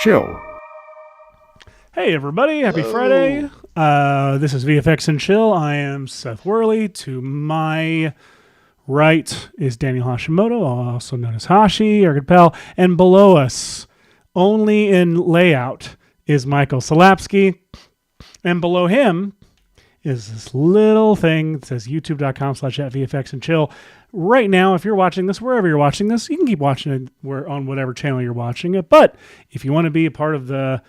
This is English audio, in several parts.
Chill. Hey everybody, happy Friday. This is VFX and Chill. I am Seth Worley. To my right is Daniel Hashimoto, also known as Hashi, our good pal. And below us, only in layout, is Michael Salapsky. And below him is this little thing that says youtube.com/VFX and Chill. Right now, if you're watching this, wherever you're watching this, you can keep watching it on whatever channel you're watching it. But if you want to be a part of the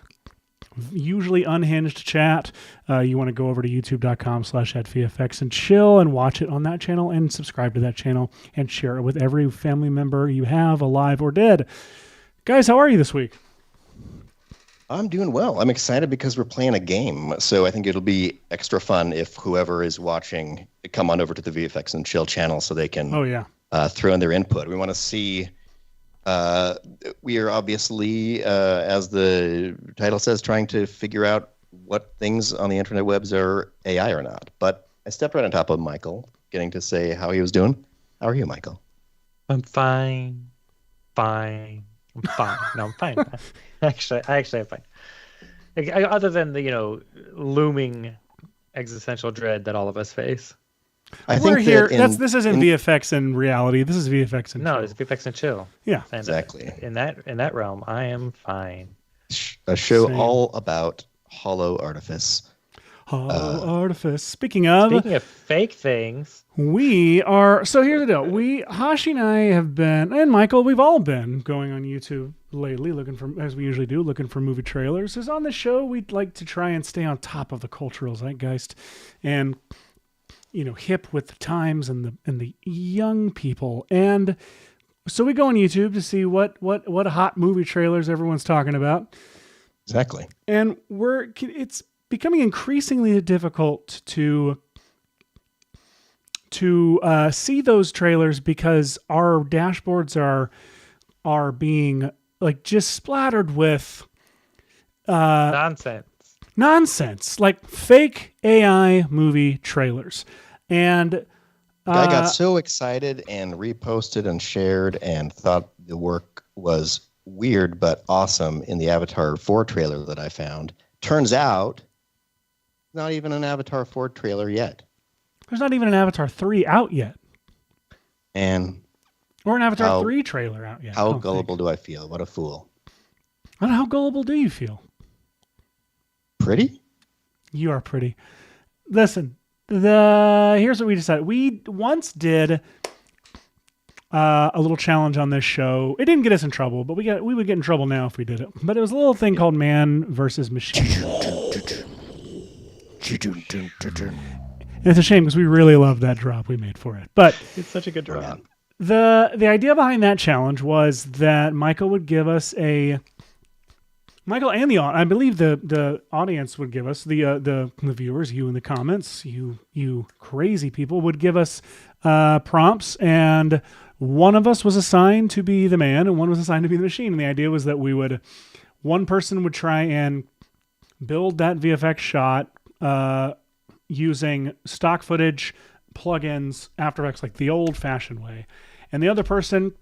usually unhinged chat, you want to go over to youtube.com/VFX and Chill and watch it on that channel and subscribe to that channel and share it with every family member you have, alive or dead. Guys, how are you this week? I'm doing well. I'm excited because we're playing a game. So I think it'll be extra fun if whoever is watching come on over to the VFX and Chill channel so they can throw in their input. We want to see. We are obviously, as the title says, trying to figure out what things on the internet webs are AI or not. But I stepped right on top of Michael, getting to say how he was doing. How are you, Michael? I'm fine. I'm fine. No, I'm fine. Actually, I'm fine. Other than the, looming existential dread that all of us face. We're here. This isn't VFX and reality. This is VFX and Chill. No, it's VFX and Chill. Yeah, and exactly. In that realm, I am fine. A show all about hollow artifice. Hollow artifice. Speaking of fake things, we are. So here's the deal. Hashi and I have been, and Michael, we've all been going on YouTube lately, looking for, as we usually do, looking for movie trailers. Because on the show, we'd like to try and stay on top of the cultural zeitgeist, and hip with the times and the young people. And so we go on YouTube to see what hot movie trailers everyone's talking about. Exactly. And it's becoming increasingly difficult to see those trailers because our dashboards are being just splattered with nonsense, like fake AI movie trailers. And I got so excited and reposted and shared and thought the work was weird but awesome in the Avatar 4 trailer that I found. Turns out, not even an Avatar 4 trailer yet. There's not even an Avatar 3 out yet. Or an Avatar 3 trailer out yet. How gullible do I feel? What a fool. I don't know, how gullible do you feel? Pretty? You are pretty. Listen, here's what we decided. We once did a little challenge on this show. It didn't get us in trouble, but we would get in trouble now if we did it. But it was a little thing called Man versus Machine. And it's a shame because we really loved that drop we made for it. But it's such a good drop. The idea behind that challenge was that Michael would give us Michael and I believe the audience would give us, the viewers, you in the comments, you crazy people, would give us prompts, and one of us was assigned to be the man and one was assigned to be the machine. And the idea was that one person would try and build that VFX shot using stock footage, plugins, After Effects, like the old-fashioned way. And the other person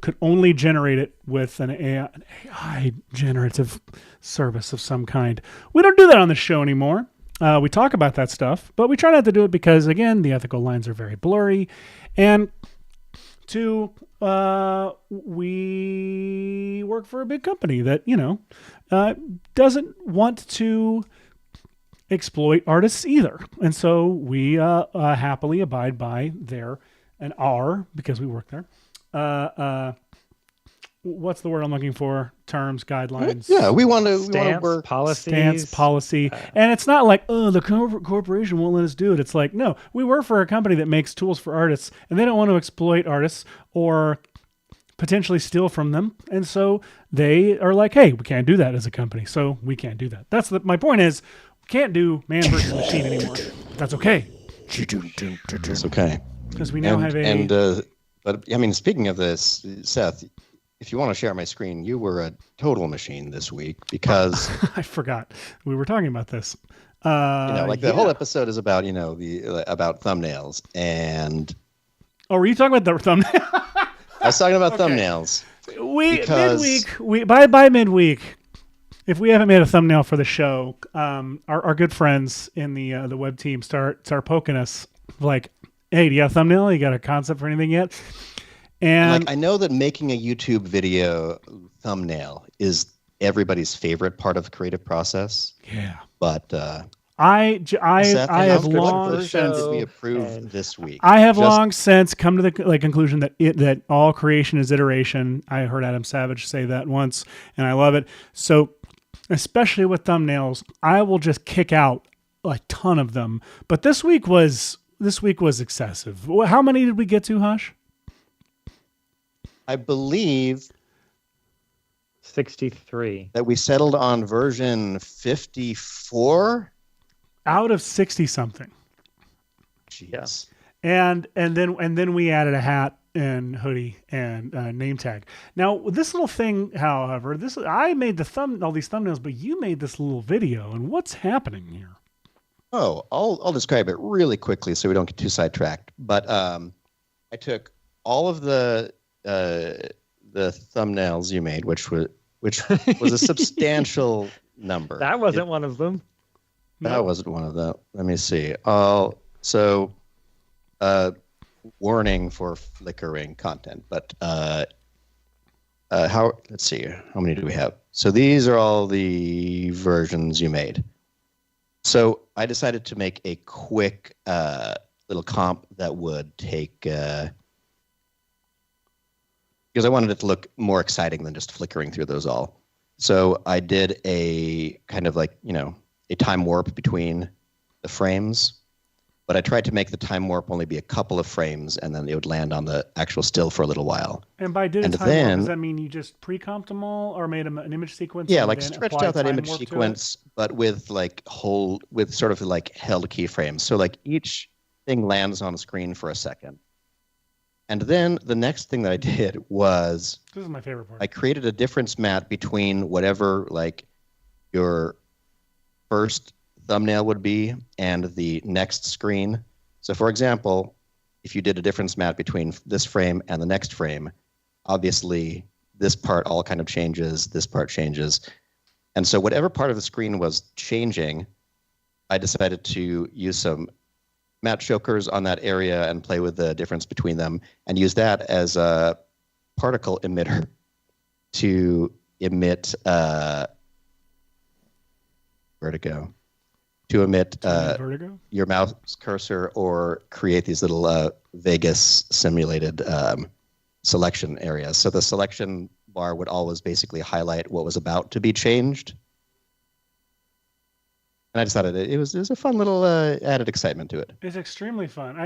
could only generate it with an AI generative service of some kind. We don't do that on the show anymore. We talk about that stuff, but we try not to do it because, again, the ethical lines are very blurry. And we work for a big company that, doesn't want to exploit artists either. And so we happily abide by because we work there. What's the word I'm looking for? Terms, guidelines. Yeah, we want to work stance, policy. And it's not like, the corporation won't let us do it. It's like, no, we work for a company that makes tools for artists, and they don't want to exploit artists or potentially steal from them. And so they are like, hey, we can't do that as a company, so we can't do that. My point is, we can't do Man versus Machine anymore. But that's okay. It's okay. Because we now have But I mean, speaking of this, Seth, if you want to share my screen, you were a total machine this week because I forgot we were talking about this. The whole episode is about about thumbnails and. Oh, were you talking about the thumbnail? I was talking about thumbnails. By midweek, if we haven't made a thumbnail for the show, our good friends in the web team start poking us like, "Hey, do you got a thumbnail? You got a concept for anything yet?" And like, I know that making a YouTube video thumbnail is everybody's favorite part of the creative process. Yeah, but I have long versions we approve this week. I have long since come to the conclusion that all creation is iteration. I heard Adam Savage say that once, and I love it. So, especially with thumbnails, I will just kick out a ton of them. But this week was excessive. How many did we get to, Hush? I believe 63. That we settled on version 54 out of 60 something. Yes. And then we added a hat and hoodie and name tag. Now this little thing, however, I made all these thumbnails, but you made this little video. And what's happening here? Oh, I'll describe it really quickly so we don't get too sidetracked. But I took all of the thumbnails you made, which was a substantial number. That wasn't one of them. That wasn't one of them. Let me see. Warning for flickering content, but let's see. How many do we have? So these are all the versions you made. So I decided to make a quick little comp that would take because I wanted it to look more exciting than just flickering through those all. So I did a kind of like, a time warp between the frames, but I tried to make the time warp only be a couple of frames, and then it would land on the actual still for a little while. And by time warp, does that mean you just pre-comped them all, or made an image sequence? Yeah, like stretched out that image sequence, but with with sort of like held keyframes. So like each thing lands on the screen for a second. And then the next thing that I did was, this is my favorite part. I created a difference map between whatever like your first thumbnail would be and the next screen. So for example, if you did a difference map between this frame and the next frame, obviously this part all kind of changes, this part changes. And so whatever part of the screen was changing, I decided to use some matte chokers on that area and play with the difference between them and use that as a particle emitter to emit vertigo. To emit your mouse cursor or create these little Vegas simulated selection areas. So the selection bar would always basically highlight what was about to be changed. And I decided it was a fun little added excitement to it. It's extremely fun.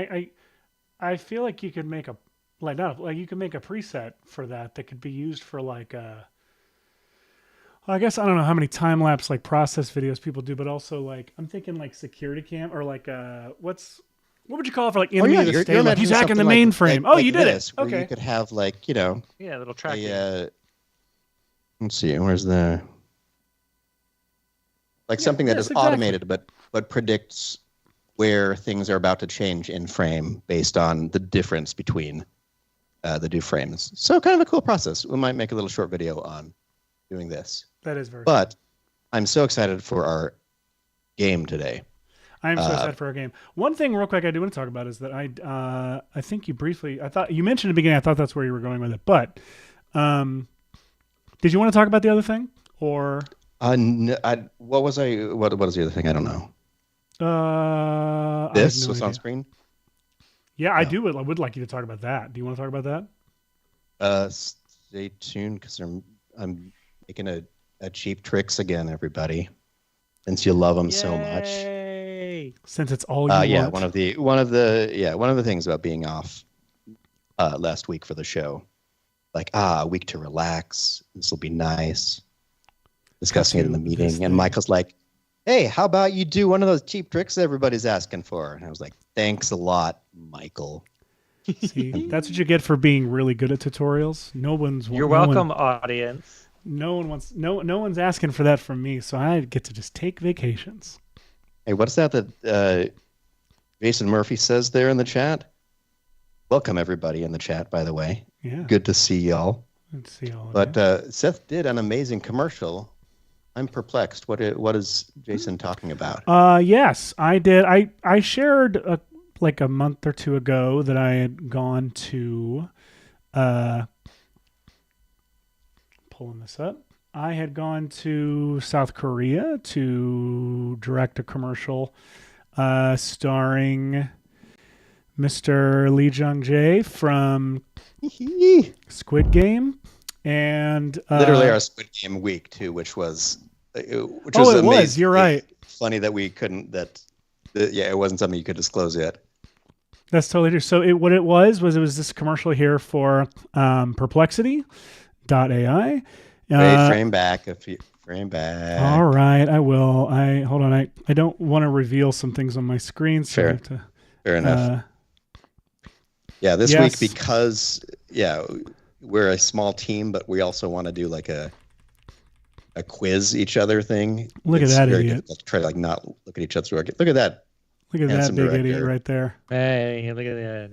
I feel like you could make you could make a preset for that could be used for like I guess I don't know how many time lapse like process videos people do, but also like I'm thinking like security cam or like what would you call it for like enemy of the state? Like he's hacking the mainframe. Like you did this, it. Okay. Where you could have like little tracking. Let's see, where's the something that is automated but predicts where things are about to change in frame based on the difference between the two frames. So kind of a cool process. We might make a little short video on doing this. That is very But I'm so excited for our game today. I am so excited for our game. One thing real quick I do want to talk about is that I think you briefly, I thought you mentioned at the beginning, I thought that's where you were going with it, but did you want to talk about the other thing or? What was the other thing? I don't know. This was on screen? Yeah, I would like you to talk about that. Do you want to talk about that? Stay tuned because I'm making a cheap tricks again, everybody. Since you love them so much. Since it's all you want. One of the things about being off last week for the show. Like, a week to relax. This will be nice. Discussing it in the meeting, and Michael's like, "Hey, how about you do one of those cheap tricks everybody's asking for?" And I was like, "Thanks a lot, Michael." See, that's what you get for being really good at tutorials. You're welcome, audience. No one's asking for that from me, so I get to just take vacations. Hey, what's that Jason Murphy says there in the chat? Welcome everybody in the chat, by the way. Yeah. Good to see y'all. Good to see y'all. But Seth did an amazing commercial I'm perplexed. What is Jason talking about? Yes, I did. I shared like a month or two ago that I had gone to pulling this up. I had gone to South Korea to direct a commercial starring Mr. Lee Jung-jae from Squid Game, and literally our Squid Game week too, which was it was. You're right. Funny that we couldn't. It wasn't something you could disclose yet. That's totally true. So what it was this commercial here for Perplexity.ai. Frame back. Frame back. All right, I will. Hold on. I don't want to reveal some things on my screen. So Fair. Fair enough. This week, because we're a small team, but we also want to do like a quiz each other thing. Look at that idiot. To try to like not look at each other's work. Look at that. Look at that big idiot right there. Hey, look at that.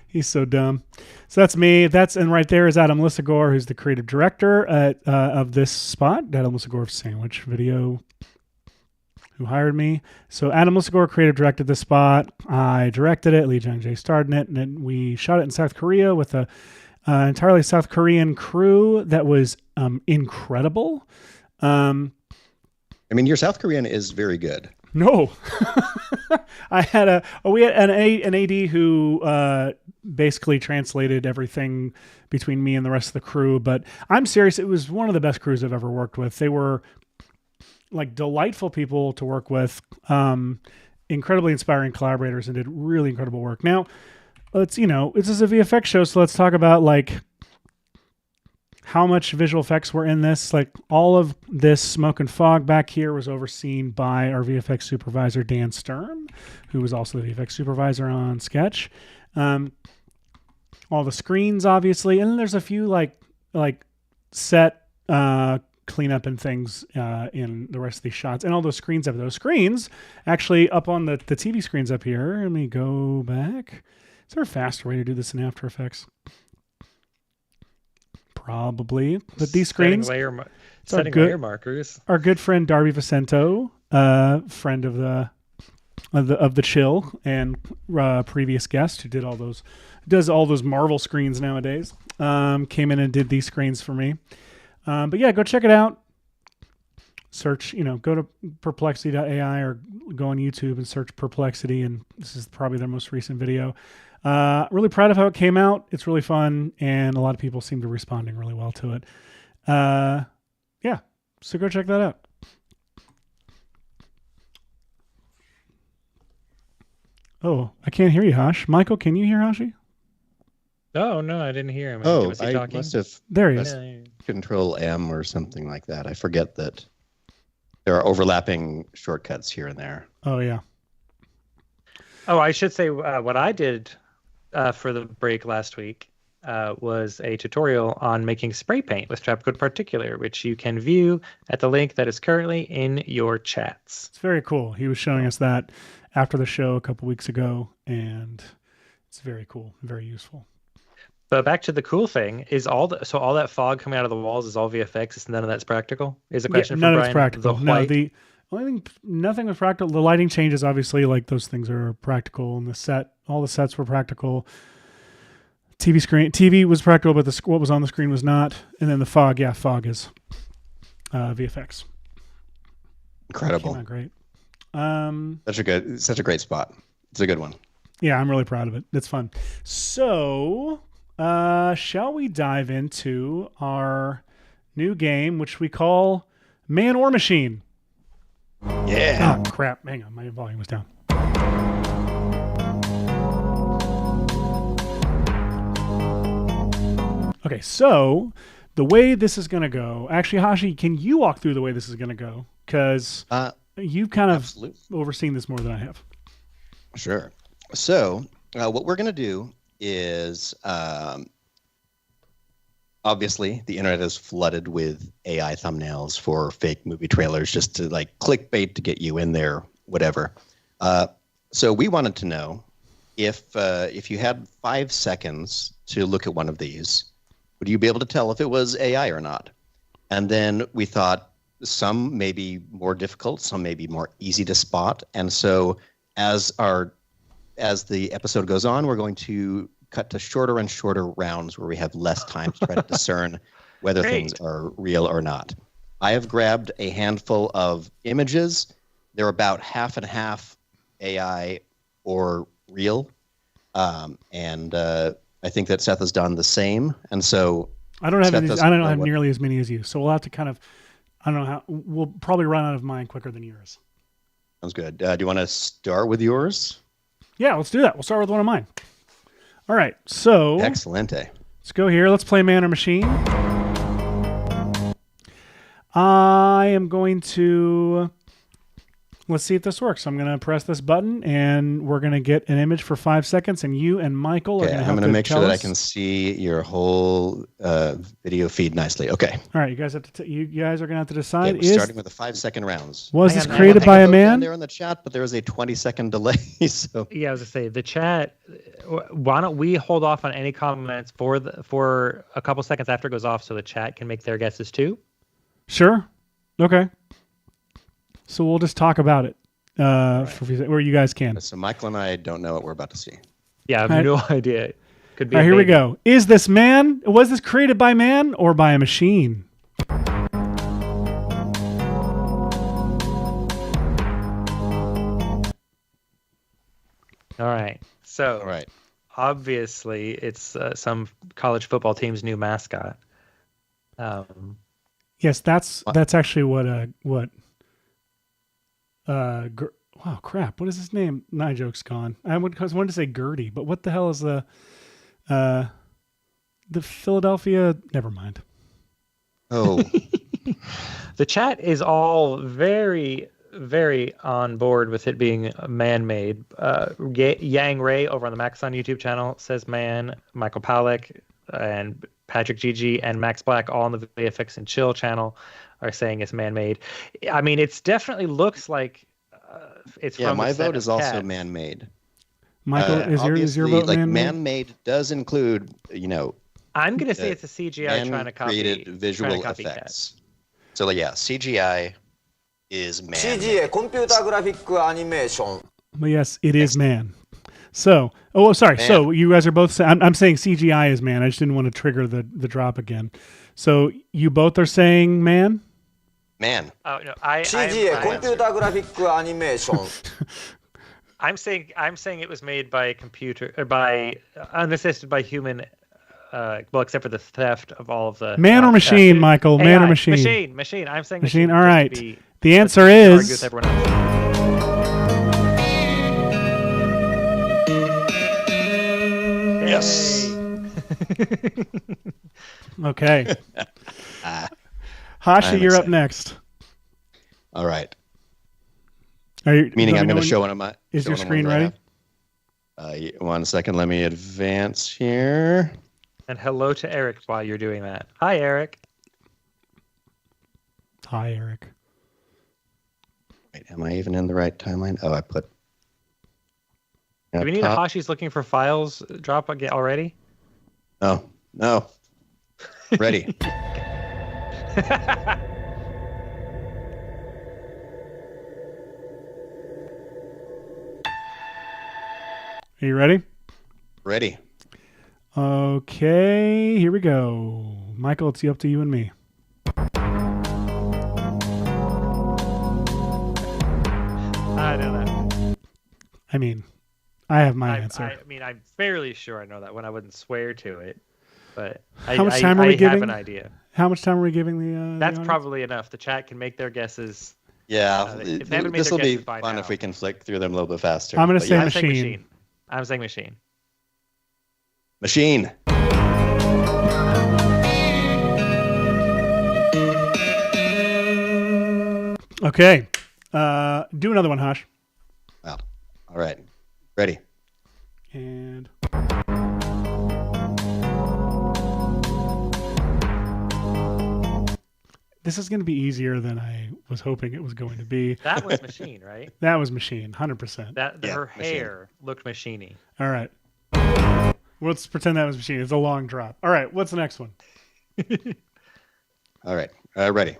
He's so dumb. So that's me. And right there is Adam Lissagore, who's the creative director of this spot. Adam Lissagore of Sandwich Video, who hired me. So Adam Lissagore creative directed this spot. I directed it. Lee Jung-jae starred in it. And then we shot it in South Korea with a entirely South Korean crew that was incredible. I mean, your South Korean is very good. No, we had an AD who basically translated everything between me and the rest of the crew. But I'm serious. It was one of the best crews I've ever worked with. They were like delightful people to work with, incredibly inspiring collaborators, and did really incredible work. Now, this is a VFX show, so let's talk about like how much visual effects were in this. Like all of this smoke and fog back here was overseen by our VFX supervisor, Dan Sturm, who was also the VFX supervisor on Sketch. All the screens, obviously. And then there's a few like set cleanup and things in the rest of these shots. And all those screens actually up on the TV screens up here. Let me go back. Is there a faster way to do this in After Effects? Probably, but these screens setting layer markers. Our good friend Darby Vicento, friend of the Chill and previous guest who does all those Marvel screens nowadays, came in and did these screens for me. But yeah, go check it out. Search, go to perplexity.ai or go on YouTube and search Perplexity, and this is probably their most recent video. Really proud of how it came out. It's really fun, and a lot of people seem to be responding really well to it. So go check that out. Oh, I can't hear you, Hash. Michael, can you hear Hashi? Oh, no, I didn't hear him. Was he talking? Must have. There he is. Control M or something like that. I forget that there are overlapping shortcuts here and there. Oh, yeah. Oh, I should say what I did for the break last week was a tutorial on making spray paint with Trap Code Particular, which you can view at the link that is currently in your chats. It's very cool. He was showing us that after the show a couple weeks ago, and it's very cool, very useful. But back to the cool thing is all that fog coming out of the walls is all VFX. Is none of that's practical? Is a question none from of it's Brian. practical. No, the only thing, nothing was practical. The lighting changes, obviously, like those things are practical, and all the sets were practical. TV was practical, but what was on the screen was not. And then the fog is VFX. Incredible. Great. Such a great spot. It's a good one. Yeah, I'm really proud of it. It's fun. So, shall we dive into our new game, which we call Man or Machine? Yeah. Oh, crap. Hang on. My volume was down. Okay, so the way this is going to go... Actually, Hashi, can you walk through the way this is going to go? Because you've kind of overseen this more than I have. Sure. So what we're going to do is... obviously, the internet is flooded with AI thumbnails for fake movie trailers just to like clickbait to get you in there, whatever. So we wanted to know if you had 5 seconds to look at one of these, would you be able to tell if it was AI or not? And then we thought some may be more difficult, some may be more easy to spot. And so as the episode goes on, we're going to cut to shorter and shorter rounds where we have less time to try to discern whether things are real or not. I have grabbed a handful of images. They're about half and half AI or real. And I think that Seth has done the same. And so I don't have nearly as many as you. So we'll have to kind of, I don't know how, we'll probably run out of mine quicker than yours. Sounds good. Do you want to start with yours? Yeah, let's do that. We'll start with one of mine. All right. So Excelente. Let's go here. Let's play Man or Machine. I am going to, let's see if this works. I'm going to press this button and we're going to get an image for 5 seconds and you and Michael are going to have to I'm going to make sure that I can see your whole video feed nicely. Okay. All right. You guys have to, you guys are going to have to decide. We're starting with the 5-second rounds. Was this created by a man? There in the chat, but there was a 20-second delay. So yeah, I was going to say the chat. Why don't we hold off on any comments for a couple seconds after it goes off so the chat can make their guesses too? Sure. Okay. So we'll just talk about it where you guys can. So Michael and I don't know what we're about to see. Yeah, I have no idea. Could be. All right, here we go. Was this created by man or by a machine? All right. So obviously it's some college football team's new mascot. Yes, that's actually what. Wow, crap! What is his name? My joke's gone. I wanted to say Gertie, but what the hell is the Philadelphia? Never mind. Oh, the chat is all very, very on board with it being man-made. Yang Ray over on the Max on YouTube channel says man. Michael Palick and Patrick Gigi and Max Black, all on the VFX and Chill channel, are saying it's man-made. I mean, it's definitely looks like it's from my the set vote of is also Cats. man-made. Michael, is your vote like man-made? Man-made does include, I'm going to say it's a CGI trying to copy created visual effects. So yeah, CGI is man. CGI, computer graphic animation. But yes, it is man. So, sorry. Man. So you guys are both saying, I'm saying CGI is man. I just didn't want to trigger the drop again. So you both are saying man? Man. Oh no, CGI, computer graphic animation. I'm saying it was made by a computer or by unassisted by human. Well, except for the theft of all of the man or machine, Michael. AI, man or machine. Machine. I'm saying machine. All right. The answer is. Yes. Okay. Hashi, you're up next. All right. Meaning I'm going to show one of my. Is your screen ready? 1 second. Let me advance here. And hello to Eric while you're doing that. Hi, Eric. Hi, Eric. Wait, am I even in the right timeline? Oh, I put. Do we need a Hashi's looking for files drop again already? No. Ready. Are you ready? Ready. Okay, here we go. Michael, it's up to you and me. I don't know. I mean, I have my answer. I mean, I'm fairly sure I know that one. I wouldn't swear to it, but how much time are we giving? I have an idea. How much time are we giving the? That's the probably enough. The chat can make their guesses. Yeah, this will be fun if we can flick through them a little bit faster. I'm going to say machine. I'm saying machine. Machine. Okay. Do another one, Hash. Wow. All right. Ready. And this is going to be easier than I was hoping it was going to be. That was machine, right? That was machine, 100%. Her hair looked machiney. All right. Let's pretend that was machine. It's a long drop. All right. What's the next one? All right. Ready.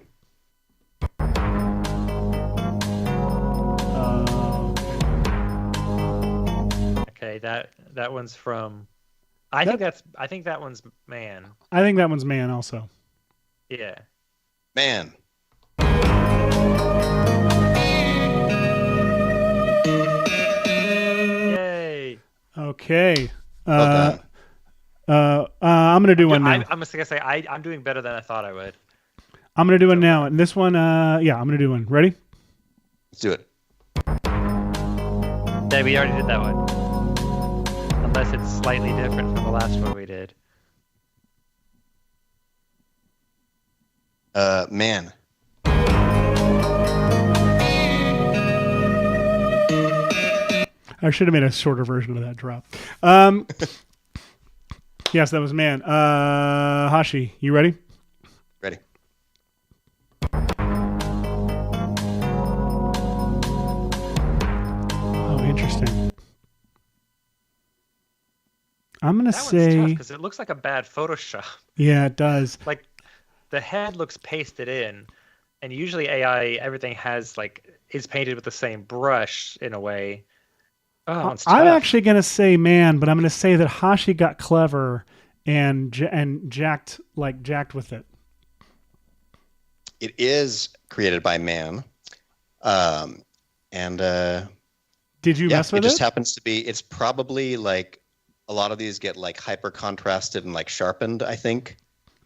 that one's from. I think that one's man. I think that one's man also. Yeah. Man. Yay. Okay. Well done. I'm gonna do one now. I'm just gonna say I'm doing better than I thought I would. I'm gonna do one now, and this one, yeah, I'm gonna do one. Ready? Let's do it. Yeah, we already did that one. Unless it's slightly different from the last one we did. Man. I should have made a shorter version of that drop. Yes, that was man. Hashi, you ready? Ready. Oh, interesting. I'm gonna That say one's tough because it looks like a bad Photoshop. Yeah, it does. Like the head looks pasted in, and usually AI everything is painted with the same brush in a way. Oh, it's tough. I'm actually gonna say man, but I'm gonna say that Hashi got clever and jacked with it. It is created by man. And did you mess with it? It just happens to be. It's probably like a lot of these get like hyper contrasted and like sharpened, I think.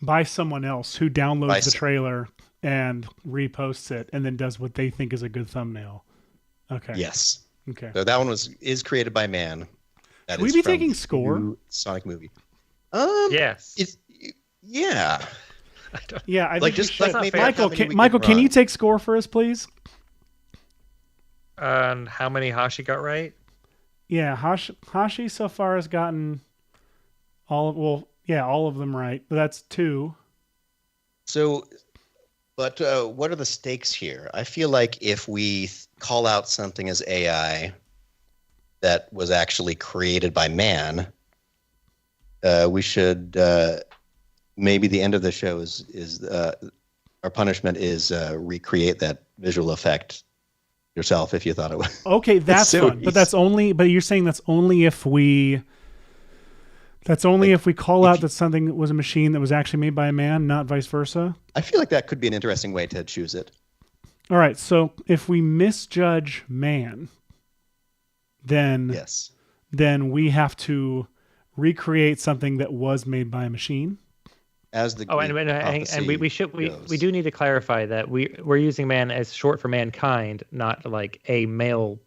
By someone else who downloads the trailer and reposts it and then does what they think is a good thumbnail. Okay. Yes. Okay. So that one is created by man. Should we be taking score? Sonic movie. Yes. Yeah. Yeah, I like think just we like should. Michael, can you take score for us, please? And how many Hashi got right? Yeah, Hashi so far has gotten all of them right. But that's 2. So, but what are the stakes here? I feel like if we call out something as AI that was actually created by man, we should maybe the end of the show is our punishment is recreate that visual effect yourself if you thought it was. Okay, that's so fun. But you're saying that's only if we call out that something was a machine that was actually made by a man, not vice versa. I feel like that could be an interesting way to choose it. All right, so if we misjudge man, then yes, then we have to recreate something that was made by a machine. As the we do need to clarify that we're using man as short for mankind, not like a male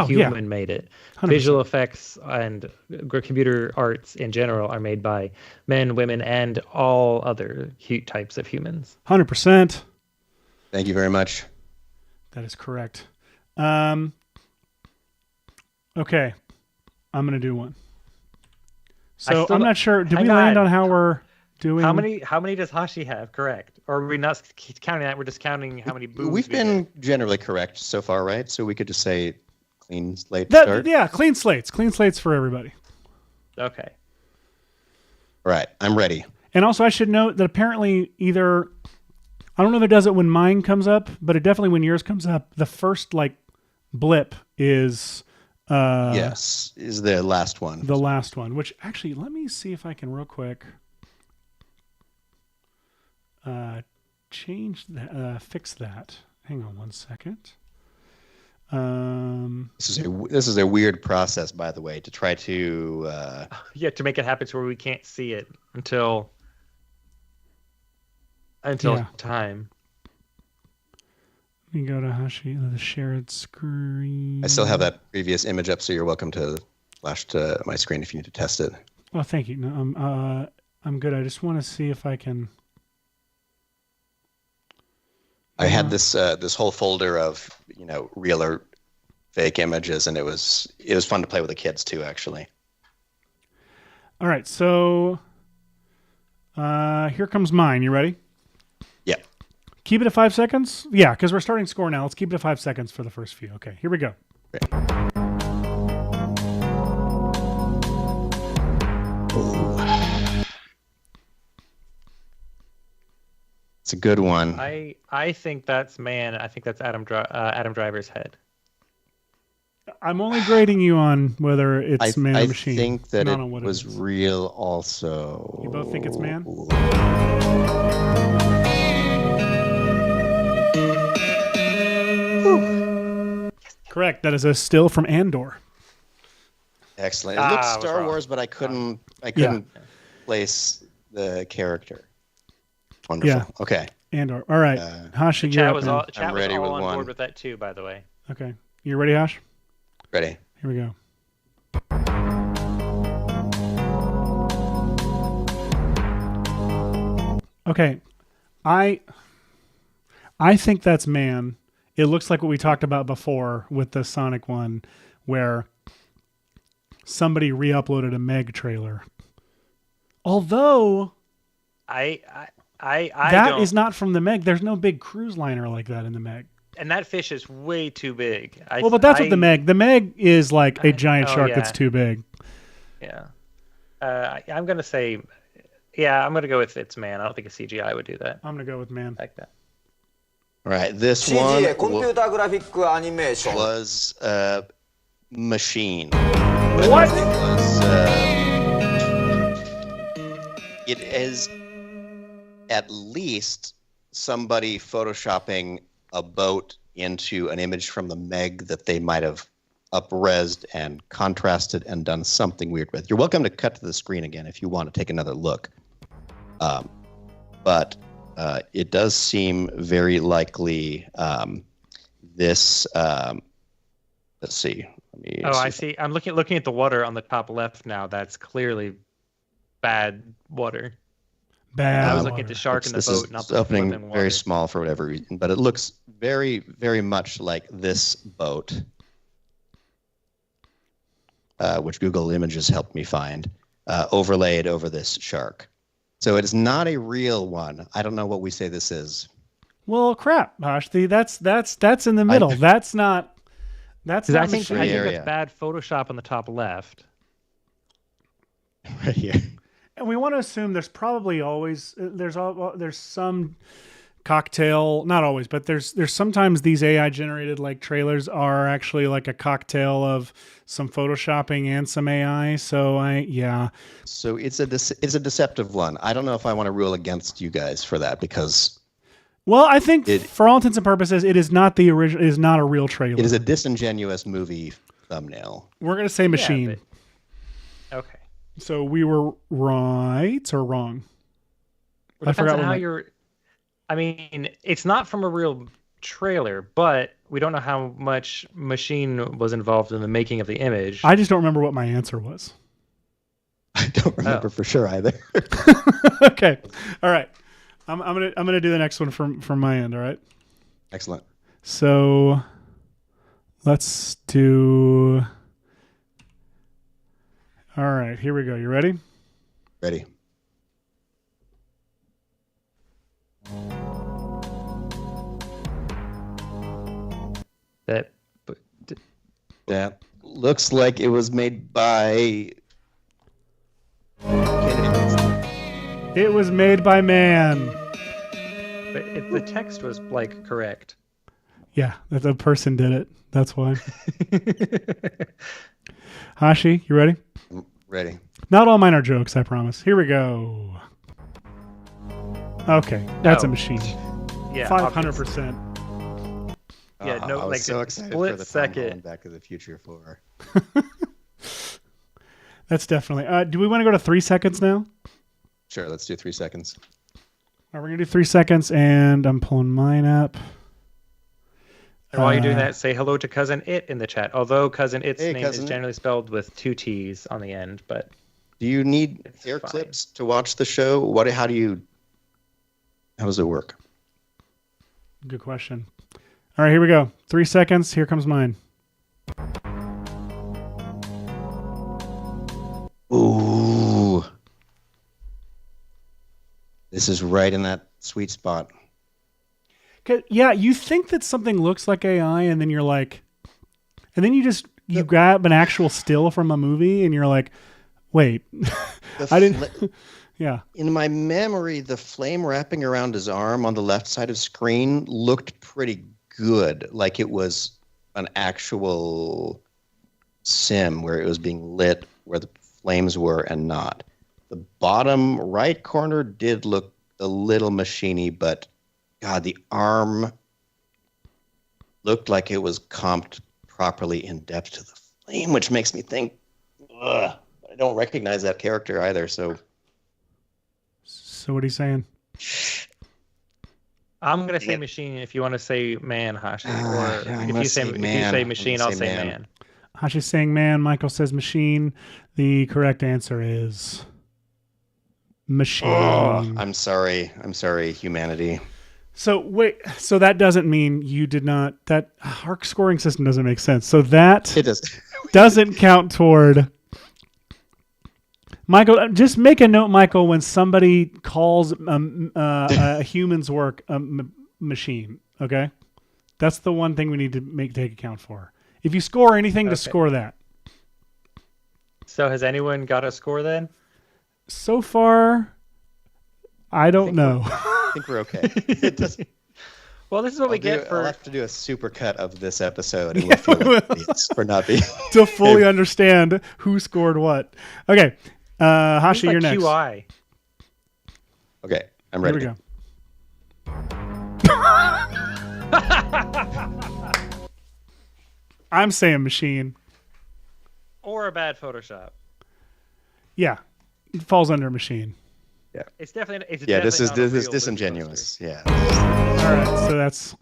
human made it. 100%. Visual effects and computer arts in general are made by men, women, and all other types of humans. 100%. Thank you very much. That is correct. Okay, I'm gonna do one. So I'm not sure. Did we land on how we're doing? How many does Hashi have? Correct, or are we not counting that? We're just counting how many boobs. We've been generally correct so far, right? So we could just say clean slate start. Yeah, clean slates for everybody. Okay. All right, I'm ready. And also, I should note that apparently either I don't know if it does it when mine comes up, but it definitely when yours comes up, the first blip is yes, is the last one. The last one, which actually, let me see if I can real quick change that, fix that. Hang on one second. This is a weird process, by the way, to try to to make it happen to where we can't see it until time. Let me go to Hashi, the shared screen. I still have that previous image up, so you're welcome to flash to my screen if you need to test it. Oh, thank you. No, I'm good. I just want to see if I can. I had this whole folder of real or fake images, and it was fun to play with the kids too, actually. All right, so here comes mine. You ready? Yeah. Keep it at 5 seconds? Yeah, because we're starting score now. Let's keep it at 5 seconds for the first few. Okay, here we go. Okay. It's a good one. I think that's man. I think that's Adam Driver's head. I'm only grading you on whether it's man or machine. I think that it was real also. You both think it's man? Correct. That is a still from Andor. Excellent. It looks Star Wars, but I couldn't place the character. Wonderful. Yeah. Okay. Andor. All right. Hashi, chat was all on board with that too, by the way. Okay. You ready, Hash? Ready. Here we go. Okay. I think that's man. It looks like what we talked about before with the Sonic one, where somebody re-uploaded a Meg trailer. Although that is not from the Meg. There's no big cruise liner like that in the Meg. And that fish is way too big. But that's what the Meg. The Meg is like a giant shark that's too big. Yeah. I'm gonna say, I'm gonna go with it's man. I don't think a CGI would do that. I'm gonna go with man. Like that. Right. This one was machine. What? It is at least somebody photoshopping a boat into an image from the Meg that they might have up-resed and contrasted and done something weird with. You're welcome to cut to the screen again if you want to take another look. But it does seem very likely this... let's see. I see. I'm looking at the water on the top left now. That's clearly bad water. Bad. I was looking at the shark in the boat, not the opening very small for whatever reason, but it looks very, very much like this boat, which Google Images helped me find, overlaid over this shark. So it is not a real one. I don't know what we say this is. Well, crap, Hashi. That's in the middle. That's not. That's not. I think that's bad Photoshop on the top left. Right here. And we want to assume there's probably always there's some cocktail, not always, but there's sometimes these AI generated like trailers are actually like a cocktail of some photoshopping and some AI. So So it's a deceptive one. I don't know if I want to rule against you guys for that because. Well, I think for all intents and purposes, it is not the original. It is not a real trailer. It is a disingenuous movie thumbnail. We're gonna say machine. Yeah, okay. So we were right or wrong? Well, I forgot how you're. I mean, it's not from a real trailer, but we don't know how much machine was involved in the making of the image. I just don't remember what my answer was. I don't remember for sure either. Okay, all right. I'm gonna do the next one from my end. All right. Excellent. So let's do. All right, here we go. You ready? Ready. That looks like it was made by... It was made by man. But the text was like correct. Yeah, the person did it. That's why. Hashi, you ready? Ready. Not all mine are jokes, I promise. Here we go. Okay, that's a machine. Yeah, 500%. Yeah, no, I was like so excited split for the second. Back to the Future 4. That's definitely. Do we want to go to 3 seconds now? Sure, let's do 3 seconds. All right, we're gonna do 3 seconds, and I'm pulling mine up. And while you're doing that, say hello to Cousin It in the chat. Although Cousin It's name is generally spelled with 2 T's on the end, but do you need air clips to watch the show? How does it work? Good question. All right, here we go. 3 seconds. Here comes mine. Ooh. This is right in that sweet spot. Yeah, you think that something looks like AI, and then you're like, and then you grab an actual still from a movie, and you're like, wait, I didn't. Yeah. In my memory, the flame wrapping around his arm on the left side of screen looked pretty good, like it was an actual sim where it was being lit where the flames were and not. The bottom right corner did look a little machiny, but God, the arm looked like it was comped properly in depth to the flame, which makes me think, ugh, I don't recognize that character either. So what are you saying? I'm gonna say machine. If you want to say man, Hashi, or if you say machine, I'll say man. Hashi's saying man. Michael says machine. The correct answer is machine. Oh, I'm sorry, humanity. So wait, so that doesn't mean you did not. That our scoring system doesn't make sense. So that It does. doesn't count toward. Michael, just make a note, Michael, when somebody calls a human's work a machine. Okay, that's the one thing we need to take account for. If you score anything, to score that. So has anyone got a score then? So far, I don't know. I think we're okay. It does. Well, this is what we get for. I'll have to do a super cut of this episode, and we'll feel idiots for not being to fully understand who scored what. Okay, Hashi, you're next. QI. Okay, I'm ready. Here we go. I'm saying machine. Or a bad Photoshop. Yeah, it falls under machine. Yeah, it's definitely. This is disingenuous. Yeah. All right, so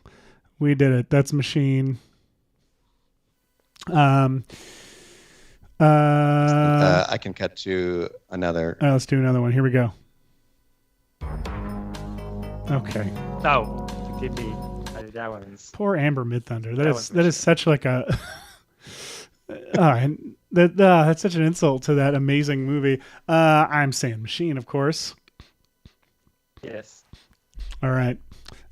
we did it. That's machine. I can cut to another. Let's do another one. Here we go. Okay. Oh, forgive me. That one's poor Amber Midthunder. That is such like a. That's such an insult to that amazing movie. I'm saying machine, of course. Yes. All right.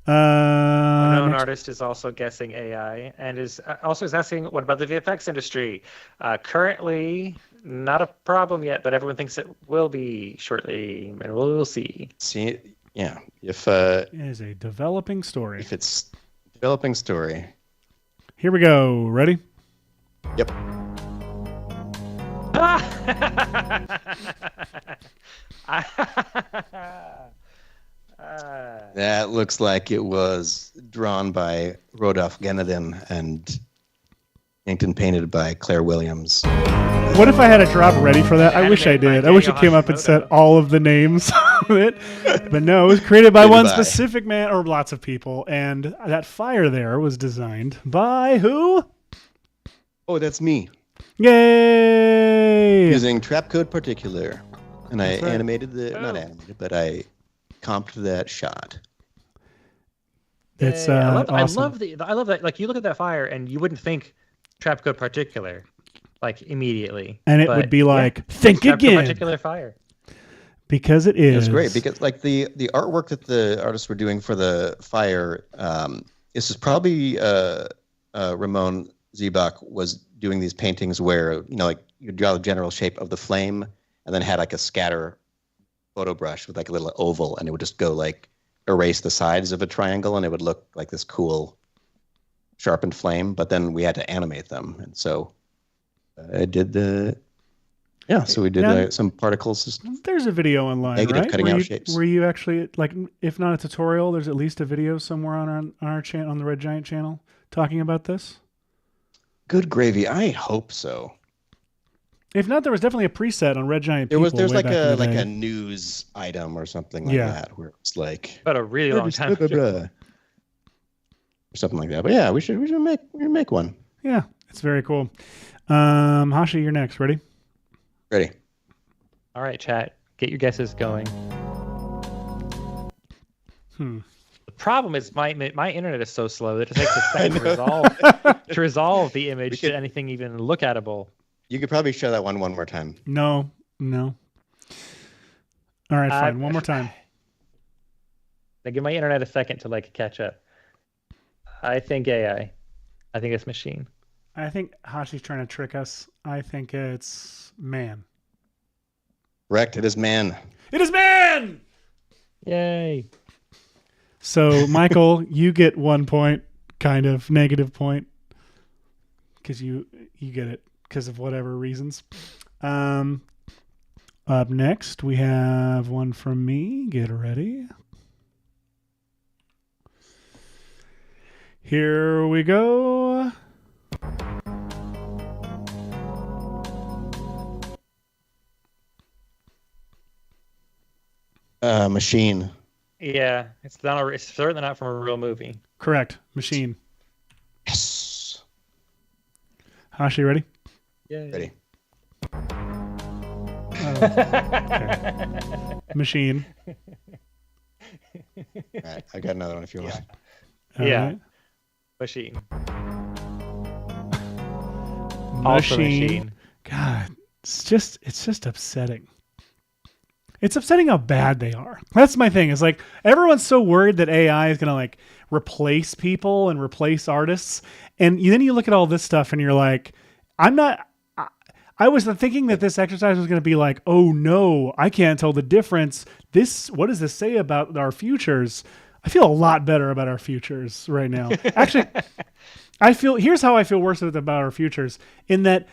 Unknown artist is also guessing AI and is asking, what about the VFX industry? Currently, not a problem yet, but everyone thinks it will be shortly, and we'll see. Yeah. If it is a developing story. If it's developing story. Here we go. Ready? Yep. That looks like it was drawn by Rodolphe Guénedin and inked and painted by Claire Williams. What if I had a drop ready for that? I wish I did. I wish it came up and said all of the names of it. But no, it was created by one specific man, or lots of people. And that fire there was designed by who? Oh, that's me. Yay! Using trap code particular. And I animated not animated, but I comped that shot. It's awesome. I love that. Like, you look at that fire and you wouldn't think trap code particular, like, immediately. And it would be like, think again. Particular fire. Because it is. It's great because like the artwork that the artists were doing for the fire, this is probably Ramon Zebach was doing these paintings where, like you draw the general shape of the flame and then had like a scatter photo brush with like a little oval, and it would just go like erase the sides of a triangle, and it would look like this cool sharpened flame. But then we had to animate them, and so I did so we did some particles. There's a video online, negative right? Cutting out shapes. Where you actually, like, if not a tutorial, there's at least a video somewhere on our channel, on the Red Giant channel, talking about this. Good gravy. I hope so. If not, there was definitely a preset on Red Giant. There's like a news item or something like that where it's like about a really long time ago. Or something like that. But yeah, we should make one. Yeah, it's very cool. Hashi, you're next. Ready? Ready. All right, chat. Get your guesses going. The problem is my internet is so slow that it takes a second to resolve the image to anything even look atable. You could probably show that one more time. No. All right, fine. One more time. I give my internet a second to catch up. I think AI. I think it's machine. I think Hashi's trying to trick us. I think it's man. Correct. It is man. It is man! Yay. So, Michael, you get 1 point, kind of negative point, because you get it because of whatever reasons. Up next, we have one from me. Get ready. Here we go. Machine. Yeah, it's certainly not from a real movie. Correct. Machine. Yes. Hashi, ready? Yeah. Ready. Okay. Machine. All right, I got another one if you want. Yeah. Right. Machine. Machine. Also machine. God, it's just upsetting. It's upsetting how bad they are. That's my thing. Is like everyone's so worried that AI is gonna like replace people and replace artists, and then you look at all this stuff and you're like, I'm not. I was thinking that this exercise was going to be like, oh no, I can't tell the difference. What does this say about our futures? I feel a lot better about our futures right now. Actually, here's how I feel worse about our futures, in that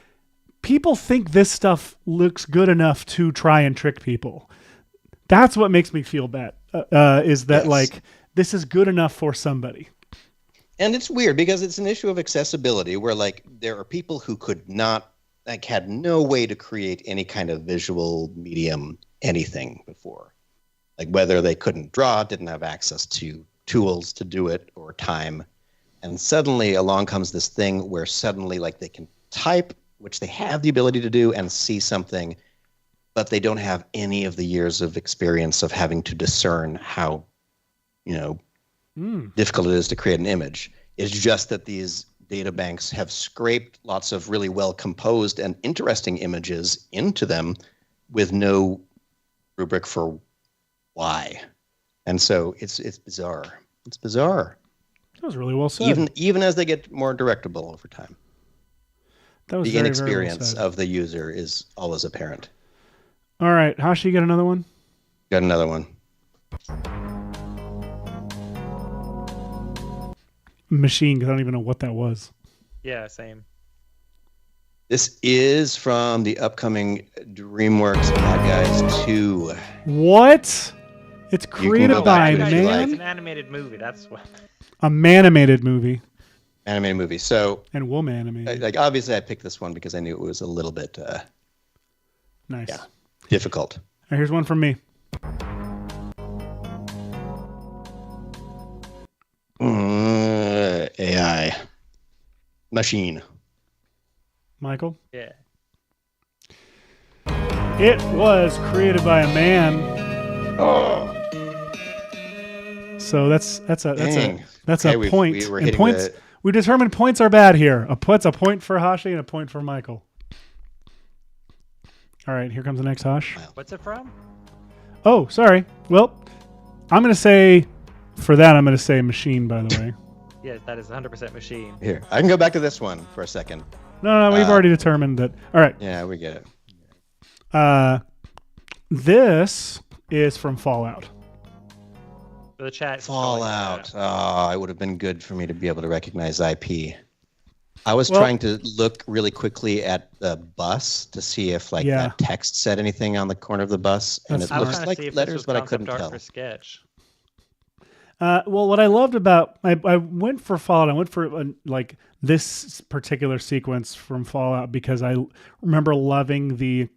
people think this stuff looks good enough to try and trick people. That's what makes me feel bad, is that like, this is good enough for somebody. And it's weird because it's an issue of accessibility where like there are people who could not, like had no way to create any kind of visual medium, anything before. Like whether they couldn't draw, didn't have access to tools to do it or time. And suddenly along comes this thing where suddenly like they can type, which they have the ability to do, and see something, but they don't have any of the years of experience of having to discern how, difficult it is to create an image. It's just that these data banks have scraped lots of really well composed and interesting images into them with no rubric for why. And so it's bizarre. It's bizarre. That was really well said. Even as they get more directable over time. That was the very, inexperience very well of the user is always apparent. All right, Hashi, you got another one? Got another one. Machine, because I don't even know what that was. Yeah, same. This is from the upcoming DreamWorks Bad Guys 2. What? It's created by it if you like. It's an animated movie. That's what. A man-animated movie. Animated movie. So, and woman animated. Like obviously, I picked this one because I knew it was a little bit nice. Yeah, difficult. All right, here's one from me. AI. Machine. Michael? Yeah. It was created by a man. Oh. So that's Dang. a point. We were and hitting points. We determined points are bad here. That's a point for Hashi and a point for Michael. All right, here comes the next Hash. What's it from? Oh, sorry. Well, I'm going to say, for that, I'm going to say machine, by the way. Yeah, that is 100% machine. Here, I can go back to this one for a second. No, we've already determined that. All right. Yeah, we get it. This is from Fallout. For the chat. Fallout. Oh, it would have been good for me to be able to recognize IP. I was trying to look really quickly at the bus to see if that text said anything on the corner of the bus, and it looks like letters, but I couldn't tell. For sketch. Well, what I loved about I went for Fallout. I went for this particular sequence from Fallout because I remember loving the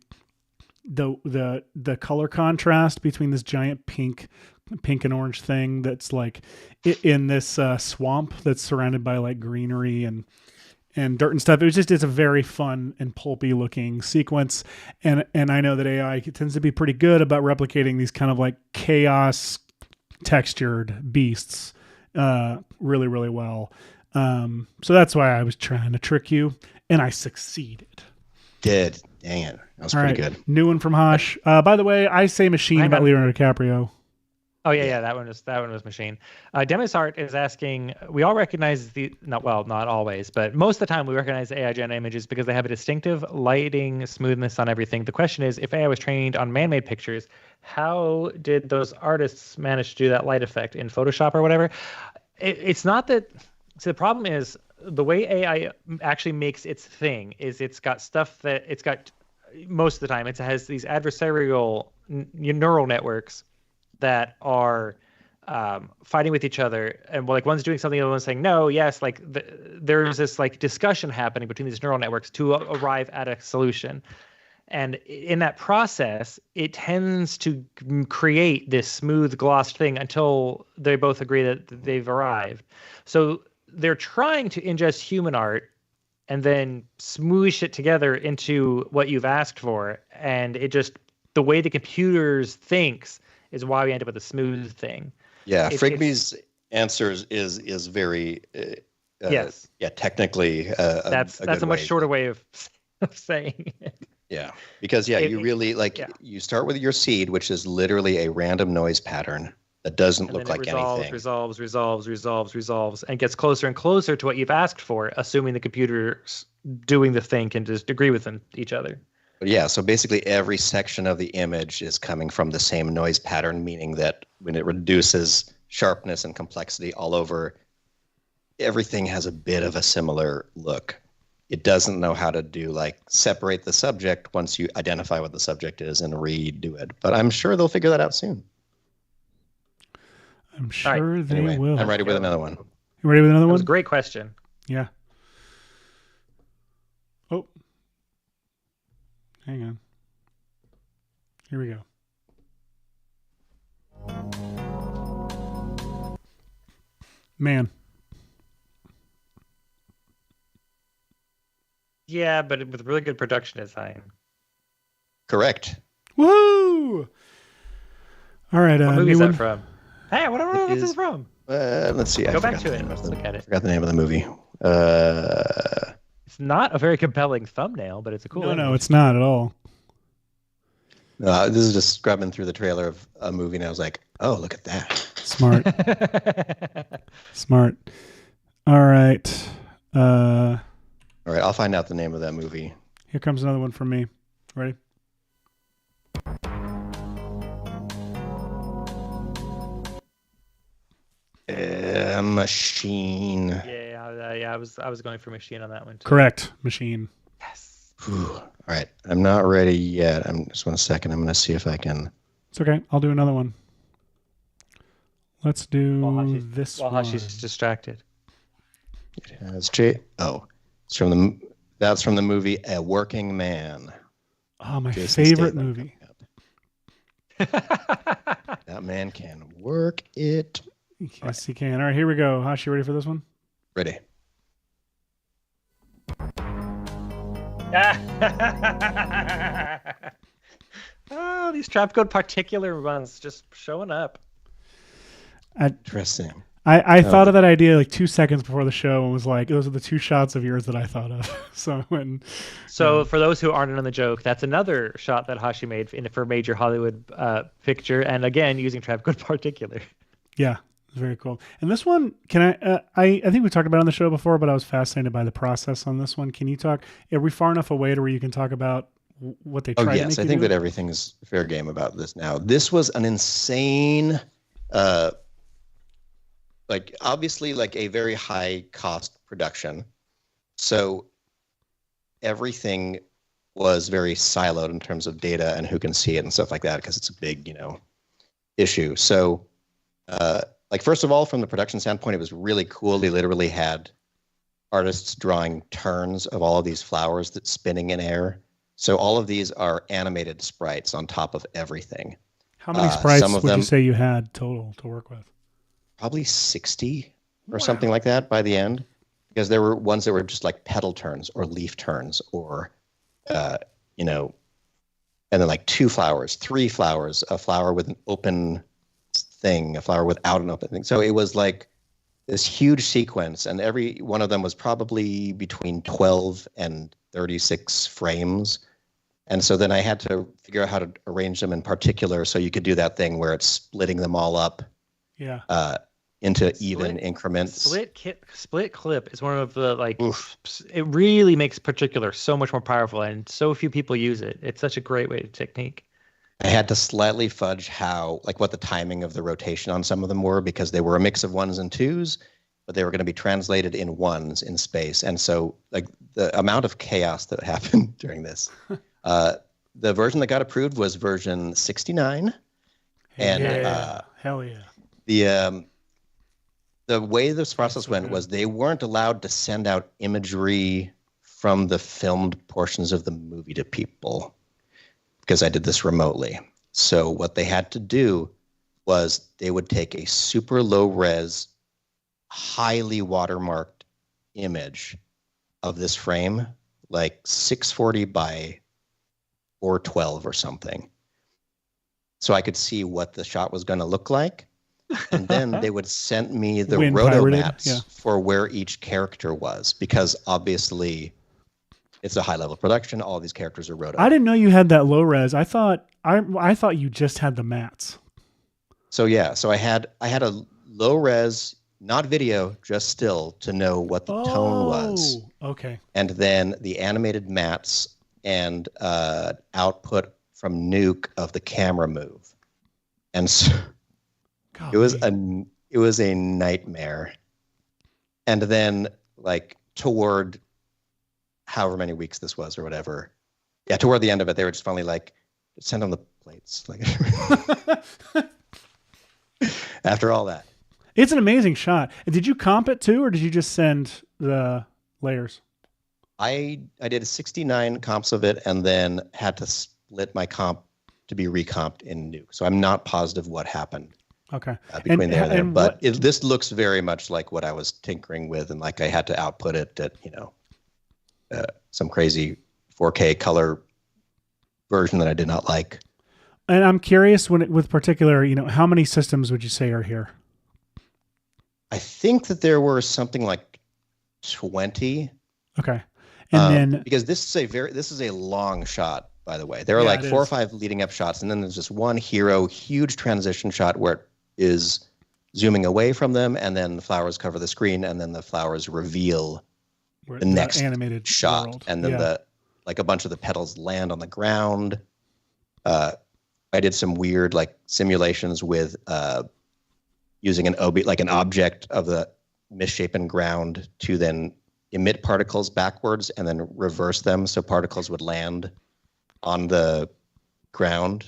color contrast between this giant pink and orange thing that's like in this swamp that's surrounded by like greenery and dirt and stuff. It's a very fun and pulpy looking sequence, and I know that AI tends to be pretty good about replicating these kind of like chaos textured beasts really, really well. So that's why I was trying to trick you, and I succeeded. Did. Dang it. That was pretty good. New one from Hash. By the way, I say machine about Leonardo DiCaprio. Oh yeah, that one was machine. Demisart is asking. We all recognize not always, but most of the time we recognize the AI gen images because they have a distinctive lighting, smoothness on everything. The question is, if AI was trained on man-made pictures, how did those artists manage to do that light effect in Photoshop or whatever? It's not that. So the problem is the way AI actually makes its thing is it's got stuff that it's got most of the time. It has these adversarial neural networks that are fighting with each other, and like one's doing something, the other one's saying no, yes. Like there's this like discussion happening between these neural networks to arrive at a solution. And in that process, it tends to create this smooth, glossed thing until they both agree that they've arrived. So they're trying to ingest human art and then smoosh it together into what you've asked for. And it just, the way the computers thinks is why we end up with a smooth thing. Yeah, Frigby's answers is very, yes. Yeah, technically, that's a much shorter way of saying it. Yeah, because you really you start with your seed, which is literally a random noise pattern that doesn't look like anything. Resolves, and gets closer and closer to what you've asked for, assuming the computers doing the thing can just agree with each other. But yeah, so basically every section of the image is coming from the same noise pattern, meaning that when it reduces sharpness and complexity all over, everything has a bit of a similar look. It doesn't know how to do separate the subject once you identify what the subject is and redo it. But I'm sure they'll figure that out soon. I'm sure they will. I'm ready with another one. You ready with another one? That was a great question. Yeah. Oh. Hang on. Here we go. Man. Yeah, but with really good production design. Correct. Woo! All right. What movie is that from? Hey, what is this from? Let's see. Go back to it. Let's look at it. I forgot the name of the movie. It's not a very compelling thumbnail, but it's a cool image. No, it's not at all. This is just scrubbing through the trailer of a movie, and I was like, oh, look at that. Smart. Smart. All right. All right, I'll find out the name of that movie. Here comes another one from me. Ready? Machine. Yeah. I was going for Machine on that one too. Correct. Machine. Yes. Whew. All right, I'm not ready yet. Just 1 second. I'm going to see if I can. It's okay. I'll do another one. Let's do this one. While Hashi's distracted. It has that's from the movie A Working Man. Oh, my Jason favorite Statham. movie. That man can work it. Yes, he can. All right, here we go. Hashi, ready for this one? Ready. Oh, these trap code particular ones just showing up. Interesting. I thought of that idea like 2 seconds before the show and was like, those are the two shots of yours that I thought of. So for those who aren't in on the joke, that's another shot that Hashi made for a major Hollywood picture, and again using trap code particular. Yeah, it's very cool. And this one, can I think we talked about it on the show before, but I was fascinated by the process on this one. Can you talk? Are we far enough away to where you can talk about what they tried to make? Yes, I think that everything's fair game about this now. This was an insane. Obviously a very high cost production. So everything was very siloed in terms of data and who can see it and stuff like that, because it's a big, issue. So first of all, from the production standpoint, it was really cool. They literally had artists drawing turns of all of these flowers that's spinning in air. So all of these are animated sprites on top of everything. How many sprites would you say you had total to work with? Probably 60 or something like that by the end, because there were ones that were just like petal turns or leaf turns or, and then 2 flowers, 3 flowers, a flower with an open thing, a flower without an open thing. So it was like this huge sequence, and every one of them was probably between 12 and 36 frames. And so then I had to figure out how to arrange them in particular so you could do that thing where it's splitting them all up. Yeah. Into even increments. Split clip is one of the it really makes particular so much more powerful, and so few people use it. It's such a great technique. I had to slightly fudge what the timing of the rotation on some of them were, because they were a mix of 1s and 2s, but they were going to be translated in ones in space. And so like the amount of chaos that happened during this, the version that got approved was version 69. And hell yeah. The way this process went was they weren't allowed to send out imagery from the filmed portions of the movie to people because I did this remotely. So what they had to do was they would take a super low res, highly watermarked image of this frame, like 640 by 412 or something. So I could see what the shot was going to look like. And then they would send me the roto maps for where each character was, because obviously it's a high level production. All these characters are roto. I didn't know you had that low res. I thought you just had the mats. So yeah, so I had a low res, not video, just still, to know what the tone was. Okay. And then the animated mats and output from Nuke of the camera move. And so it was a nightmare. And then like toward however many weeks this was or whatever, toward the end of it, they were just finally like, send them the plates. Like after all that. It's an amazing shot. Did you comp it too, or did you just send the layers? I did 69 comps of it and then had to split my comp to be recomped in Nuke. So I'm not positive what happened. Okay. Between there and there. But this looks very much like what I was tinkering with, and like I had to output it at, some crazy 4K color version that I did not like. And I'm curious with particular, how many systems would you say are here? I think that there were something like 20. Okay. And then because this is a long shot, by the way. There are like 4 or 5 leading up shots, and then there's just one hero, huge transition shot where it is zooming away from them, and then the flowers cover the screen, and then the flowers reveal the next animated shot, world. and then a bunch of the petals land on the ground. I did some weird like simulations with using an object of the misshapen ground to then emit particles backwards and then reverse them so particles would land on the ground,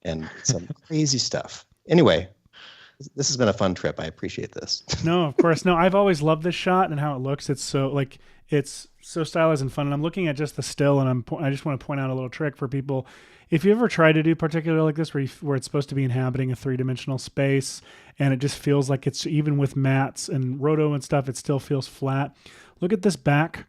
and some crazy stuff. Anyway, this has been a fun trip. I appreciate this. No, of course. No, I've always loved this shot and how it looks. It's so stylized and fun. And I'm looking at just the still, and I just want to point out a little trick for people. If you ever try to do particular like this, where it's supposed to be inhabiting a 3-dimensional space, and it just feels like it's, even with mats and roto and stuff, it still feels flat. Look at this back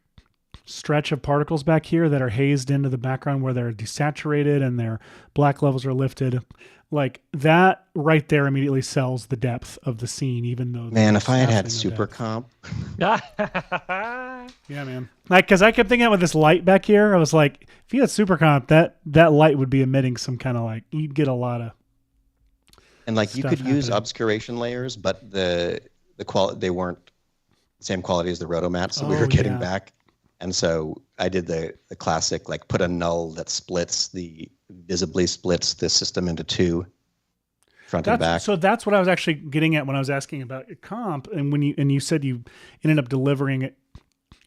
stretch of particles back here that are hazed into the background where they're desaturated and their black levels are lifted. Like that right there immediately sells the depth of the scene, even though if I had super comp. Yeah, man. Like, cause I kept thinking with this light back here, I was like, if you had super comp, that light would be emitting some kind of like, you'd get a lot of. And like you could use obscuration layers, but the quality, they weren't the same quality as the rotomats that we were getting back. And so I did the classic, like put a null that visibly splits the system into 2, front and back. So that's what I was actually getting at when I was asking about your comp. And when you said you ended up delivering it,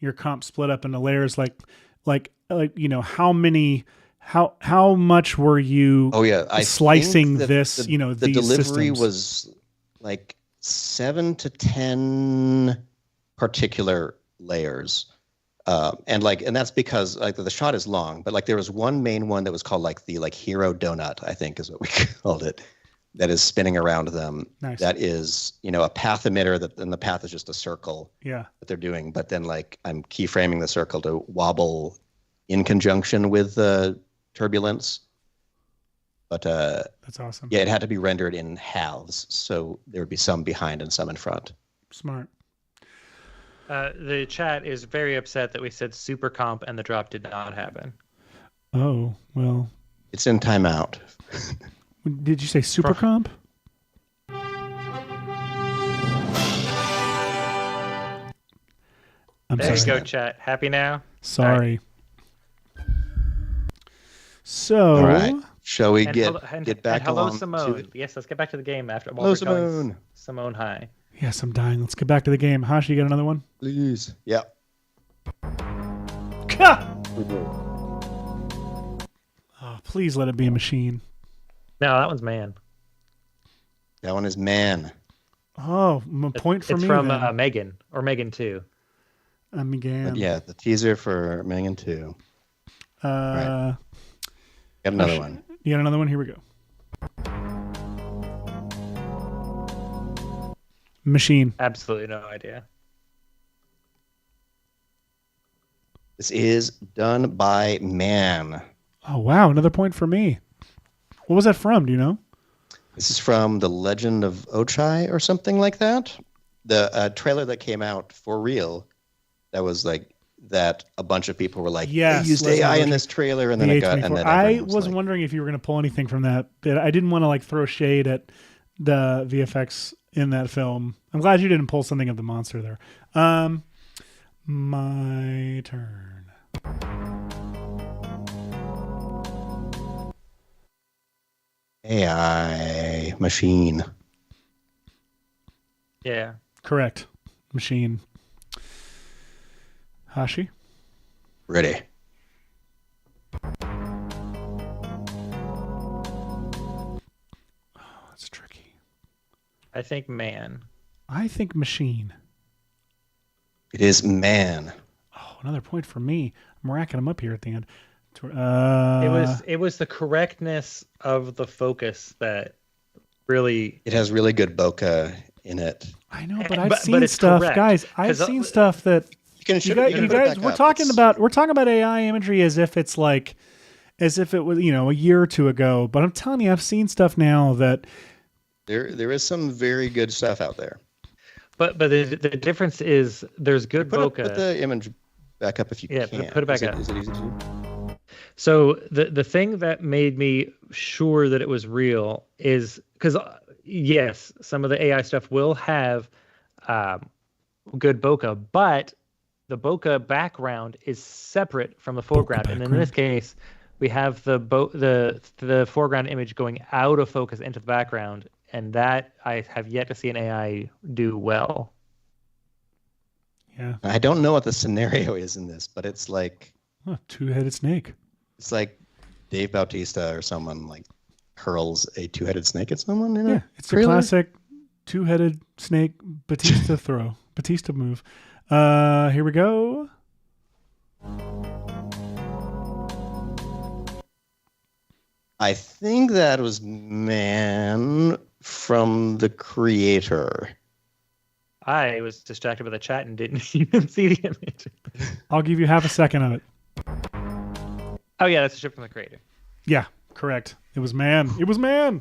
your comp split up into layers, like how much were you slicing this, the these delivery systems? Was like 7 to 10 particular layers. And that's because like the shot is long, but like there was one main one that was called like the hero donut, I think is what we called it, that is spinning around them. Nice. That is, a path emitter and the path is just a circle that they're doing. But then like I'm keyframing the circle to wobble in conjunction with the turbulence. But that's awesome. Yeah, it had to be rendered in halves. So there would be some behind and some in front. Smart. The chat is very upset that we said super comp and the drop did not happen. Oh, well. It's in timeout. Did you say super comp? There you go, chat. Happy now? Sorry. Right. So, all right. Shall we get back hello, along Simone. to it? Yes, let's get back to the game after. Hello, Simone. Simone, hi. Yes, I'm dying. Let's get back to the game. Hashi, you got another one? Please. Yeah. Oh, please let it be a machine. No, that one's man. That one is man. Oh, point for me. It's from then. Megan or Megan 2. Megan. But yeah, the teaser for Megan 2. Right. Got another one. You got another one? Here we go. Machine. Absolutely no idea. This is done by man. Oh, wow. Another point for me. What was that from? Do you know? This is from The Legend of Ochai or something like that. The trailer that came out for real, that was like that a bunch of people were like, yes, they used AI in this trailer, and then it got. And then I was like, wondering if you were going to pull anything from that, but I didn't want to like throw shade at the VFX in that film. I'm glad you didn't pull something of the monster there. My turn. AI machine. Yeah. Correct. Machine. Hashi? Ready. Oh, that's tricky. I think man. I think machine. It is man. Oh, another point for me. I'm racking them up here at the end. It was the correctness of the focus that really. It has really good bokeh in it. I know, but I've seen stuff, correct. Guys. I've seen stuff that you guys. We're talking about AI imagery as if it's like, as if it was a year or two ago. But I'm telling you, I've seen stuff now that there is some very good stuff out there. But the difference is there's good bokeh. Put the image back up if you can. Yeah, put it back up. Is it easy to do? So the thing that made me sure that it was real is because yes, some of the AI stuff will have good bokeh, but the bokeh background is separate from the foreground, and in this case, we have the foreground image going out of focus into the background, and that I have yet to see an AI do well. Yeah, I don't know what the scenario is in this, but it's like two-headed snake. It's like Dave Bautista or someone like hurls a two-headed snake at someone. Yeah, it's a classic two-headed snake Batista throw, Batista move. Here we go. I think that was man from the creator. I was distracted by the chat and didn't even see the image. I'll give you half a second of it. Oh yeah, that's a ship from the creator. Yeah, correct. It was man. It was man.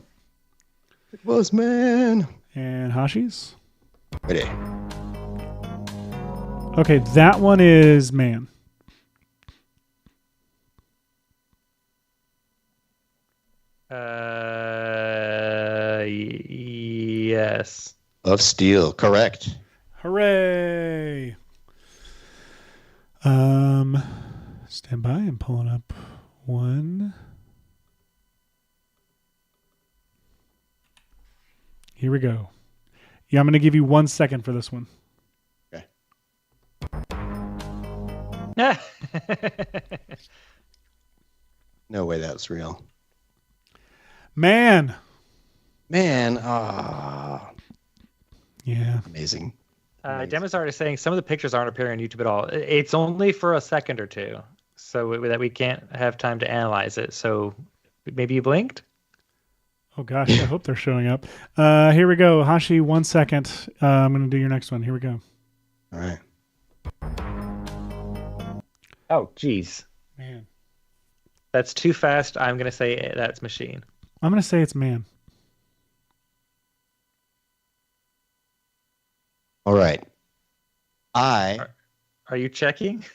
It was man. And Hashi's? Ready. Okay, that one is man. Yes. Of Steel, correct. Hooray. Stand by. I'm pulling up one. Here we go. Yeah, I'm going to give you 1 second for this one. Okay. No way that's real. Man. Ah. Yeah. Amazing. Demazart is saying some of the pictures aren't appearing on YouTube at all. It's only for a second or two, so that we can't have time to analyze it. So maybe you blinked? Oh, gosh. I hope they're showing up. Here we go. Hashi, 1 second. I'm going to do your next one. Here we go. All right. Oh, geez. Man. That's too fast. I'm going to say that's machine. I'm going to say it's man. All right. Are you checking?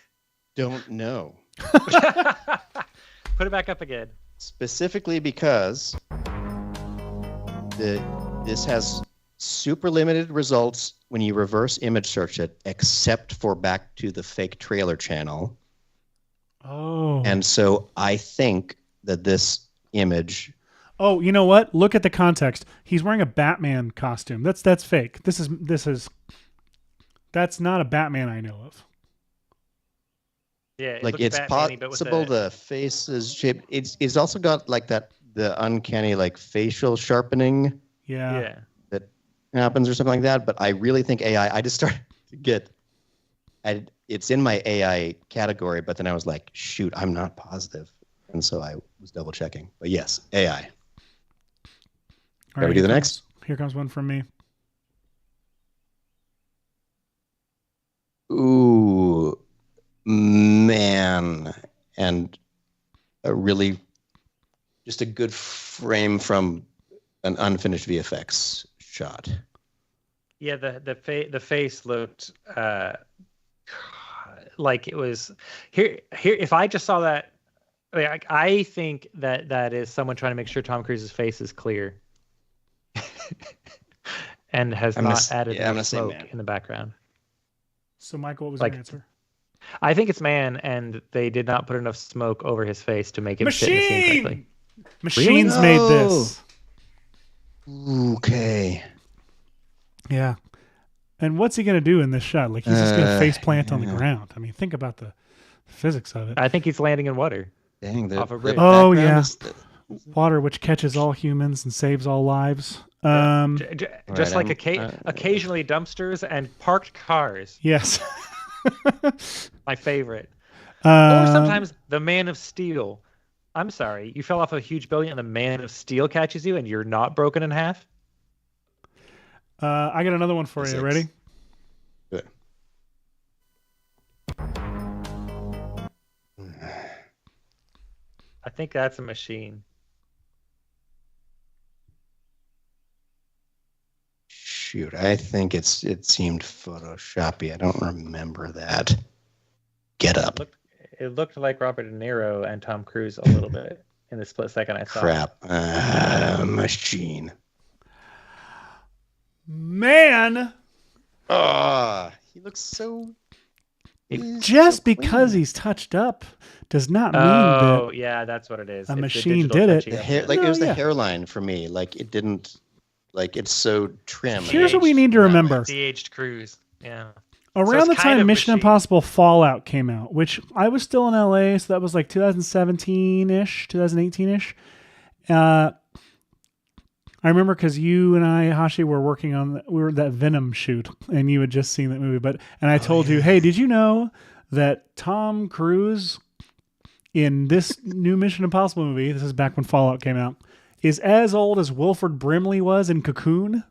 Don't know. Put it back up again. Specifically because this has super limited results when you reverse image search it, except for back to the fake trailer channel. Oh. And so I think that this image Oh, you know what? Look at the context. He's wearing a Batman costume. That's fake. That's not a Batman I know of. Yeah, like it's possible the face is shaped. It's also got like the uncanny like facial sharpening. Yeah. That happens or something like that. But I really think AI. I just started to get. It's in my AI category, but then I was like, shoot, I'm not positive, and so I was double checking. But yes, AI. All right, we do the next? Here comes one from me. Ooh, man. And just a good frame from an unfinished VFX shot. Yeah, the face looked like it was here. If I just saw that, I think that is someone trying to make sure Tom Cruise's face is clear. And has not added smoke in the background. So, Michael, what was your answer? I think it's man, and they did not put enough smoke over his face to make him fit in the scene correctly. Machines made this. Okay. Yeah. And what's he going to do in this shot? Like, he's just going to face plant on the ground. I mean, think about the physics of it. I think he's landing in water. Dang, off a bridge. Oh, yeah. Water, which catches all humans and saves all lives. Just like occasionally dumpsters and parked cars. Yes. My favorite. Or sometimes the Man of Steel. I'm sorry, you fell off a huge building and the Man of Steel catches you and you're not broken in half? I got another one for you. Ready? Good. I think that's a machine. Shoot, I think it seemed Photoshoppy. I don't remember that. Get up. It looked like Robert De Niro and Tom Cruise a little bit in the split second I saw. Crap. Machine. Man. He looks so... Just because he's touched up does not mean that... Oh, yeah, that's what it is. A machine did it. It was the hairline for me. Like, it didn't... Like, it's so trim. Here's what we need to remember. De-aged Cruise. Yeah. Around the time Mission Impossible Fallout came out, which I was still in LA, so that was like 2017-ish, 2018-ish. I remember because you and I, Hashi, were working on that Venom shoot, and you had just seen that movie. And I told you, hey, did you know that Tom Cruise in this new Mission Impossible movie, this is back when Fallout came out, is as old as Wilford Brimley was in Cocoon?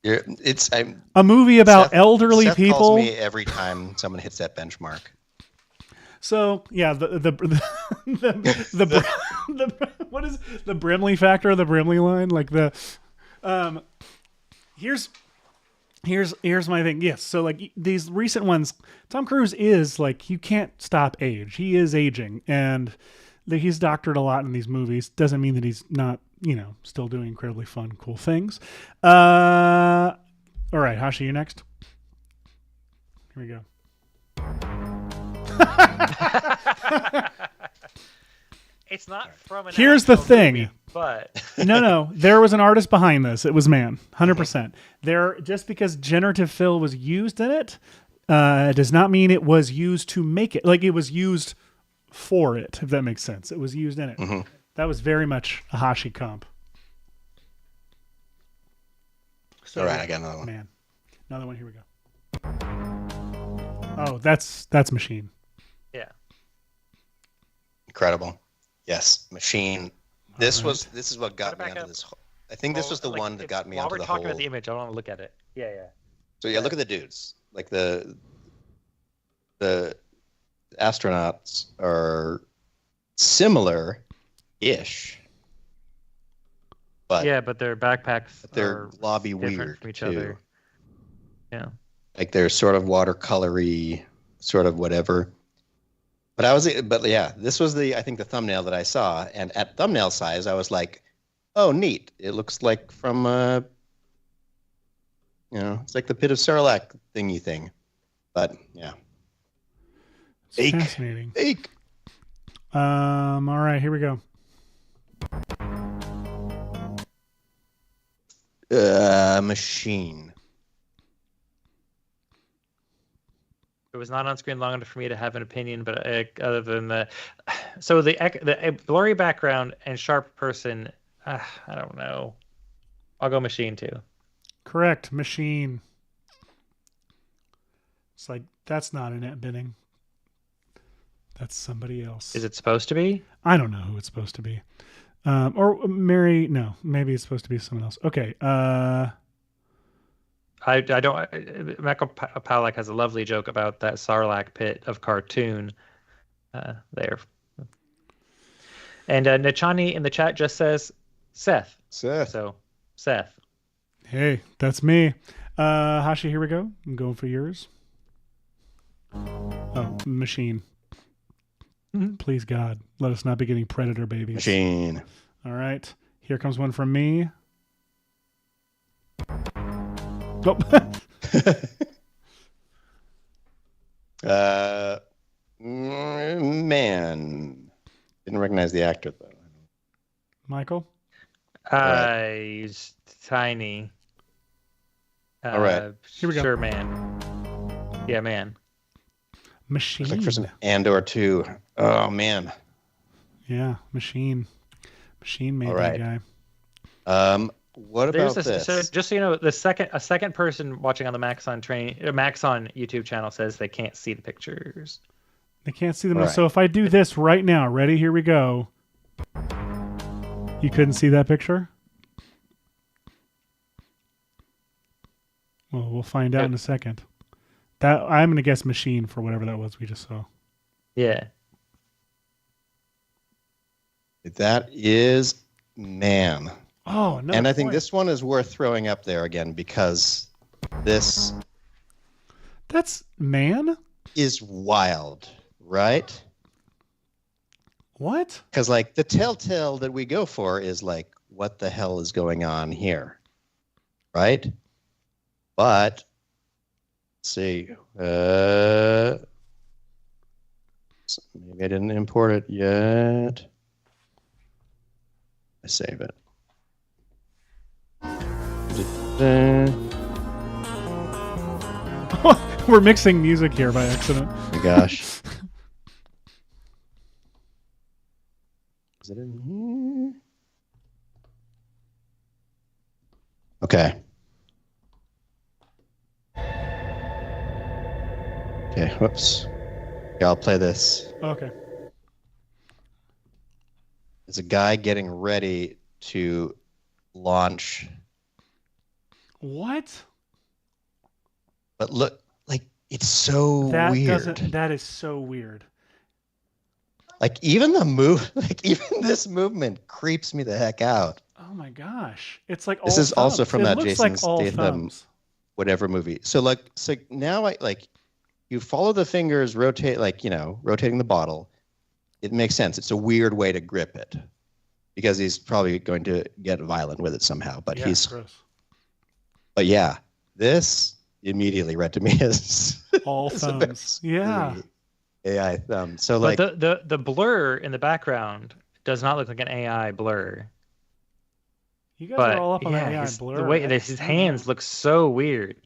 It's a movie about elderly Seth people. Calls me every time someone hits that benchmark. So yeah, the what is the Brimley factor? The Brimley line, like here's my thing. Yes, so like these recent ones, Tom Cruise is like, you can't stop age. He is aging, and he's doctored a lot in these movies. Doesn't mean that he's not, still doing incredibly fun, cool things. All right, Hashi, you next. Here we go. It's not from an Here's the thing. movie, but no, there was an artist behind this. It was man, 100%. There, just because generative fill was used in it, does not mean it was used to make it. Like, it was used for it, if that makes sense. It was used in it. Mm-hmm. That was very much a Hashi comp. So, all right, I got another one. Man, another one. Here we go. Oh, that's machine. Yeah. Incredible. Yes, machine. This is what got me onto this. I think this was the one that got me onto the whole. While we're talking about the image, I want to look at it. Yeah. So yeah, look at the dudes. Like the astronauts are similar-ish. But their backpacks they're globby weird from each too. other. Yeah. Like they're sort of watercolory, sort of whatever. But yeah, this was I think the thumbnail that I saw, and at thumbnail size, I was like, oh, neat. It looks like from it's like the Pit of Sarlacc thingy thing. But yeah. It's fascinating. Fake. All right, here we go. Machine. It was not on screen long enough for me to have an opinion, but other than the, so the blurry background and sharp person, I don't know. I'll go machine too. Correct, machine. It's like that's not Annette Bening. That's somebody else. Is it supposed to be? I don't know who it's supposed to be. Or Mary? No, maybe it's supposed to be someone else. Okay. I don't. Michael Palak has a lovely joke about that Sarlacc pit of cartoon. There. And Nachani in the chat just says Seth. So Seth. Hey, that's me. Hashi, here we go. I'm going for yours. Oh, machine. Please God, let us not be getting predator babies. Machine. All right. Here comes one from me. Oh. Man. Didn't recognize the actor though. Michael? He's tiny. All right. Here we go. Sure, man. Yeah, man. Machine. Looks like for some Andor 2. Oh, man. Yeah, machine. Machine made All that right. guy. What about this? So just so you know, a second person watching on the Maxon YouTube channel says they can't see the pictures. They can't see them. Right. So if I do this right now, ready? Here we go. You couldn't see that picture? Well, we'll find out in a second. That I'm going to guess machine for whatever that was we just saw. Yeah. That is man. Oh, no. And I think this one is worth throwing up there again because this That's man? is wild, right? What? Because like the telltale that we go for is like, what the hell is going on here? Right? But let's see. Maybe I didn't import it yet. I save it. We're mixing music here by accident. Oh my gosh. Is it in here? Okay. Okay, whoops. Yeah, I'll play this. Okay. It's a guy getting ready to launch. What? But look, like, it's so That weird. That is so weird. Like, even this movement creeps me the heck out. Oh my gosh. It's like all This is also thumbs. from It that looks Jason like all Statham thumbs. whatever movie. So now you follow the fingers, rotating the bottle. It makes sense. It's a weird way to grip it because he's probably going to get violent with it somehow. But Yeah, gross. But yeah, this immediately read to me as All thumbs. Yeah. AI thumb. So But the blur in the background does not look like an AI blur. You guys are all up on that AI his, blur. the way his hands look so weird.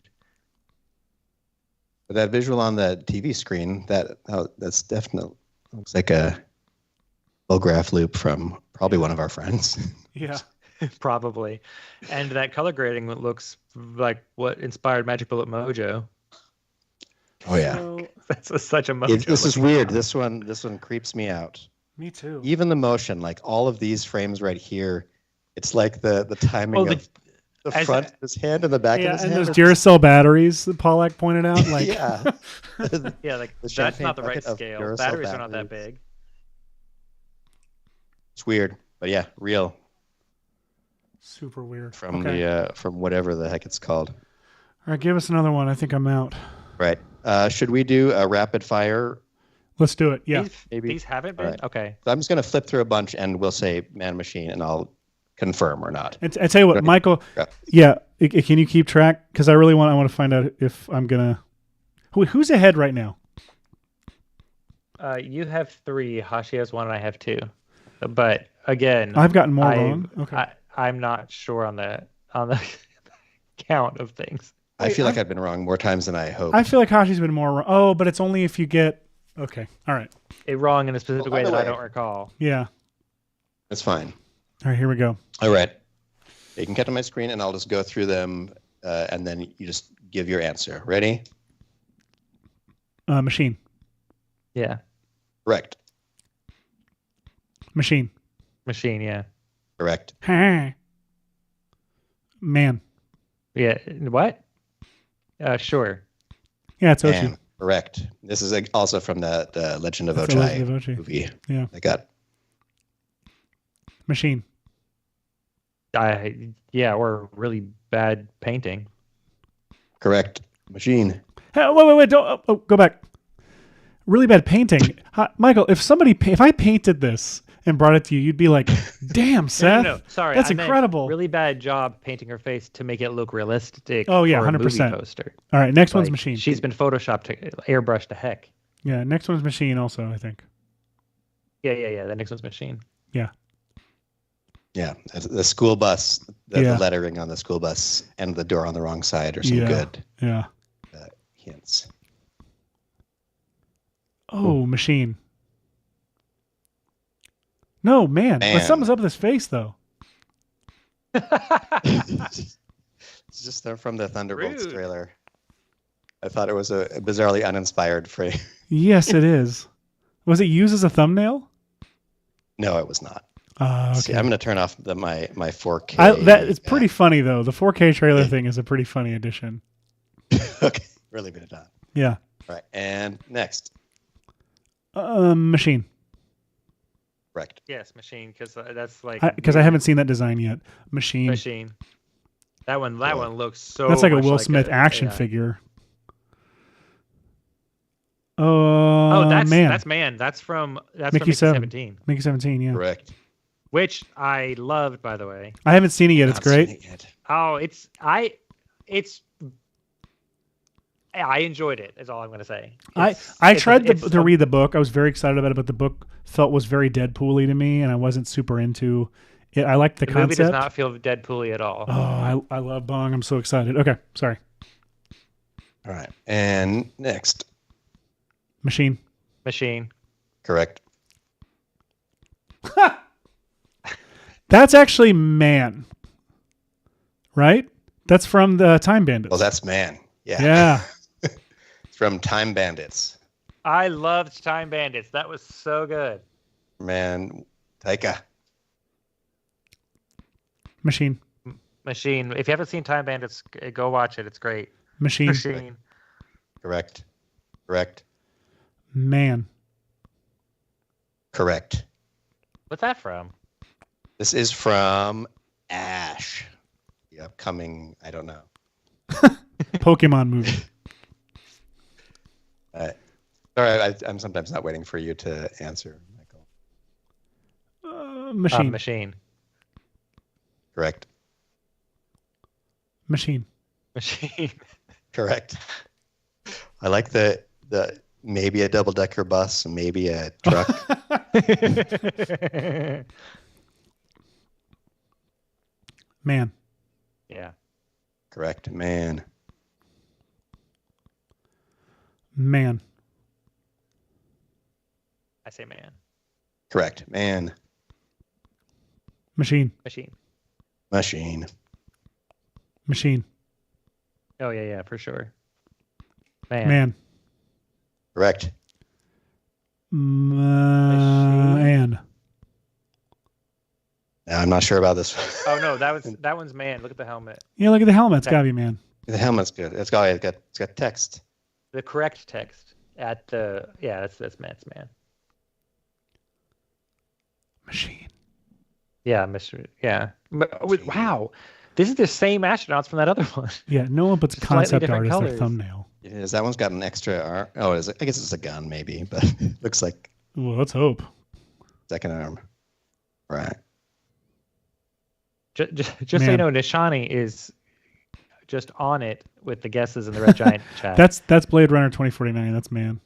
But that visual on the TV screen, that's definitely looks like a graph loop from probably one of our friends. Yeah. Probably. And that color grading looks like what inspired Magic Bullet Mojo. Oh yeah. So, That's such a Mojo. This is weird. This one creeps me out. me too. Even the motion, like all of these frames right here, it's like the timing of the front of his hand and the back of his and hand. those Duracell batteries that Pollack pointed out. Like, yeah. Yeah, like The that's champagne not the right bucket of scale. Duracell Batteries are not that batteries. big. It's weird, but yeah, real super weird. from Okay. from whatever the heck it's called. All right, give us another one. I think I'm out. Right. Should we do a rapid fire? Let's do it. Yeah. Maybe. These haven't been? Alright. Okay. So I'm just going to flip through a bunch and we'll say man machine and I'll confirm or not. And I tell you what, Michael. Yeah. Can you keep track? Because I want to find out if I'm gonna. Who's ahead right now? You have 3. Hashi has 1, and I have 2. But again, I've gotten more wrong. Okay. I'm not sure on the count of things. I feel like I've been wrong more times than I hoped. I feel like Hashi's been more wrong. Oh, but it's only if you get... Okay, all right. Wrong in a specific way that I don't recall. Yeah. That's fine. All right, here we go. All right. You can get on my screen, and I'll just go through them, and then you just give your answer. Ready? Machine. Yeah. Correct. Machine. Machine, yeah. Correct. Man. Yeah. What? Sure. Yeah, it's Ochi. Man. Correct. This is also from the Legend of That's Ochi, Legend of Ochi movie. Yeah. I got Machine. Or really bad painting. correct. Machine. Hey, wait, don't go back. Really bad painting. Michael, if I painted this and brought it to you, you'd be like, "Damn, Seth, No, sorry, that's I meant incredible." really bad job painting her face to make it look realistic. Oh yeah, for a 100%. movie poster. All right, next one's Machine. She's been photoshopped to airbrush to heck. Yeah, next one's Machine. Also, I think. Yeah. The next one's Machine. Yeah. Yeah, the school bus, the lettering on the school bus, and the door on the wrong side are some good hints. Oh, Machine. No, man. But something's up with his face, though. It's just from the Thunderbolts trailer. I thought it was a bizarrely uninspired phrase. Yes, it is. Was it used as a thumbnail? No, it was not. Okay. See, I'm going to turn off my 4K. It's pretty funny, though. The 4K trailer thing is a pretty funny addition. Okay, really bit of time. Yeah. All right, and next. Machine. Correct. Yes, Machine, because that's like... Because I haven't seen that design yet. Machine. That one looks so... That's like a Will Smith action figure. That's Man. That's Man. That's from Mickey 17. Mickey 17, yeah. Correct. Which I loved, by the way. I haven't seen it yet. It's great. I enjoyed it. Is all I'm going to say. I tried to read the book. I was very excited about it, but the book was very Deadpool-y to me, and I wasn't super into it. I liked the concept. The movie does not feel Deadpool-y at all. Oh, I love Bong. I'm so excited. Okay, sorry. All right, and next. Machine. Correct. That's actually Man. Right? That's from the Time Bandits. Well, that's Man. Yeah. Yeah. It's from Time Bandits. I loved Time Bandits. That was so good. Man, Taika. Machine. If you haven't seen Time Bandits, go watch it. It's great. Machine. Correct. Man. Correct. What's that from? This is from Ash. The upcoming, I don't know. Pokemon movie. Sorry, I'm sometimes not waiting for you to answer, Michael. Machine. Correct. Machine. Correct. I like the maybe a double-decker bus, maybe a truck. Man. Yeah. Correct. Man. I say Man. Correct. Man. Machine. Oh yeah, for sure. Man. Correct. Man. I'm not sure about this. Oh no, that one's Man. Look at the helmet. Yeah, look at the helmet. It's gotta be Man. The helmet's good. It's got text. The correct text at the that's Man. It's Man. Machine. Yeah, Mr. Yeah. Wow. This is the same astronauts from that other one. Yeah, no one puts Just concept slightly art different as their colors. thumbnail. It is. That one's got an extra arm. Oh, I guess it's a gun, maybe, but it looks like Well, let's hope. second arm. Right. Just so you know, Nishani is just on it with the guesses in the Red Giant chat. That's Blade Runner 2049. That's Man.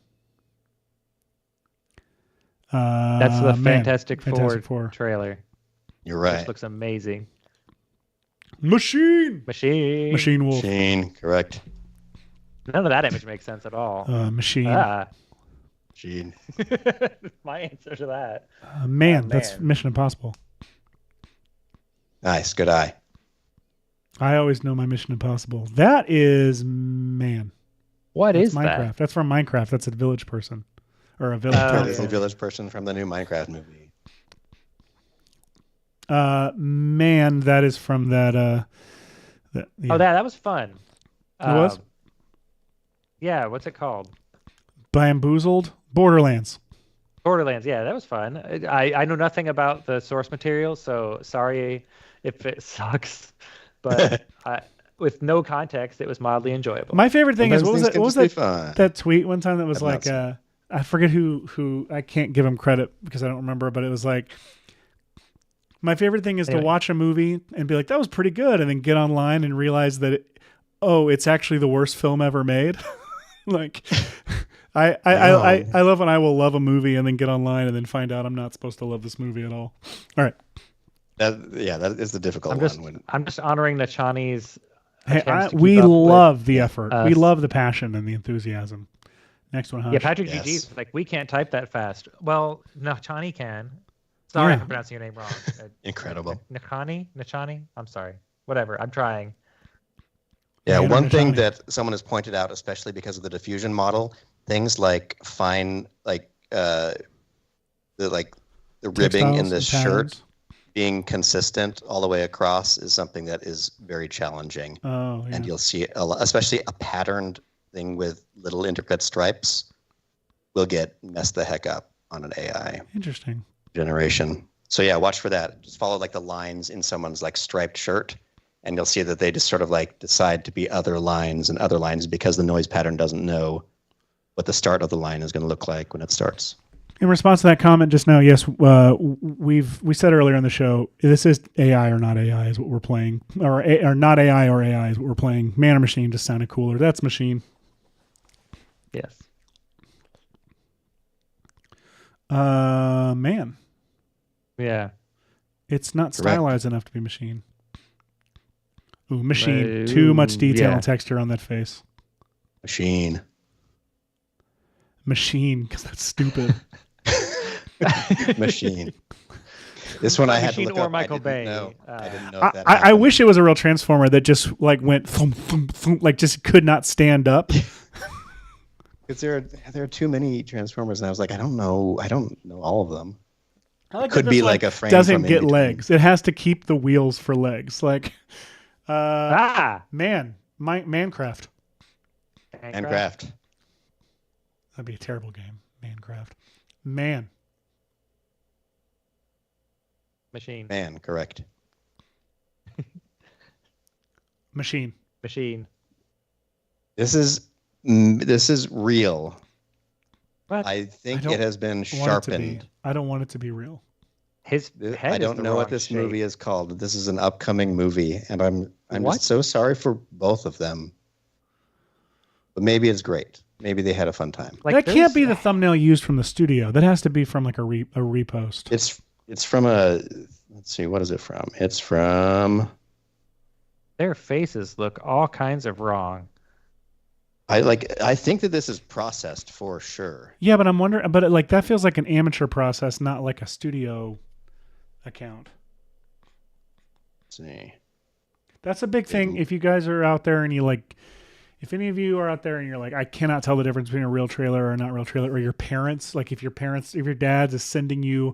That's the Man. Fantastic Four trailer. You're right. Which looks amazing. Machine. Machine Wolf. Machine, correct. None of that image makes sense at all. Machine. Machine. My answer to that. Man, that's Mission Impossible. Nice, good eye. I always know my Mission Impossible. That is man. What That's is Minecraft? that? That's from Minecraft. That's a village person, or a village That is person. a village person from the new Minecraft movie. Man, that is from that. Yeah. Oh, that was fun. It was? Yeah, what's it called? Bamboozled. Borderlands. Borderlands. Yeah, that was fun. I know nothing about the source material, so sorry if it sucks. But with no context, it was mildly enjoyable. My favorite thing is what was that? Fun. That tweet one time that was like, I forget who. I can't give him credit because I don't remember, but it was like, my favorite thing is to watch a movie and be like, that was pretty good, and then get online and realize that, it's actually the worst film ever made. Like, I love when I will love a movie and then get online and then find out I'm not supposed to love this movie at all. All right. That is the difficult one. I'm just honoring Nachani's. We love the effort. We love the passion and the enthusiasm. Next one, Hashi. Yeah, Patrick GG's like, we can't type that fast. Well, Nachani can. Sorry if I'm pronouncing your name wrong. Incredible. Nachani? I'm sorry. Whatever. I'm trying. Yeah, one thing that someone has pointed out, especially because of the diffusion model, things like fine, the ribbing in this shirt being consistent all the way across is something that is very challenging. Oh, yeah. And you'll see, especially a patterned thing with little intricate stripes will get messed the heck up on an AI. Interesting. Generation. So yeah, watch for that. Just follow like the lines in someone's like striped shirt, and you'll see that they just sort of like decide to be other lines and other lines because the noise pattern doesn't know what the start of the line is going to look like when it starts. In response to that comment just now, yes, we said earlier in the show, this is AI or not AI is what we're playing, or not AI or AI is what we're playing. Man or machine just sounded cooler. That's machine. Yes. Man. Yeah. It's not stylized enough to be machine. Ooh, machine. Too much detail and texture on that face. Machine, because that's stupid. Machine. This one I had to look up. Michael Bay. I didn't know that. I wish it was a real transformer that just like went thump, thump, thump, like just could not stand up. Because there are too many transformers, and I was like, I don't know all of them. Like could be like a frame. Doesn't get legs. It has to keep the wheels for legs. Like, Manecraft. Minecraft. That'd be a terrible game. Minecraft. Man. Machine. Man, correct. Machine. This is real. What? I think it has been sharpened. I don't want it to be real. His head I don't know what this movie is called. This is an upcoming movie, and I'm just so sorry for both of them. But maybe it's great. Maybe they had a fun time. Like, that can't be the thumbnail used from the studio. That has to be from like a repost. It's from let's see, what is it from? It's from. Their faces look all kinds of wrong. I think that this is processed for sure. Yeah, but I'm wondering, but like that feels like an amateur process, not like a studio account. Let's see. That's a big thing. If you guys are out there and you like, if any of you are out there and you're like, I cannot tell the difference between a real trailer or a not real trailer, or your parents, like if your dad is sending you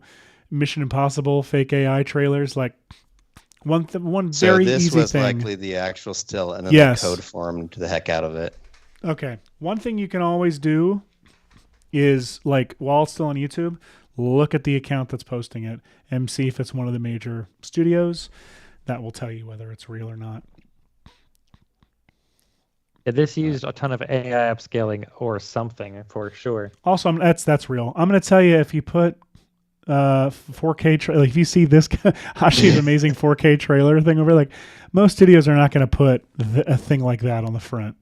Mission Impossible fake AI trailers, like one very easy thing. So this was likely the actual still, and then the code formed the heck out of it. Okay. One thing you can always do is, like, while it's still on YouTube, look at the account that's posting it and see if it's one of the major studios. That will tell you whether it's real or not. Yeah, this used a ton of AI upscaling or something for sure. Also, that's real. I'm going to tell you, if you put 4K, like if you see this Hashi's amazing 4K trailer thing over, like most studios are not going to put a thing like that on the front.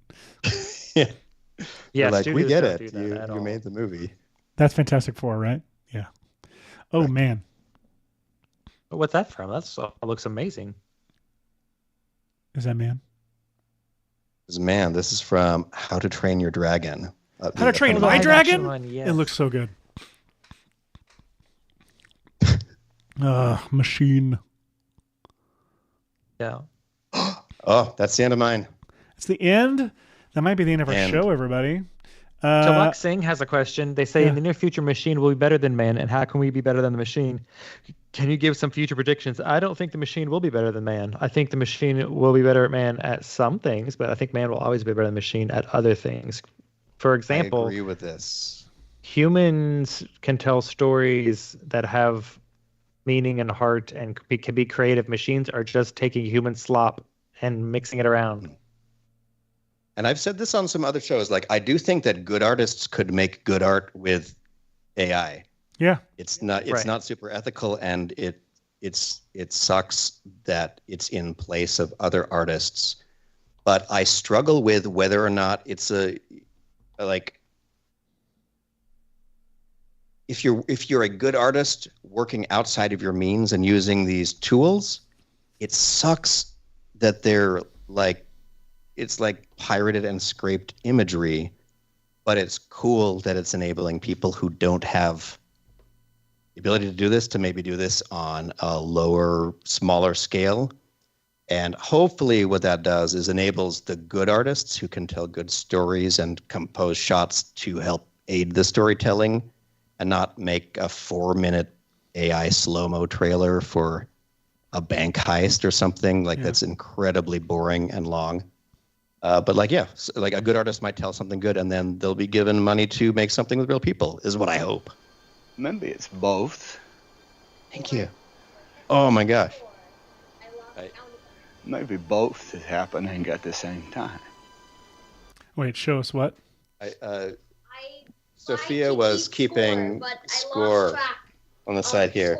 Yeah, like, we get it. You made the movie. That's Fantastic Four, right? Yeah. Oh, man. What's that from? That looks amazing. Is that man? Man, this is from How to Train Your Dragon. How to Train My Dragon? One, yes. It looks so good. Machine. Yeah. Oh, that's the end of mine. It's the end? That might be the end of our show, everybody. Chalak Singh has a question. They say, in the near future, machine will be better than man, and how can we be better than the machine? Can you give some future predictions? I don't think the machine will be better than man. I think the machine will be better at man at some things, but I think man will always be better than the machine at other things. For example, I agree with this. Humans can tell stories that have meaning and heart and can be creative. Machines are just taking human slop and mixing it around. And I've said this on some other shows. Like, I do think that good artists could make good art with AI. Yeah, it's not super ethical, and it sucks that it's in place of other artists. But I struggle with whether or not it's if you're a good artist working outside of your means and using these tools, it sucks that they're it's like pirated and scraped imagery, but it's cool that it's enabling people who don't have the ability to do this to maybe do this on a lower, smaller scale. And hopefully what that does is enables the good artists who can tell good stories and compose shots to help aid the storytelling and not make a 4-minute AI slow-mo trailer for a bank heist or something that's incredibly boring and long. But a good artist might tell something good, and then they'll be given money to make something with real people, is what I hope. Maybe it's both. Thank you. Oh my gosh. Maybe both is happening at the same time. Wait, show us what? Sophia was keeping score on the side here.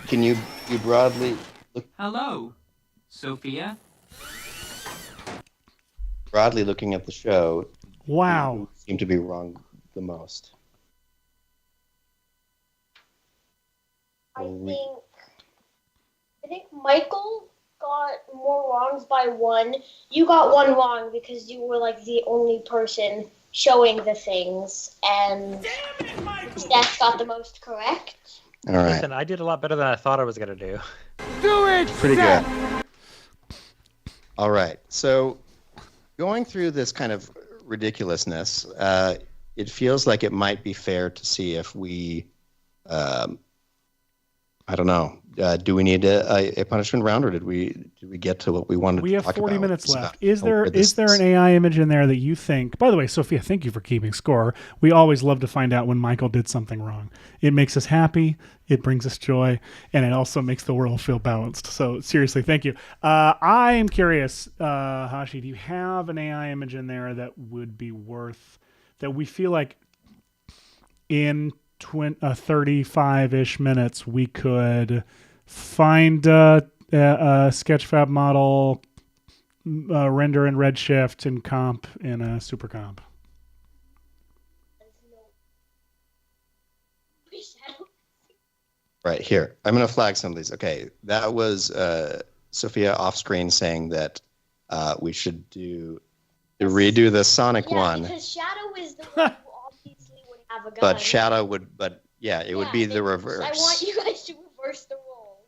Can you broadly look? Hello, Sophia. Broadly looking at the show. Wow. You seem to be wrong the most. I think Michael got more wrongs by 1. You got 1 wrong because you were like the only person showing the things, and Seth got the most correct. All right. Listen, I did a lot better than I thought I was going to do. Do it, pretty good. All right. So going through this kind of ridiculousness, it feels like it might be fair to see if we, I don't know, do we need a punishment round, or did we get to what we wanted to talk about? We have 40 minutes left. Is there an AI image in there that you think, by the way, Sophia, thank you for keeping score. We always love to find out when Michael did something wrong. It makes us happy, it brings us joy, and it also makes the world feel balanced. So seriously, thank you. I am curious, Hashi, do you have an AI image in there that would be worth, that we feel like in 35-ish minutes we could find a Sketchfab model, render in Redshift, and comp in a super comp? Right here. I'm going to flag some of these. Okay, that was Sophia off screen saying that we should redo the Sonic one. Because Shadow is the one who obviously would have a gun. But Shadow would, it would be the reverse. I want you guys to reverse the role.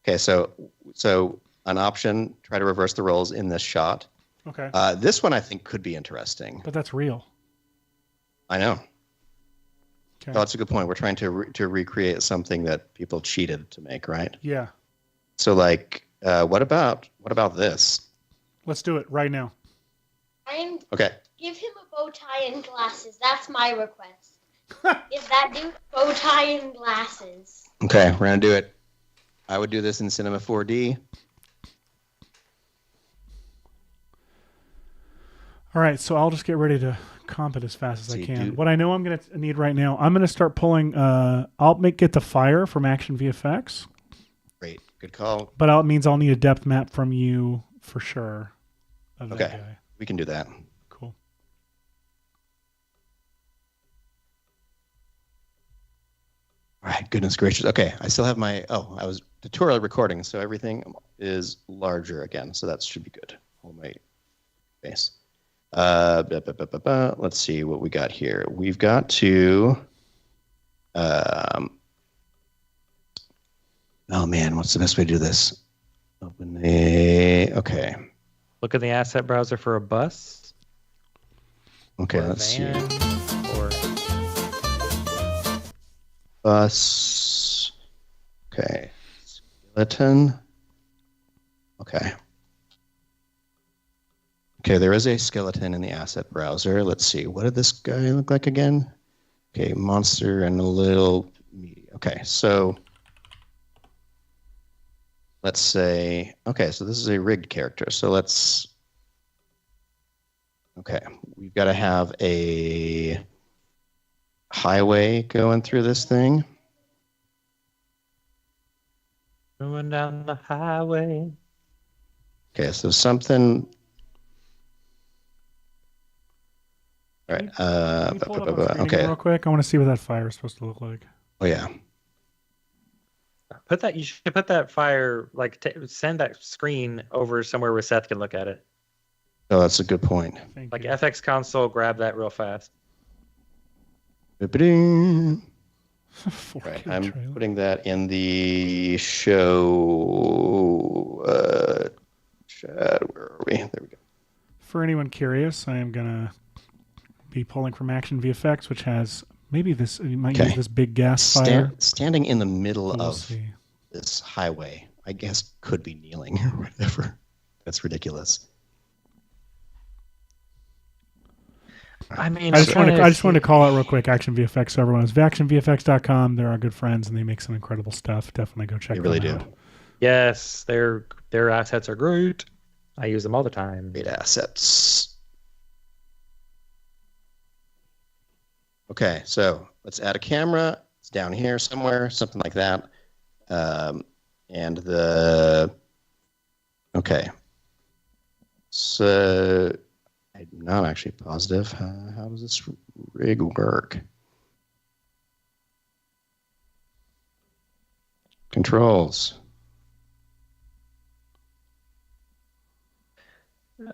Okay, so an option, try to reverse the roles in this shot. Okay. This one I think could be interesting. But that's real. I know. Okay. Oh, that's a good point. We're trying to recreate something that people cheated to make, right? Yeah. So, what about this? Let's do it right now. Okay. Give him a bow tie and glasses. That's my request. Give that dude a bow tie and glasses. Okay, we're gonna do it. I would do this in Cinema 4D. All right, so I'll just get ready to comp it as fast as I can. What I know I'm going to need right now, I'm going to start pulling, I'll get the fire from Action VFX. Great, good call. But it means I'll need a depth map from you for sure. Of that guy. We can do that. Cool. All right, goodness gracious. Okay, I still have I was tutorial recording, so everything is larger again, so that should be good. Hold my face. Let's see what we got here. We've got to, oh man, what's the best way to do this? Okay. Look in the asset browser for a bus. Okay, or a let's see. Or Bus. Okay. Skeleton. Okay. Okay, there is a skeleton in the asset browser. Let's see. What did this guy look like again? Okay, monster and a little meaty. Okay, so let's say, okay, so this is a rigged character. So okay, we've got to have a highway going through this thing. moving down the highway. Okay, so something. All right. Can you pull it up on screen Okay. again real quick? I want to see what that fire is supposed to look like. Oh yeah. You should put that fire, send that screen over somewhere where Seth can look at it. Oh, that's a good point. Thank Like you. FX console, grab that real fast. Ba-ba-ding. 4K Right, I'm trailer. putting that in the show chat. Where are we? There we go. For anyone curious, I am gonna be pulling from Action VFX, which has maybe this. You might use this big gas fire. Standing in the middle We'll of see. this highway, I guess could be kneeling or whatever. That's ridiculous. I mean, I just wanted to call out real quick Action VFX. So everyone is actionvfx.com. They're our good friends, and they make some incredible stuff. Definitely go check They really them do. out. Yes, their assets are great. I use them all the time. Great assets. Okay, so let's add a camera. It's down here somewhere, something like that. Okay. So I'm not actually positive. How does this rig work? Controls.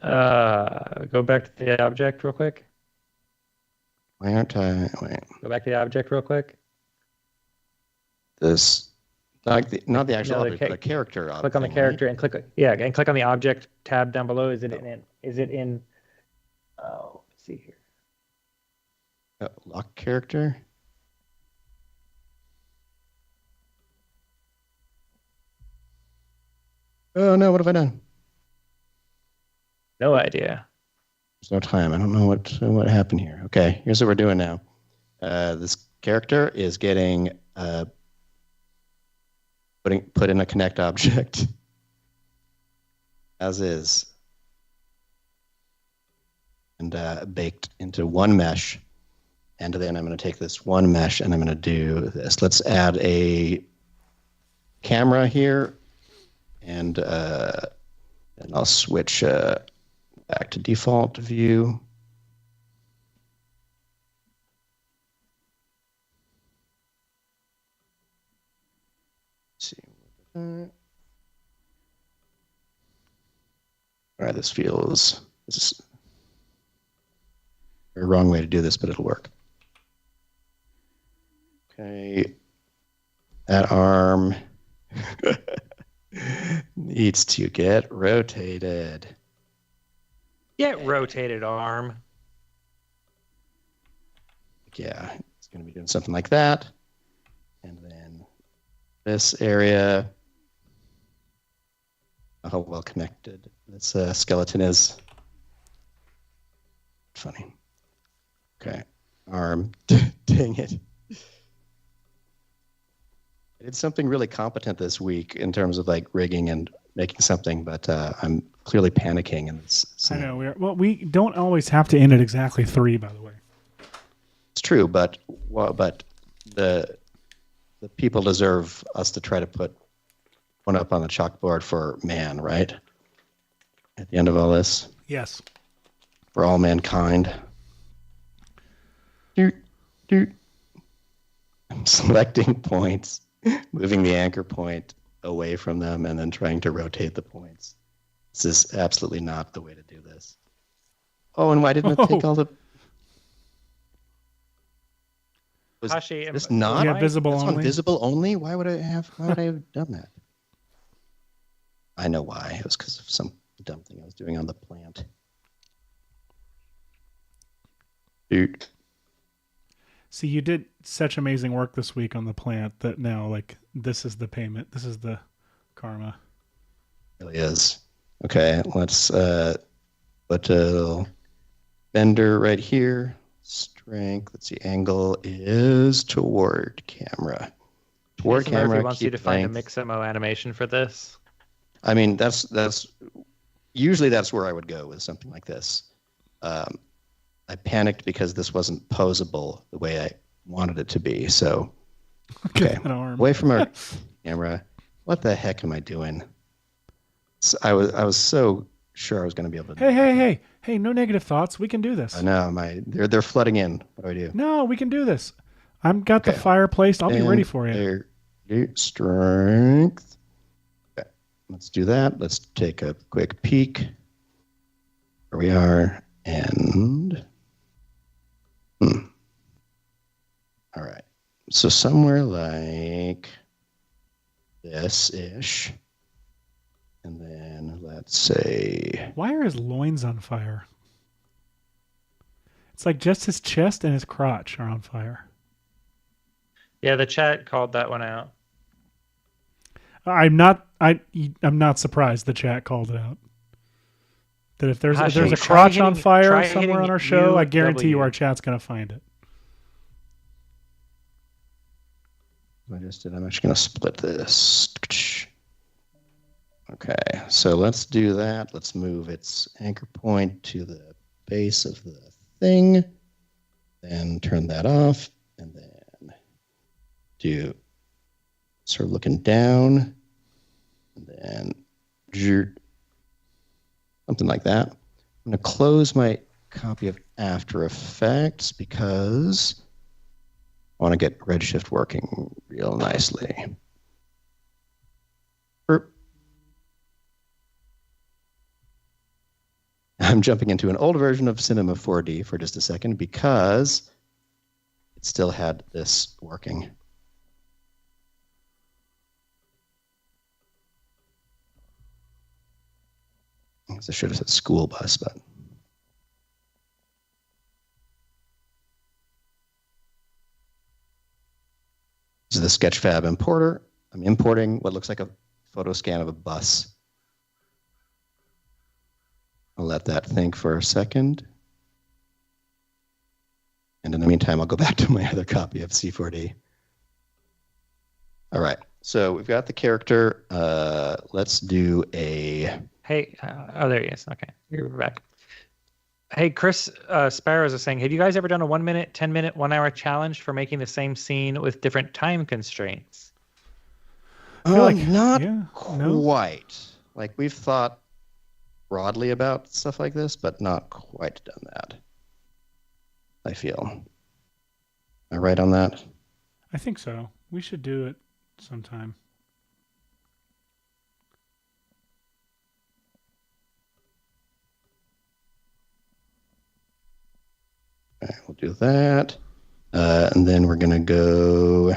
Go back to the object real quick. Why aren't I? Wait. Go back to the object real quick. This, not the actual No, the object, but a character object. Click on the character and click on the object tab down below. Is it in? Oh, let's see here. Lock character. Oh no! What have I done? No idea. There's no time. I don't know what happened here. Okay, here's what we're doing now. This character is getting put in a connect object as is, and baked into one mesh. And then I'm going to take this one mesh and I'm going to do this. Let's add a camera here, and I'll switch back to default view. Let's see. All right, this is a wrong way to do this, but it'll work. Okay, that arm needs to get rotated. Get rotated arm. Yeah, it's going to be doing something like that. And then this area, how well connected this skeleton is. Funny. Okay, arm. Dang it. I did something really competent this week in terms of like rigging and making something, but I'm clearly panicking. And I know we don't always have to end at exactly 3, by the way. It's true, but the people deserve us to try to put one up on the chalkboard for man, right? At the end of all this, Yes. for all mankind. Doot, doot. I'm selecting points, moving the anchor point away from them, and then trying to rotate the points. This is absolutely not the way to do this. Oh, and why didn't it take all the... Hashi, It's not visible it's only. on visible only. Why would I have done that? I know why. It was because of some dumb thing I was doing on the plant. Dude. See, you did such amazing work this week on the plant that now, like, this is the payment. This is the karma. It really is. Okay, let's put a bender right here. Strength. Let's see. Angle is toward camera. Toward Jason camera. Murphy wants you to find a length. Mixamo animation for this. I mean, that's usually that's where I would go with something like this. I panicked because this wasn't posable the way I wanted it to be. So, okay, away from our camera. What the heck am I doing? So I was so sure I was going to be able to. Hey! No negative thoughts. We can do this. I know they're flooding in. What do I do? No, we can do this. I've got the fireplace. I'll be ready for you. Strength. Okay, let's do that. Let's take a quick peek. Here we are, and all right. So somewhere like this-ish. And then let's say... Why are his loins on fire? It's like just his chest and his crotch are on fire. Yeah, the chat called that one out. I'm not surprised the chat called it out. That if there's a crotch on fire somewhere on our show, I guarantee you our chat's going to find it. I'm just going to split this. Okay, so let's do that. Let's move its anchor point to the base of the thing. Then turn that off. And then do sort of looking down. And then something like that. I'm going to close my copy of After Effects because I want to get Redshift working real nicely. I'm jumping into an old version of Cinema 4D for just a second because it still had this working. I guess I should have said school bus, but... This is the Sketchfab importer. I'm importing what looks like a photo scan of a bus. I'll let that think for a second. And in the meantime, I'll go back to my other copy of C4D. All right, so we've got the character. Let's do a... Hey, there he is. Okay, you're back. Hey, Chris Sparrows is saying, have you guys ever done a 1 minute, 10 minute, 1 hour challenge for making the same scene with different time constraints? Not quite. Like we've thought broadly about stuff like this, but not quite done that. I feel. Am I right on that? I think so. We should do it sometime. Okay, we'll do that. And then we're going to go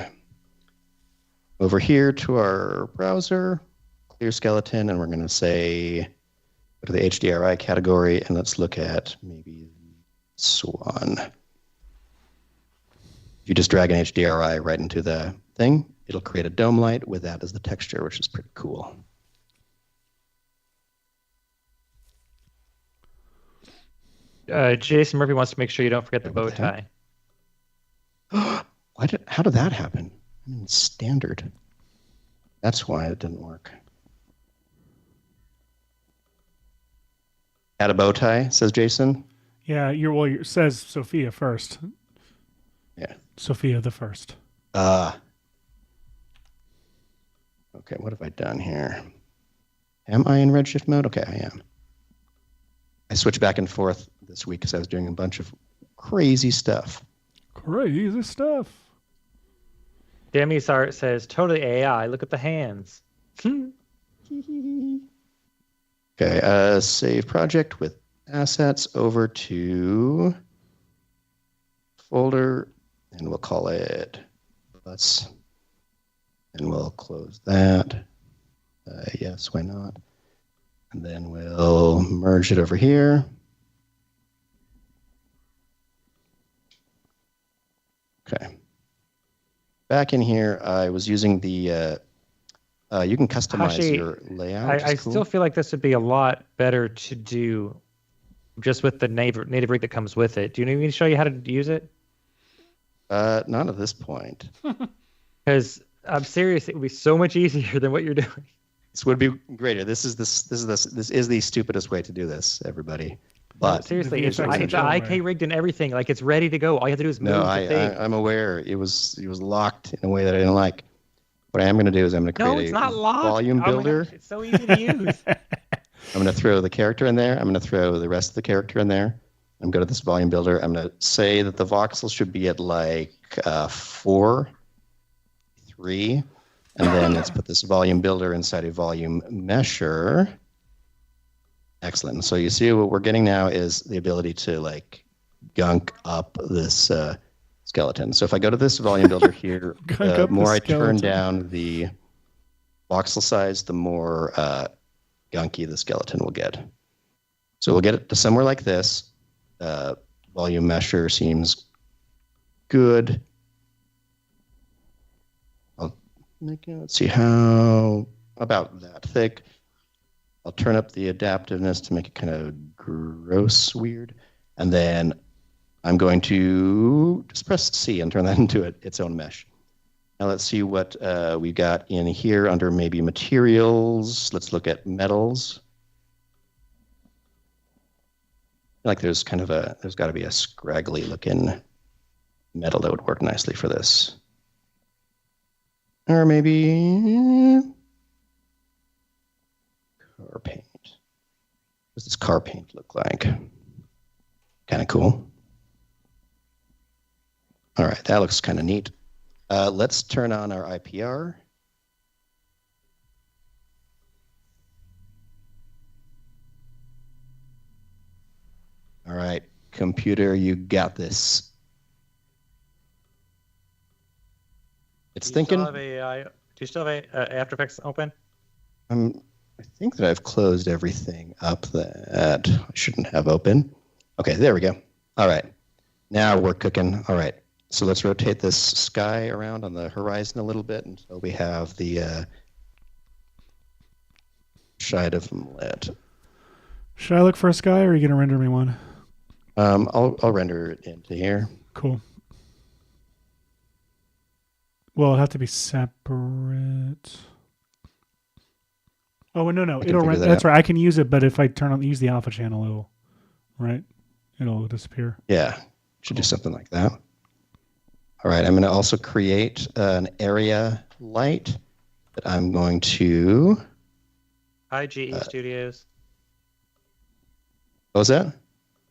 over here to our browser, clear skeleton, and we're going to say, go to the HDRI category, and let's look at maybe this one. If you just drag an HDRI right into the thing, it'll create a dome light with that as the texture, which is pretty cool. Jason Murphy wants to make sure you don't forget the bow tie. How did that happen? I mean, standard. That's why it didn't work. Add a bow tie, says Jason. Yeah, it says Sophia first. Yeah. Sophia the first. Okay, what have I done here? Am I in Redshift mode? Okay, I am. I switched back and forth this week because I was doing a bunch of crazy stuff. Crazy stuff. Demi's art says, totally AI. Look at the hands. Okay, save project with assets over to folder, and we'll call it bus, and we'll close that. Yes, why not? And then we'll merge it over here. Okay. Back in here, I was using the you can customize Hashi, your layout. I Cool. still feel like this would be a lot better to do just with the native rig that comes with it. Do you need me to show you how to use it? Not at this point. Because I'm serious, it would be so much easier than what you're doing. This would be greater. This is the stupidest way to do this, everybody. But seriously, The it's VFX and IK Chill way. rigged and everything. Like it's ready to go. All you have to do is move no, the thing. I'm aware it was locked in a way that I didn't like. What I am going to do is I'm going to No, create it's a not locked. volume Oh my builder. gosh, it's so easy to use. I'm going to throw the character in there. I'm going to throw the rest of the character in there. I'm going to this volume builder. I'm going to say that the voxel should be at like 4, 3. And then let's put this volume builder inside a volume mesher. Excellent. So you see what we're getting now is the ability to like gunk up this skeleton. So if I go to this volume builder here, the more I turn down the voxel size, the more gunky the skeleton will get. So we'll get it to somewhere like this. Volume mesher seems good. Let's see how about that thick. I'll turn up the adaptiveness to make it kind of gross weird. And then I'm going to just press C and turn that into its own mesh. Now let's see what we got in here under maybe materials. Let's look at metals. Like there's got to be a scraggly looking metal that would work nicely for this. Or maybe car paint. What does this car paint look like? Kind of cool. All right, that looks kind of neat. Let's turn on our IPR. All right, computer, you got this. It's thinking. Do you still have After Effects open? I think that I've closed everything up that I shouldn't have open. Okay, there we go. All right, now we're cooking. All right, so let's rotate this sky around on the horizon a little bit until we have the shade of them lit. Should I look for a sky, or are you going to render me one? I'll render it into here. Cool. Well, it'll have to be separate. Oh, no. It'll render. That's right. I can use it, but if I use the alpha channel, it'll disappear. Yeah, should do something like that. All right, I'm going to also create an area light that I'm going to. Hi, GE Studios. What was that?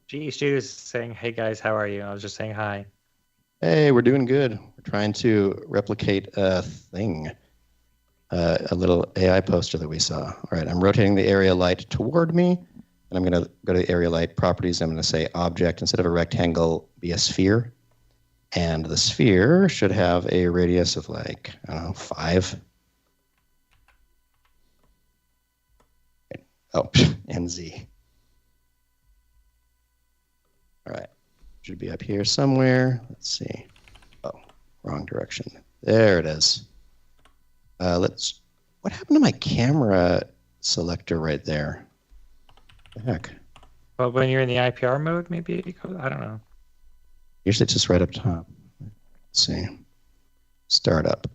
GE Studios is saying, "Hey guys, how are you?" I was just saying hi. Hey, we're doing good. We're trying to replicate a thing, a little AI poster that we saw. All right, I'm rotating the area light toward me, and I'm going to go to the area light properties. I'm going to say object, instead of a rectangle, be a sphere. And the sphere should have a radius of like, I don't know, 5. Oh, NZ. All right, should be up here somewhere. Let's see. Oh, wrong direction. There it is. What happened to my camera selector right there? What the heck? Well, when you're in the IPR mode, maybe it goes, I don't know. Usually it's just right up top. Let's see. Startup.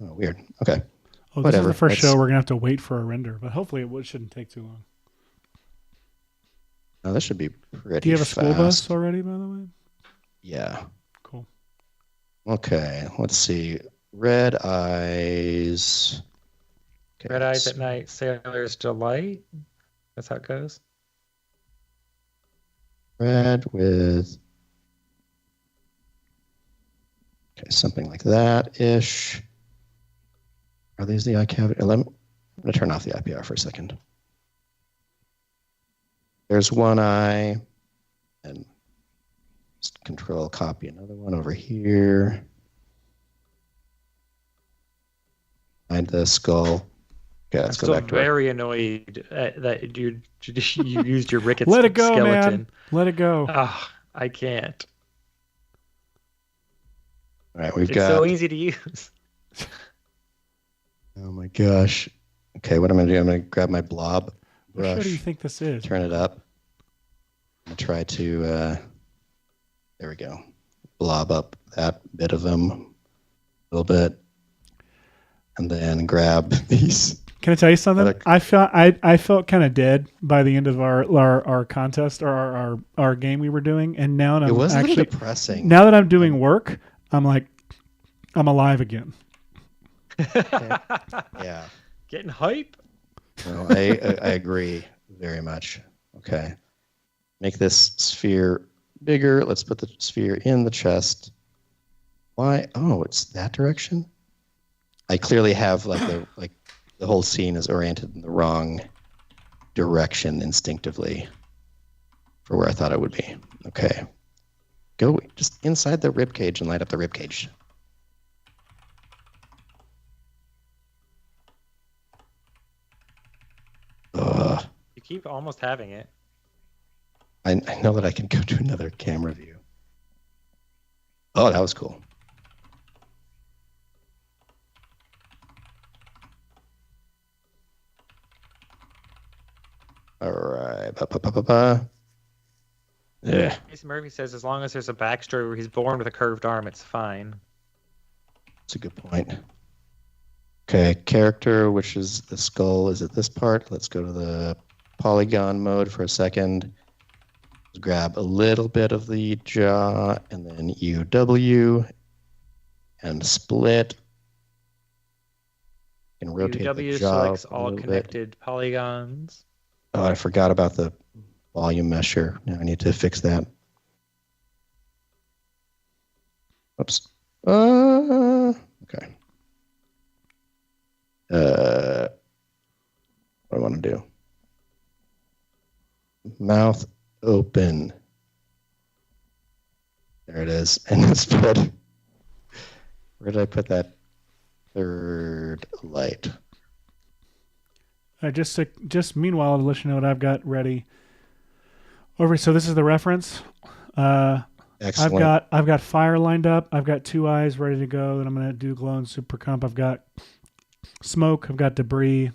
Oh, weird. Okay. Oh, this Whatever. is the first show we're going to have to wait for a render, but hopefully it shouldn't take too long. No, this should be pretty. Do you have a fast. school bus already, by the way? Yeah. Cool. Okay, let's see. Red eyes. Okay, Red eyes at night, sailor's delight. That's how it goes. Red with. Okay, something like that-ish. Are these the eye cavity? I'm going to turn off the IPR for a second. There's one eye, and just control copy another one over here. Behind the skull. Okay, let's go back to very annoyed that you used your Ricketts Let it go, skeleton. man. Let it go. Oh, I can't. All right, we've It's got. so easy to use. Oh my gosh. Okay, what I'm going to do, I'm going to grab my blob What brush. show do you think this is? Turn it up. I'm going to try to, there we go. Blob up that bit of them a little bit. And then grab these. Can I tell you something? I felt kind of dead by the end of our contest or our game we were doing, and now that It was actually a little depressing. Now that I'm doing work, I'm like, I'm alive again. Yeah. Getting hype. No, I agree very much. Okay. Make this sphere bigger. Let's put the sphere in the chest. Why? Oh, it's that direction? I clearly have the whole scene is oriented in the wrong direction instinctively for where I thought it would be. Okay. Go just inside the rib cage and light up the rib cage. You keep almost having it. I know that I can go to another camera view. Oh, that was cool. All right. Yeah. Jason Murphy says as long as there's a backstory where he's born with a curved arm, it's fine. That's a good point. Okay, character, which is the skull, is at this part. Let's go to the polygon mode for a second. Let's grab a little bit of the jaw and then UW and split. And rotate UW the jaw selects a all little bit. connected polygons. Oh, I forgot about the volume measure. Now I need to fix that. Oops. Okay. What do I want to do? Mouth open. There it is. And let's put, where did I put that third light? Just meanwhile, to let you know what I've got ready. So this is the reference. Excellent. I've got fire lined up. I've got 2 eyes ready to go. Then I'm gonna do glow and super comp. I've got smoke. I've got debris.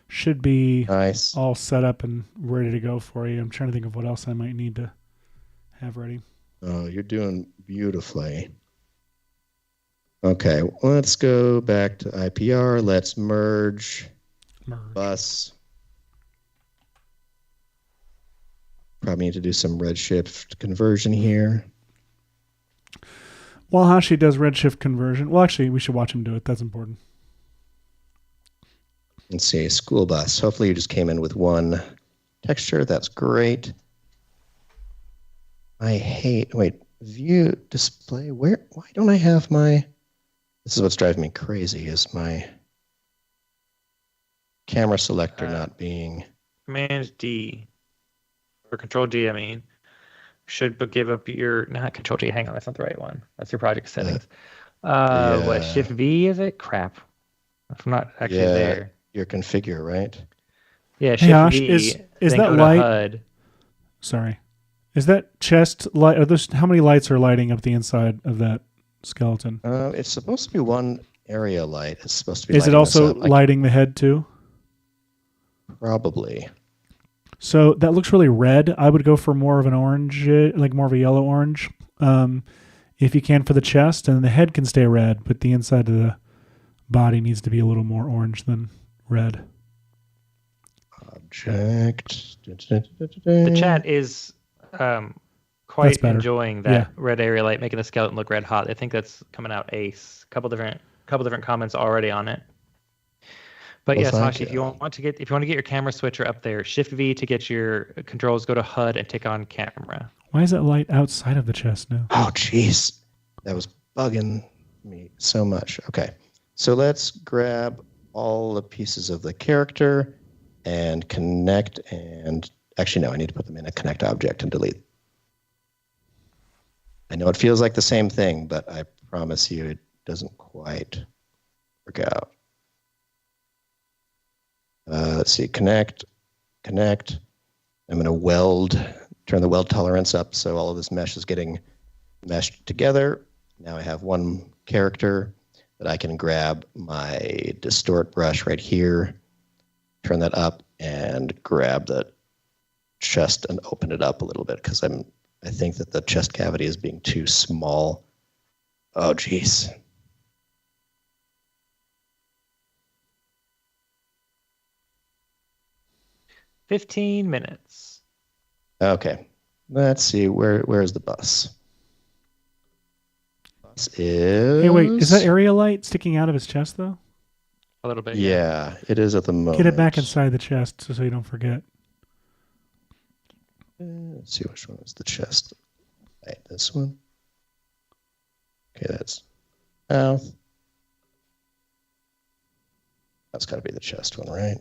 Should be Nice. all set up and ready to go for you. I'm trying to think of what else I might need to have ready. Oh, you're doing beautifully. Okay, let's go back to IPR. Let's merge. Bus. Probably need to do some redshift conversion here. While Hashi does redshift conversion, well, actually, we should watch him do it. That's important. Let's see, school bus. Hopefully you just came in with one texture. That's great. View display. Why don't I have my, this is what's driving me crazy, is my camera selector not being. Command D, or Control D, I mean, should give up your, not Control D, hang on, that's not the right one. That's your project settings. What, Shift V is it? Crap. I'm not actually there. Your configure, right? Yeah, Shift Hey, Josh, V. is then that go to light? HUD. Sorry. Is that chest light? How many lights are lighting up the inside of that skeleton? It's supposed to be one area light. It's supposed to be. Is it also lighting the head too? Probably. So that looks really red. I would go for more of an orange, like more of a yellow orange, if you can, for the chest, and the head can stay red, but the inside of the body needs to be a little more orange than red. Object. The chat is quite better. enjoying that red area light, making the skeleton look red hot. I think that's coming out ace. Couple different comments already on it. But yes, Hashi, if you want to get your camera switcher up there, Shift V to get your controls, go to HUD and tick on camera. Why is that light outside of the chest now? Oh, jeez. That was bugging me so much. Okay. So let's grab all the pieces of the character and connect and actually, no, I need to put them in a connect object and delete. I know it feels like the same thing, but I promise you it doesn't quite work out. Let's see, connect. I'm going to turn the weld tolerance up so all of this mesh is getting meshed together. Now I have one character that I can grab my distort brush right here, turn that up, and grab the chest and open it up a little bit because I think that the chest cavity is being too small. Oh, geez. "15 minutes." Okay. Let's see. Where is the bus? Bus is... Hey, wait. Is that area light sticking out of his chest, though? A little bit. Yeah, it is at the moment. Get it back inside the chest so you don't forget. Let's see which one is the chest. Right, this one. Okay, that's mouth. That's got to be the chest one, right?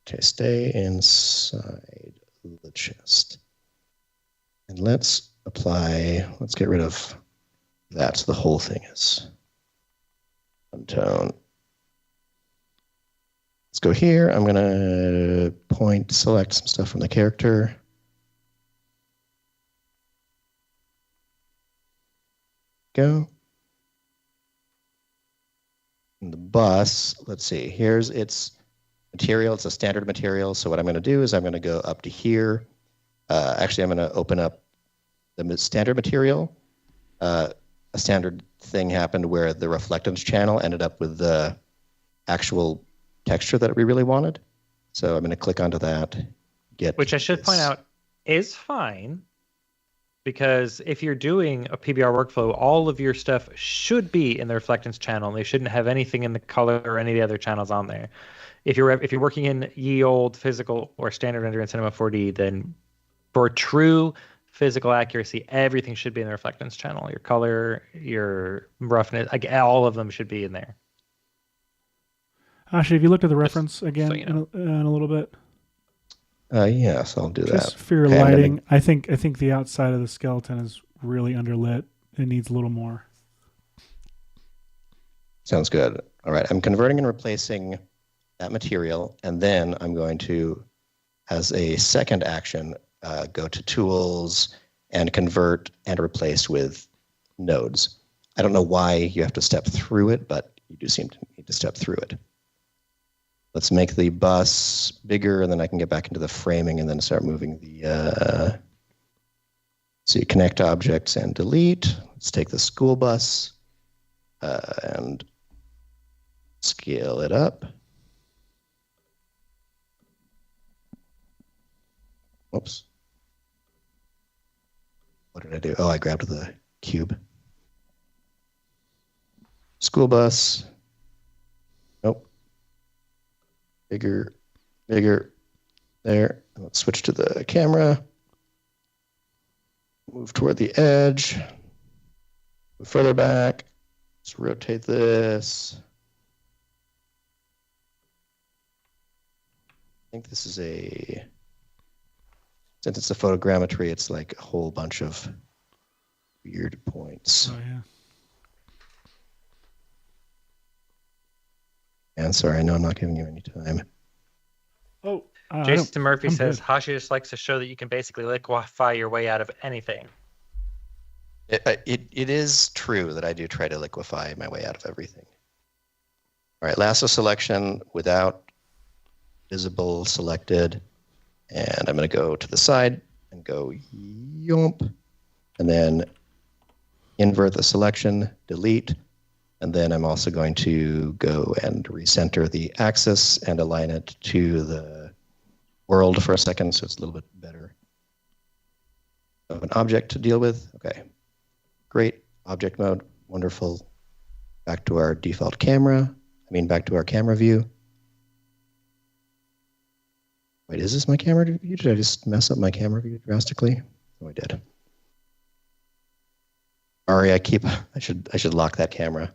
Okay, stay inside the chest. And let's get rid of that so the whole thing is one tone. Let's go here. I'm going to select some stuff from the character. Go. And the bus, let's see, here's its material. It's a standard material. So what I'm going to do is I'm going to go up to here. Actually, I'm going to open up the standard material. A standard thing happened where the reflectance channel ended up with the actual texture that we really wanted. So I'm going to click onto that. Which I should point out is fine, because if you're doing a PBR workflow, all of your stuff should be in the reflectance channel, and they shouldn't have anything in the color or any of the other channels on there. If you're working in ye old physical or standard render in Cinema 4D, then for true physical accuracy, everything should be in the reflectance channel. Your color, your roughness, like all of them should be in there. Hashi, have you looked at the reference again so you know. in a little bit? Yes, I'll do that. Just for your lighting, I think the outside of the skeleton is really underlit. It needs a little more. Sounds good. All right, I'm converting and replacing that material, and then I'm going to, as a second action, go to Tools and convert and replace with nodes. I don't know why you have to step through it, but you do seem to need to step through it. Let's make the bus bigger, and then I can get back into the framing and then start moving the, see, connect objects and delete. Let's take the school bus and scale it up. Whoops. What did I do? Oh, I grabbed the cube. School bus. Nope. Bigger. There. Let's switch to the camera. Move toward the edge. Move further back. Let's rotate this. I think this is since it's a photogrammetry, it's like a whole bunch of weird points. Oh, yeah. And sorry, I know I'm not giving you any time. Oh, Jason Murphy I'm says good. Hashi just likes to show that you can basically liquefy your way out of anything. It is true that I do try to liquefy my way out of everything. All right, lasso selection without visible selected. And I'm going to go to the side and go yomp. And then invert the selection, delete. And then I'm also going to go and recenter the axis and align it to the world for a second so it's a little bit better of an object to deal with. Okay, great. Object mode, wonderful. Back to our default camera. Back to our camera view. Wait, is this my camera view? Did I just mess up my camera view drastically? Oh, I did. Sorry, I should lock that camera.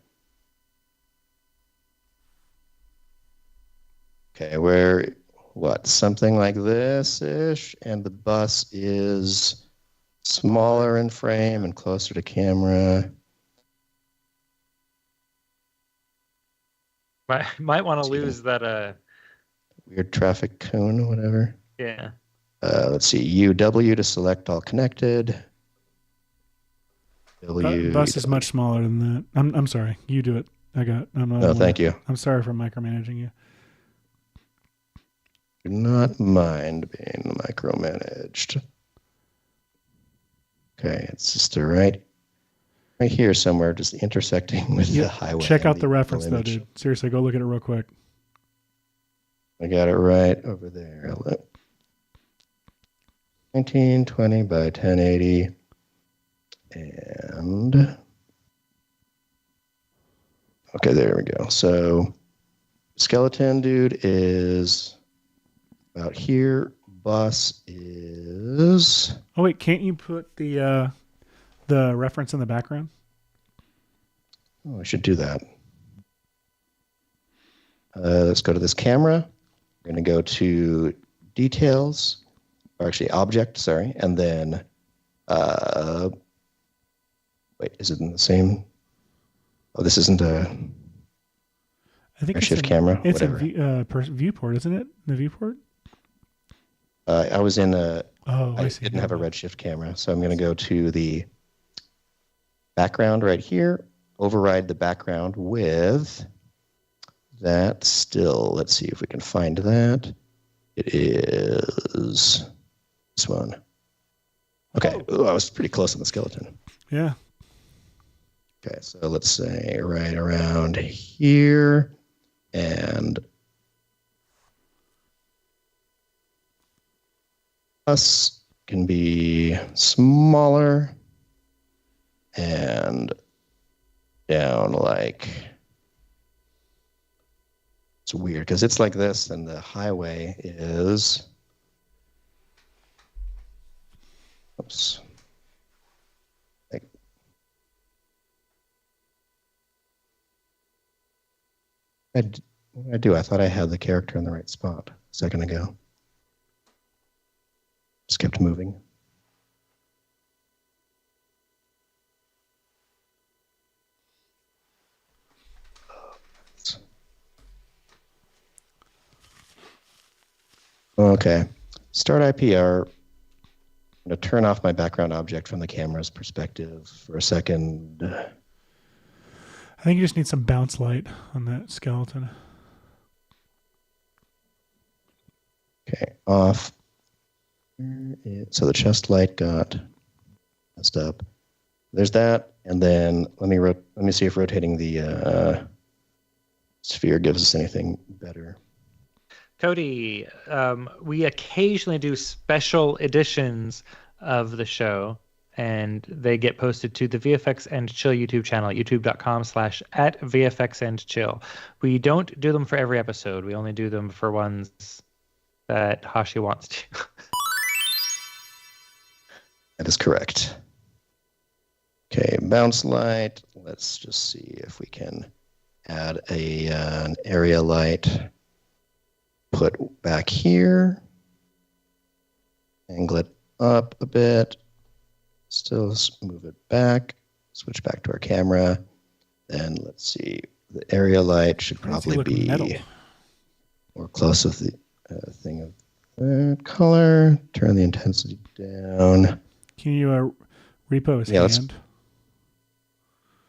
Okay, something like this-ish, and the bus is smaller in frame and closer to camera. Might want to lose that weird traffic cone or whatever. Yeah. Let's see, UW to select all connected. Bus is much smaller than that. I'm sorry. You do it. Thank you. I'm sorry for micromanaging you. Do not mind being micromanaged. Okay, it's just right here somewhere, just intersecting with the highway. Check out the reference though, dude. Seriously, go look at it real quick. I got it right over there. 1920 by 1080. And okay, there we go. So skeleton dude is about here. Bus is. Oh wait, can't you put the reference in the background? Oh, I should do that. Let's go to this camera. We're going to go to details, or actually object, sorry, and then wait, is it in the same? Oh, this isn't a shift camera. It's whatever. a viewport, isn't it? The viewport. I was in a. Oh, I see. Didn't have a redshift camera, so I'm going to go to the background right here. Override the background with that still. Let's see if we can find that. It is this one. Okay. Ooh, I was pretty close on the skeleton. Yeah. Okay, so let's say right around here, and us can be smaller and down like, it's weird because it's like this and the highway is, oops. What did I do? I thought I had the character in the right spot a second ago. Just kept moving. Okay. Start IPR. I'm going to turn off my background object from the camera's perspective for a second. I think you just need some bounce light on that skeleton. Okay, off. So the chest light got messed up. There's that, and then let me see if rotating the sphere gives us anything better. Cody, we occasionally do special editions of the show, and they get posted to the VFX and Chill YouTube channel, youtube.com/@VFXandChill. We don't do them for every episode. We only do them for ones that Hashi wants to. That is correct. Okay, bounce light. Let's just see if we can add an area light. Put back here. Angle it up a bit. Still move it back. Switch back to our camera. Then let's see. The area light should probably be more close with the thing of color. Turn the intensity down. Can you repo his hand?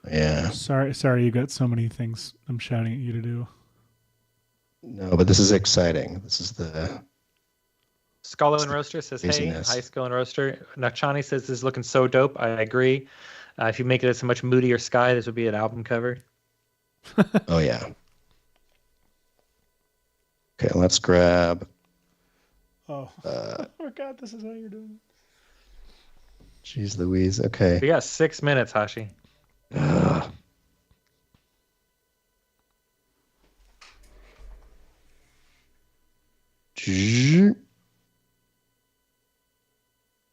Yeah. Sorry, you got so many things I'm shouting at you to do. No, but this is exciting. This is the... Scullo and Roaster says, craziness. Hey, hi, Scullo and Roaster. Nachani says, this is looking so dope. I agree. If you make it a much moodier sky, this would be an album cover. Oh, yeah. Okay, let's grab... Oh, oh God, this is how you're doing it. Jeez Louise, okay. We got 6 minutes, Hashi.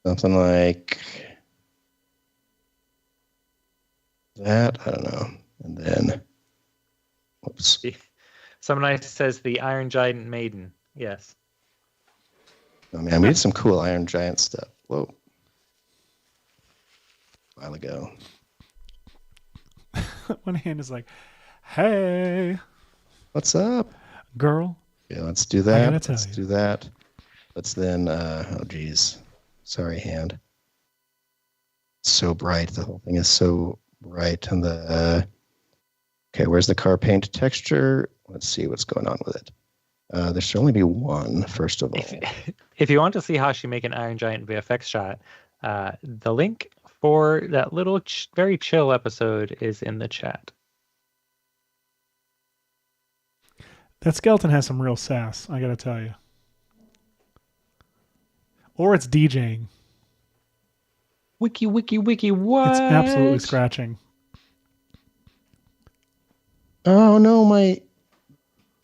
something like that. I don't know. And then, whoops. Someone nice says the Iron Giant Maiden. Yes. Oh man, we did some cool Iron Giant stuff. Whoa. A while ago. One hand is like, hey. What's up? Girl. Yeah, let's do that. Let's do that. Let's then, oh geez. Sorry, hand. So bright. The whole thing is so bright. And okay, where's the car paint texture? Let's see what's going on with it. There should only be one, first of all. If you want to see Hashi make an Iron Giant VFX shot, the link for that little very chill episode is in the chat. That skeleton has some real sass, I gotta tell you. Or it's DJing. Wiki, what? It's absolutely scratching. Oh no,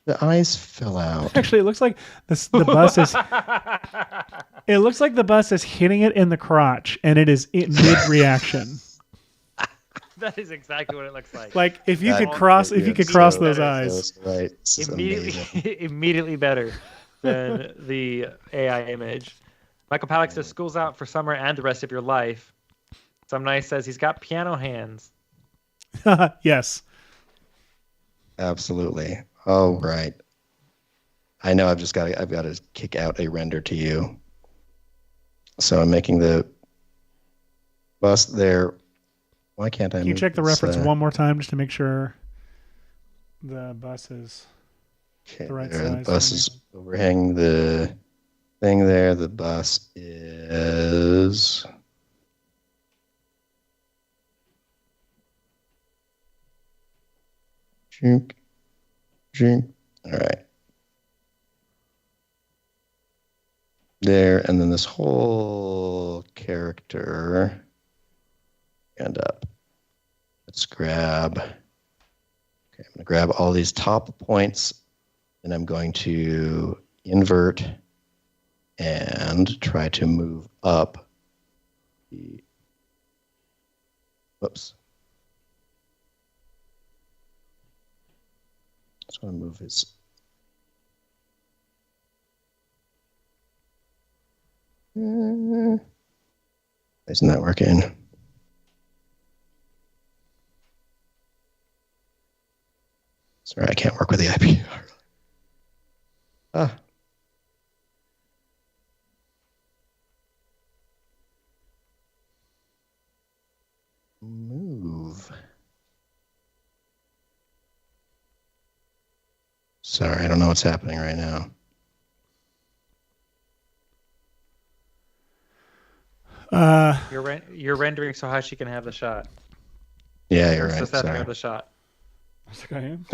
the eyes fell out. Actually, it looks like the bus is. It looks like the bus is hitting it in the crotch, and it is mid-reaction. That is exactly what it looks like. Like if you could cross those eyes. Right. Immediately better than the AI image. Michael Palak says school's out for summer and the rest of your life. Some nice says he's got piano hands. Yes. Absolutely. Oh right. I know. I've got to kick out a render to you. So I'm making the bus there. Why can't I? Can you check the reference one more time just to make sure the bus is the right size? The bus is overhanging the thing there. The bus is. Jink. All right. There, and then this whole character end up. Let's grab. Okay, I'm going to grab all these top points, and I'm going to invert and try to move up the. Whoops. Just want to move his. Isn't that working? Sorry, I can't work with the IPR. Move. Sorry, I don't know what's happening right now. You're rendering so Hashi can have the shot. Yeah, you're right. Just have to have the shot.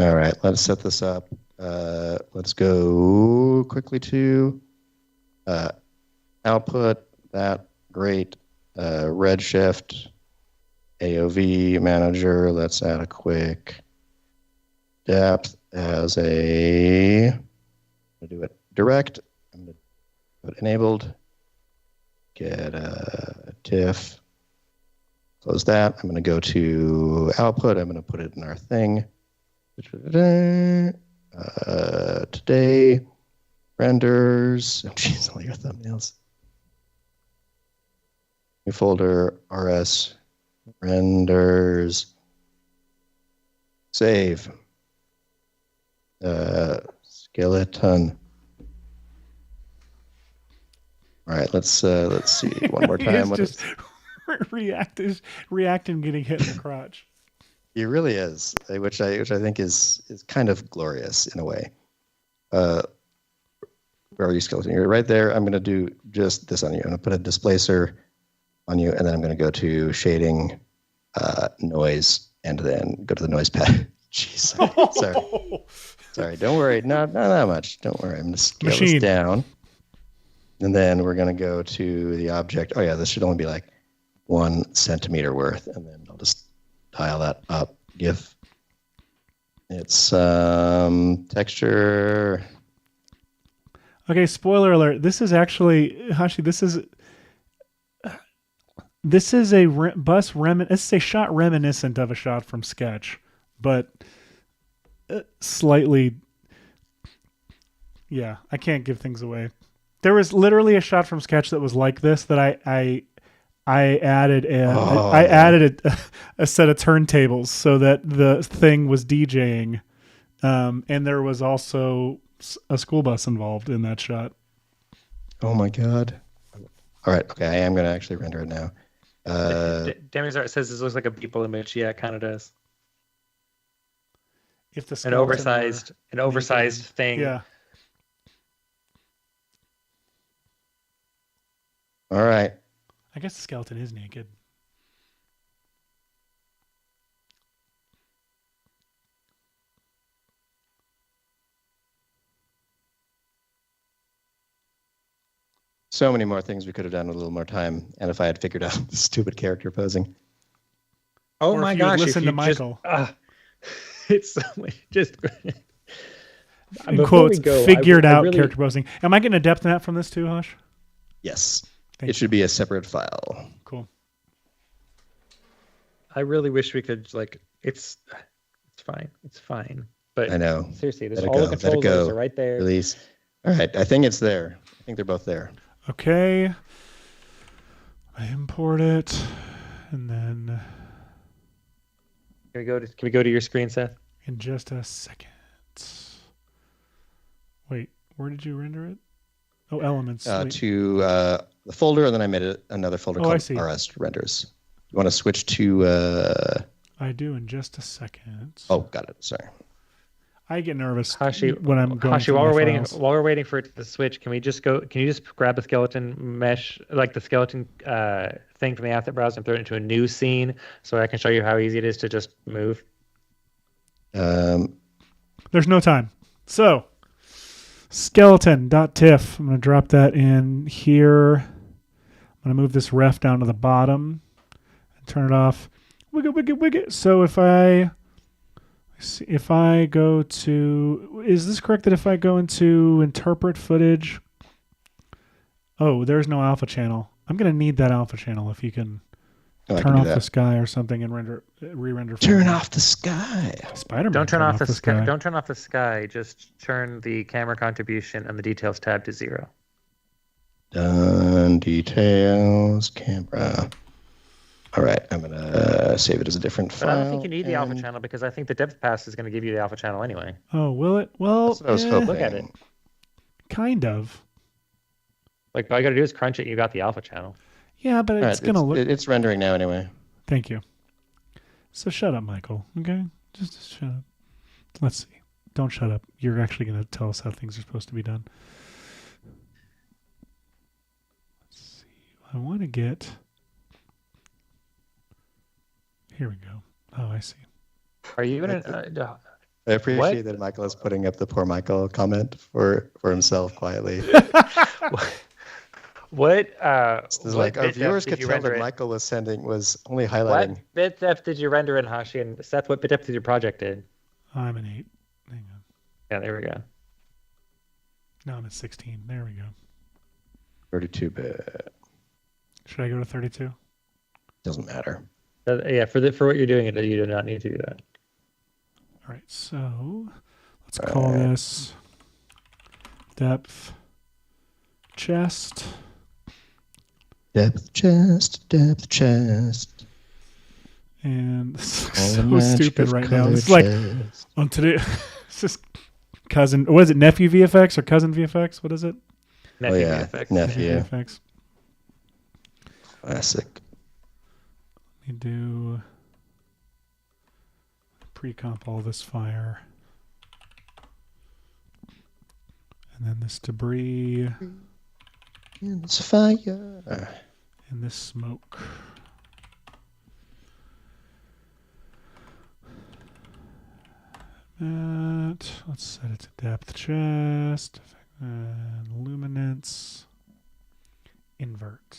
All right, let's set this up. Let's go quickly to output. That great. Redshift, AOV manager. Let's add a quick depth as a. I'm gonna do it direct. I'm gonna put enabled. Get a TIFF. Close that. I'm going to go to output. I'm going to put it in our thing. Today, renders. Oh, jeez, all your thumbnails. New folder, RS, renders. Save. Skeleton. All right, let's see one more time. Just reacting, getting hit in the crotch. He really is, which I think is kind of glorious in a way. Where are you, skeleton? You're right there. I'm going to do just this on you. I'm going to put a displacer on you, and then I'm going to go to shading, noise, and then go to the noise pad. Jeez, sorry. Don't worry, not that much. Don't worry. I'm going to scale this down. And then we're going to go to the object. Oh, yeah, this should only be like 1 centimeter worth. And then I'll just dial that up. GIF. It's texture. Okay, spoiler alert. This is actually, Hashi, this is This is a this is a shot reminiscent of a shot from Sketch, but slightly. Yeah, I can't give things away. There was literally a shot from Sketch that was like this that I added a set of turntables so that the thing was DJing, and there was also a school bus involved in that shot. Oh my god! All right, okay, I am going to actually render it now. Damien says this looks like a Beeple image. Yeah, it kind of does. If the an oversized thing. Yeah. All right. I guess the skeleton is naked. So many more things we could have done with a little more time, and if I had figured out the stupid character posing. Oh or my if you gosh! listen to Michael. It's so just. In quotes, figured out character posing. Am I getting a depth map from this too, Hush? Yes. Thank it should be a separate file. Cool. I really wish we could it's fine. It's fine. But I know. Seriously, there's all the controls are right there. Release. All right. I think it's there. I think they're both there. Okay. I import it, and then. Can we go to your screen, Seth? In just a second. Wait, where did you render it? Oh, elements. To the folder, and then I made another folder called RS renders. You want to switch to? I do in just a second. Oh, got it. Sorry. I get nervous Hashi, when I'm going. Hashi, while we're waiting for it to switch, can you just grab the skeleton mesh, like the skeleton thing from the asset browser, and throw it into a new scene so I can show you how easy it is to just move? There's no time. So, skeleton.tiff. I'm going to drop that in here. I'm going to move this ref down to the bottom and turn it off. Wiggle. So if I go to, is this correct that if I go into interpret footage, oh, there's no alpha channel. I'm going to need that alpha channel if you can turn off the sky or something and re-render. Turn off the sky. Spider-Man. Don't turn off the sky. Don't turn off the sky. Just turn the camera contribution and the details tab to 0. Done. Details. Camera. All right. I'm going to save it as a different file. But I don't think you need the alpha channel because I think the depth pass is going to give you the alpha channel anyway. Oh, will it? Well, that's what I was hoping. Look at it. Kind of. Like, all you got to do is crunch it. You got the alpha channel. Yeah, but it's going to look... It's rendering now anyway. Thank you. So shut up, Michael. Okay? Just shut up. Let's see. Don't shut up. You're actually going to tell us how things are supposed to be done. Let's see. I want to get... Here we go. Oh, I see. Are you going to... I appreciate that Michael is putting up the poor Michael comment for himself quietly. What? Like our viewers could tell that Michael was only highlighting. What bit depth did you render in, Hashi? And Seth, what bit depth did your project in? I'm an 8. Hang on. Yeah, there we go. No, I'm at 16. There we go. 32-bit. Should I go to 32? Doesn't matter. Yeah, for what you're doing, you do not need to do that. All right, so let's call this depth chest. Depth chest. And this looks so stupid right now. It's like on today. It's just cousin. What is it? Nephew VFX or cousin VFX? What is it? Nephew VFX. Nephew VFX. Classic. Let me do pre-comp all this fire, and then this debris. And this fire. And this smoke. Let's set it to depth chest. Luminance. Invert.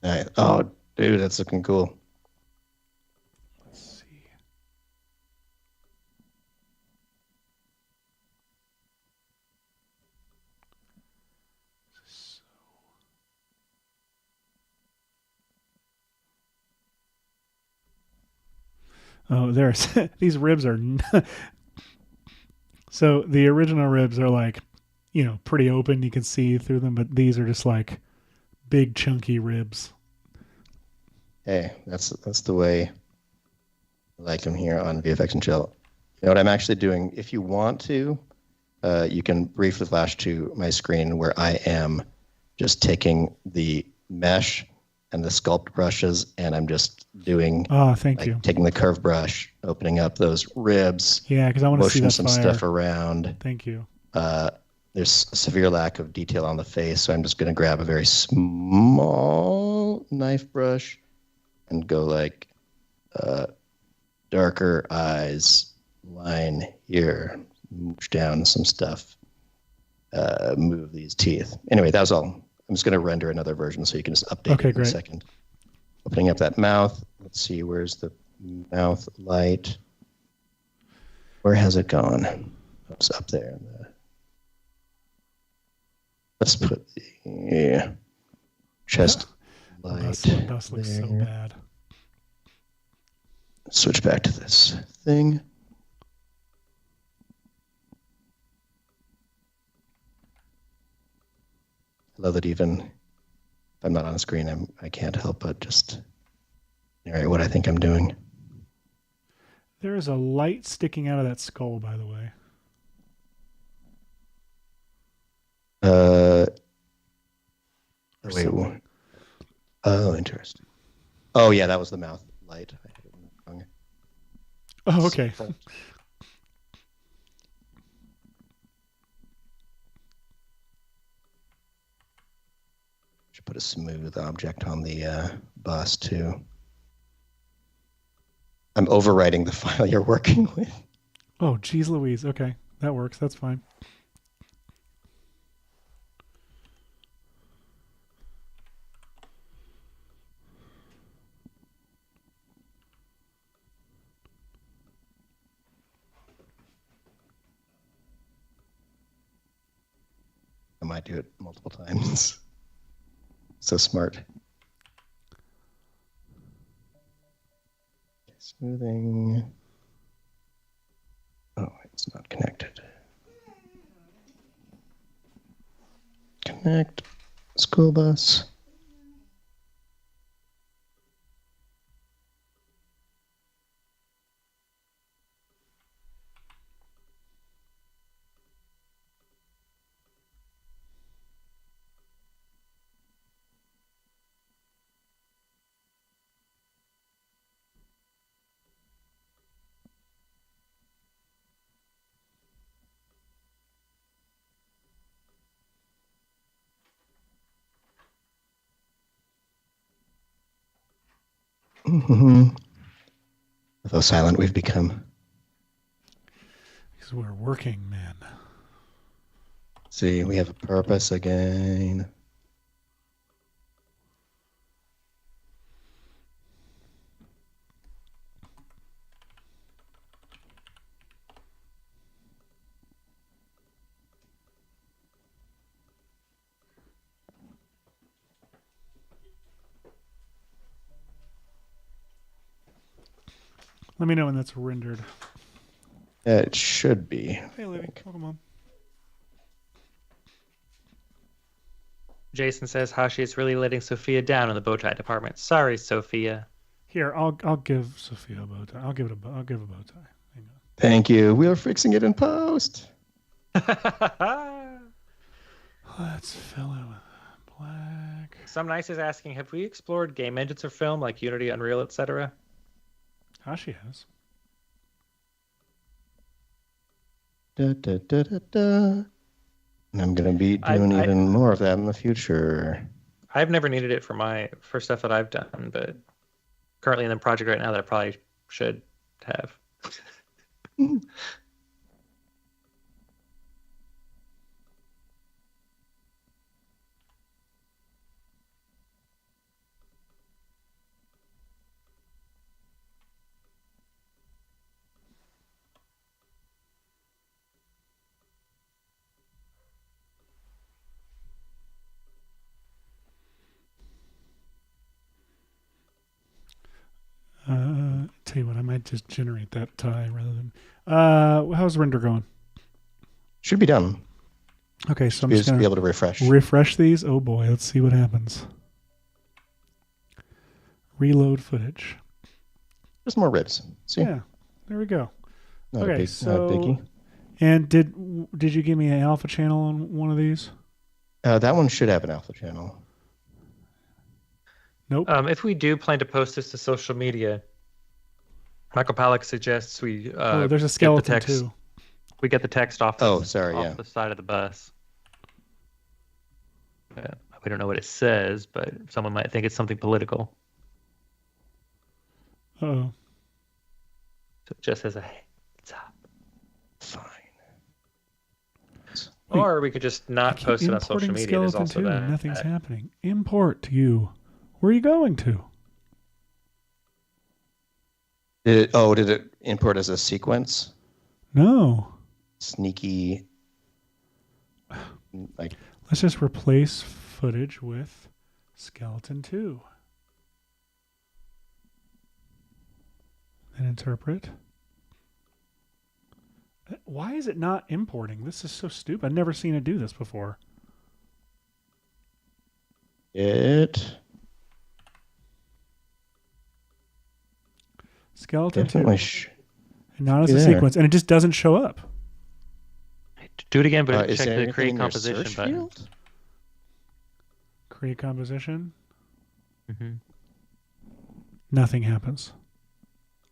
Nice. Oh, dude, that's looking cool. Let's see. Oh, there's these ribs are. So the original ribs are like, pretty open. You can see through them, but these are just like big chunky ribs. Hey, that's the way I like them here on VFX and Chill. You know what I'm actually doing? If you want to, you can briefly flash to my screen where I am just taking the mesh and the sculpt brushes, and I'm just doing. Oh, thank you. Taking the curve brush, opening up those ribs. Yeah, because I want to see that some fire. stuff around. Thank you. There's a severe lack of detail on the face, so I'm just going to grab a very small knife brush and go like darker eyes, line here, mooch down some stuff, move these teeth. Anyway, that was all. I'm just going to render another version so you can just update it in a second. Opening up that mouth. Let's see, where's the mouth light? Where has it gone? It's up there. Let's put the chest light. Dust looks so bad. Switch back to this thing. I love that even if I'm not on screen, I can't help but just narrate what I think I'm doing. There is a light sticking out of that skull, by the way. Wait. Oh, interesting. Oh, yeah, that was the mouth light. I had it wrong. Oh, okay. Should put a smooth object on the bust too. I'm overwriting the file you're working with. Oh, geez Louise. Okay, that works. That's fine. I might do it multiple times. So smart. Smoothing. Oh, it's not connected. Connect. School bus. Mm-hmm. Though silent we've become. Because we're working men. See, we have a purpose again. Let me know when that's rendered. It should be. Hey, Libby. Welcome on. Jason says Hashi is really letting Sophia down in the bow tie department. Sorry, Sophia. Here, I'll give Sophia a bow tie. I'll give a bow tie. Hang on. Thank you. We are fixing it in post. Let's fill it with black. Some Nice is asking, have we explored game engines for film like Unity, Unreal, etc.? Hashi has. Da, da, da, da, da. And I'm going to be doing even more of that in the future. I've never needed it for stuff that I've done, but currently in the project right now that I probably should have. tell you what, I might just generate that tie rather than. How's render going? Should be done. Okay, so I'm Should just gonna be able to refresh. Refresh these. Oh boy, let's see what happens. Reload footage. There's more ribs. See? Yeah, there we go. Not okay, a biggie. And did you give me an alpha channel on one of these? That one should have an alpha channel. Nope. If we do plan to post this to social media, Michael Pollack suggests we there's a skeleton too. We get the text off. Oh, off the side of the bus. We don't know what it says, but someone might think it's something political. Oh. So it just says a heads up. Fine. Or we could just not post it on social media. There's also too, that. Nothing's happening. Import to you. Where are you going to? Did it import as a sequence? No. Sneaky. Like. Let's just replace footage with skeleton 2. And interpret. Why is it not importing? This is so stupid. I've never seen it do this before. Skeleton 2. And not as a sequence. And it just doesn't show up. Do it again, but check the create composition button. Field? Create composition. Mm-hmm. Nothing happens.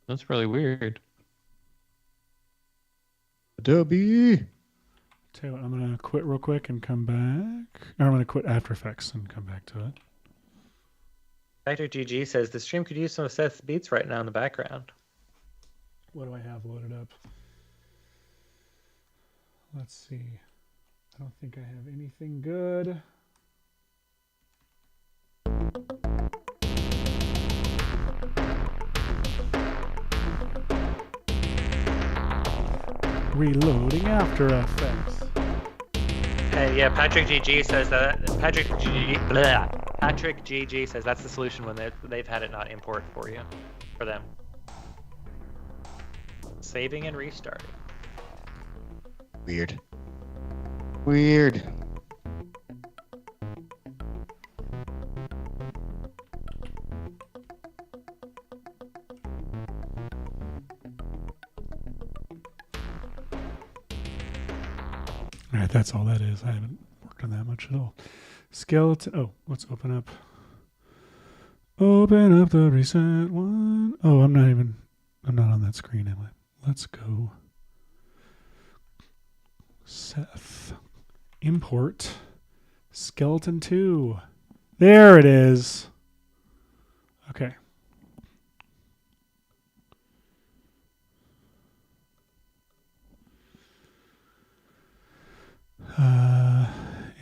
That's really weird. Adobe. Tell you what, I'm going to quit real quick and come back. Or I'm going to quit After Effects and come back to it. Factor GG says the stream could use some of Seth's beats right now in the background. What do I have loaded up? Let's see. I don't think I have anything good. Reloading After Effects. Hey, yeah, Patrick GG says that. Patrick GG says that's the solution when they've had it not import for them. Saving and restarting. Weird. All right, that's all that is. I haven't worked on that much at all. Skeleton. Oh, let's open up. Open up the recent one. Oh, I'm not on that screen, am I? Let's go. Seth. Import. Skeleton 2. There it is. Okay.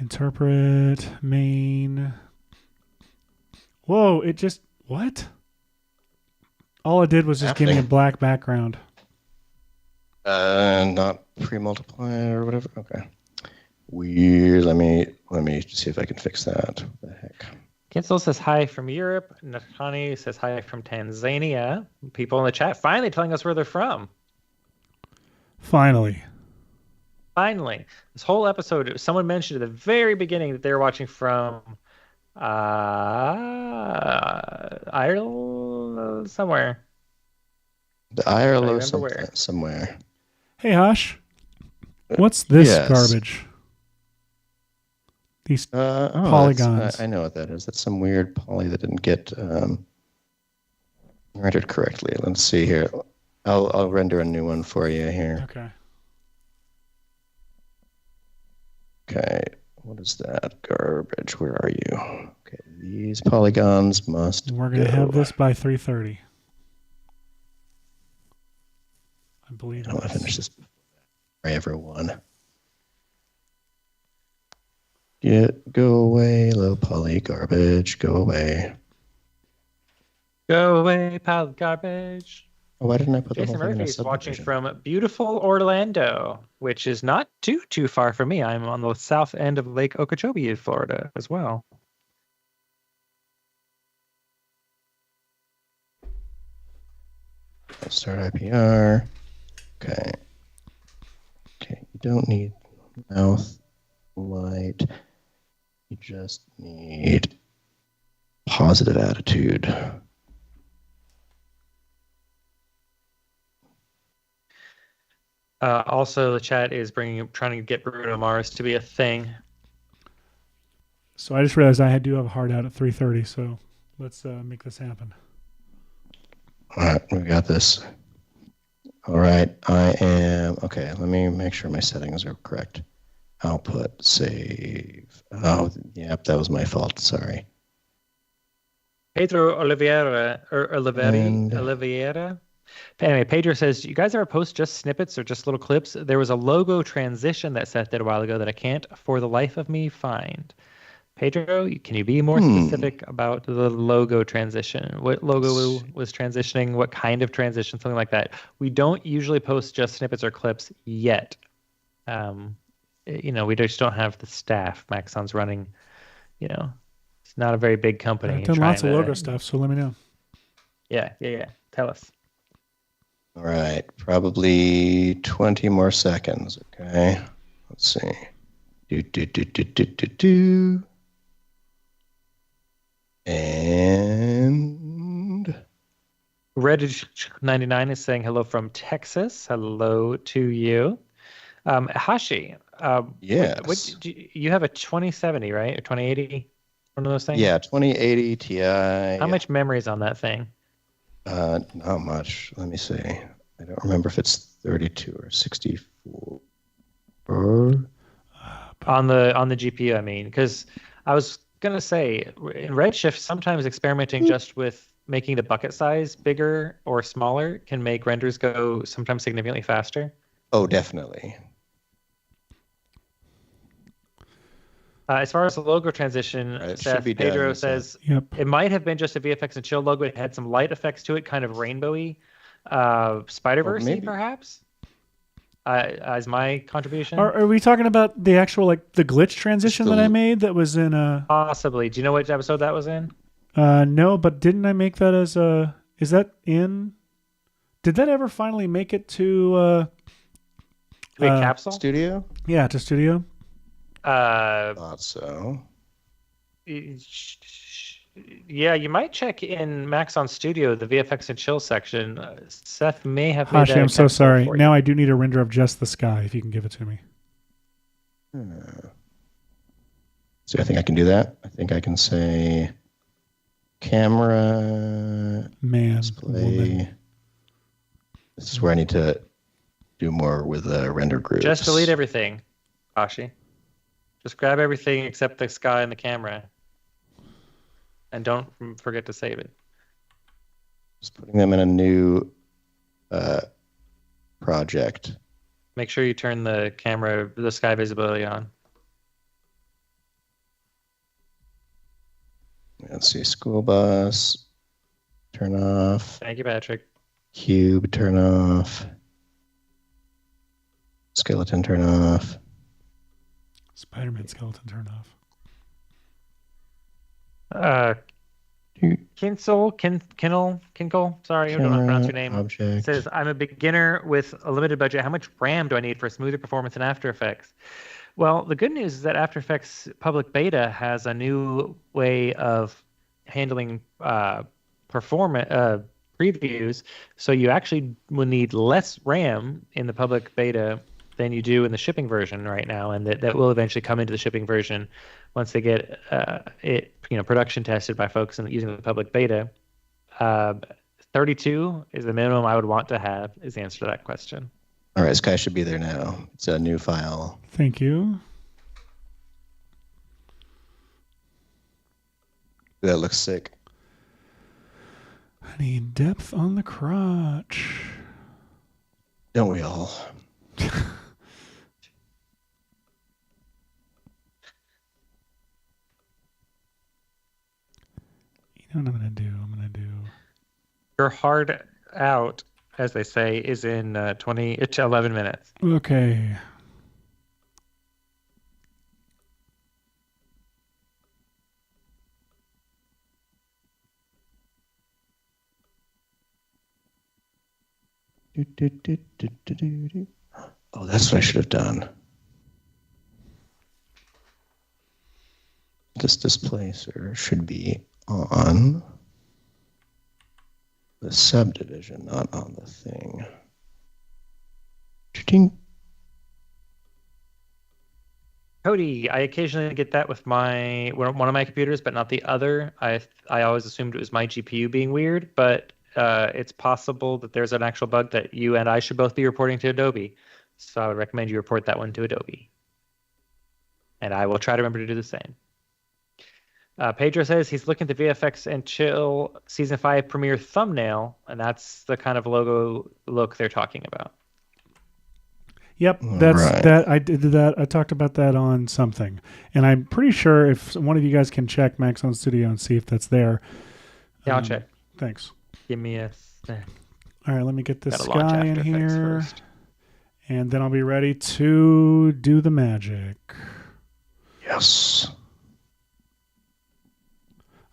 Interpret, main. Whoa, it just, what? All it did was just give me a black background. Not pre-multiply or whatever. Okay. Weird. Let me see if I can fix that. What the heck? Kinsel says hi from Europe. Nakani says hi from Tanzania. People in the chat finally telling us where they're from. Finally. This whole episode, someone mentioned at the very beginning that they were watching from Ireland somewhere. Ireland somewhere. Hey, Hash. What's this garbage? These polygons. I know what that is. That's some weird poly that didn't get rendered correctly. Let's see here. I'll render a new one for you here. Okay, what is that garbage? Where are you? Okay, these polygons must We're going to have this by 3:30. I believe I want to finish this before everyone. Go away, low poly garbage. Go away. Go away, pile of garbage. Oh, why didn't I put Jason the whole thing in a Murphy is watching subdivision? from beautiful Orlando, which is not too far from me. I'm on the south end of Lake Okeechobee in Florida as well. Start IPR. Okay. Okay, you don't need mouth light. You just need positive attitude. Also, the chat is trying to get Bruno Mars to be a thing. So I just realized I do have a hard out at 3:30. So let's make this happen. All right, we got this. All right, I am okay. Let me make sure my settings are correct. Output, save. Oh, yep, that was my fault. Sorry. Pedro Oliveira Oliveira. Anyway, Pedro says, you guys ever post just snippets or just little clips? There was a logo transition that Seth did a while ago that I can't for the life of me find. Pedro, can you be more specific about the logo transition? What logo was transitioning? What kind of transition? Something like that. We don't usually post just snippets or clips yet. We just don't have the staff. Maxon's running, it's not a very big company. I've done lots of logo stuff, so let me know. Yeah. Tell us. All right, probably 20 more seconds. Okay, let's see. Do. And Reddit99 is saying hello from Texas. Hello to you. Hashi. Yes. You have a 2070, right? Or 2080? One of those things? Yeah, 2080 Ti. How much memory is on that thing? Not much. Let me see. I don't remember if it's 32 or 64. On the GPU, I mean, because I was gonna say in Redshift, sometimes experimenting just with making the bucket size bigger or smaller can make renders go sometimes significantly faster. Oh, definitely. As far as the logo transition, Seth, Pedro says it might have been just a VFX and Chill logo. It had some light effects to it, kind of rainbowy, Spider-Verse-y, perhaps. As my contribution. Are we talking about the actual the glitch transition that I made that was in a... Possibly. Do you know which episode that was in? No, but didn't I make that as a... Is that in... Did that ever finally make it to... Capsule? Studio? Yeah, to Studio. Thought so. Yeah, you might check in Maxon Studio, the VFX and Chill section. Seth may have made Hashi, that I'm so sorry. Now I do need a render of just the sky, if you can give it to me. So I think I can do that. I think I can say camera, display. Woman. This is where I need to do more with render groups. Just delete everything, Hashi. Just grab everything except the sky and the camera. And don't forget to save it. Just putting them in a new project. Make sure you turn the sky visibility on. Let's see, school bus, turn off. Thank you, Patrick. Cube, turn off. Skeleton, turn off. Spider-Man skeleton, turn off. Kinkle, sorry, I don't know how to pronounce your name. Object. Says, I'm a beginner with a limited budget. How much RAM do I need for smoother performance in After Effects? Well, the good news is that After Effects Public Beta has a new way of handling previews. So you actually will need less RAM in the public beta than you do in the shipping version right now, and that will eventually come into the shipping version once they get it production tested by folks using the public beta. 32 is the minimum I would want to have, is the answer to that question. All right, Sky should be there now. It's a new file. Thank you. That looks sick. I need depth on the crotch. Don't we all? You know what I'm going to do? I'm going to do... Your hard out, as they say, is in 11 minutes. Okay. Oh, that's what I should have done. This displacer should be on the subdivision, not on the thing. Ching. Cody, I occasionally get that with one of my computers, but not the other. I always assumed it was my GPU being weird, but it's possible that there's an actual bug that you and I should both be reporting to Adobe. So I would recommend you report that one to Adobe. And I will try to remember to do the same. Pedro says he's looking at the VFX and Chill Season 5 premiere thumbnail, and that's the kind of logo look they're talking about. Yep, that. I did that. I talked about that on something, and I'm pretty sure if one of you guys can check Maxon Studio and see if that's there. Yeah, I'll check. Thanks. Give me a sec. All right, let me get this guy in here, and then I'll be ready to do the magic. Yes.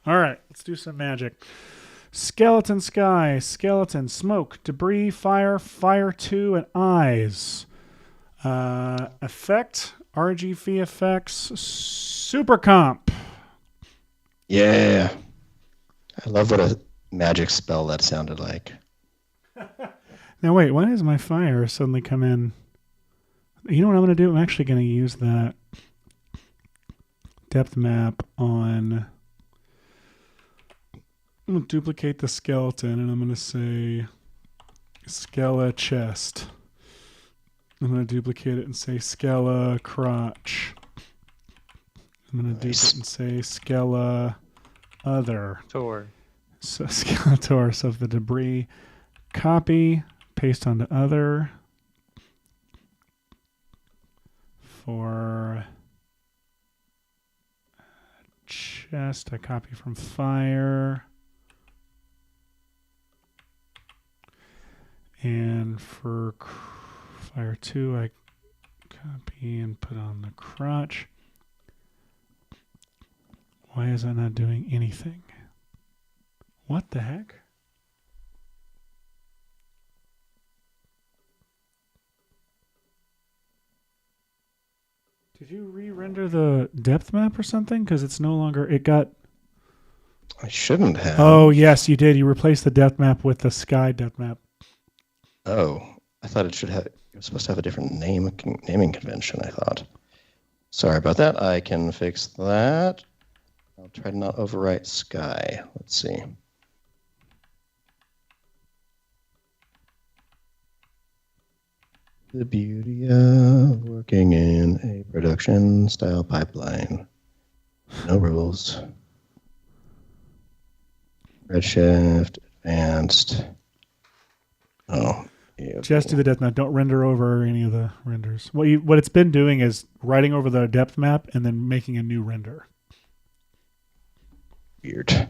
All right, let's do some magic. Skeleton sky, skeleton, smoke, debris, fire, fire 2, and eyes. Effect, RG VFX, super comp. Yeah. I love what a magic spell that sounded like. Now wait, why does my fire suddenly come in? You know what I'm going to do? I'm actually going to use that depth map on... I'm going to duplicate the skeleton, and I'm going to say Skella chest. I'm going to duplicate it and say Skella crotch. I'm going to do it and say Skella other. Tor. So Skeletor. So the debris, copy, paste onto other. For chest, I copy from fire. And for fire 2, I copy and put on the crotch. Why is that not doing anything? What the heck? Did you re-render the depth map or something? Because it's no longer... It got... I shouldn't have. Oh, yes, you did. You replaced the depth map with the sky depth map. Oh, I thought it was supposed to have a different naming convention, I thought. Sorry about that. I can fix that. I'll try to not overwrite sky. Let's see. The beauty of working in a production style pipeline. No rules. Redshift, advanced. Oh. Yeah, just do the depth map. Don't render over any of the renders. What it's been doing is writing over the depth map and then making a new render. Weird.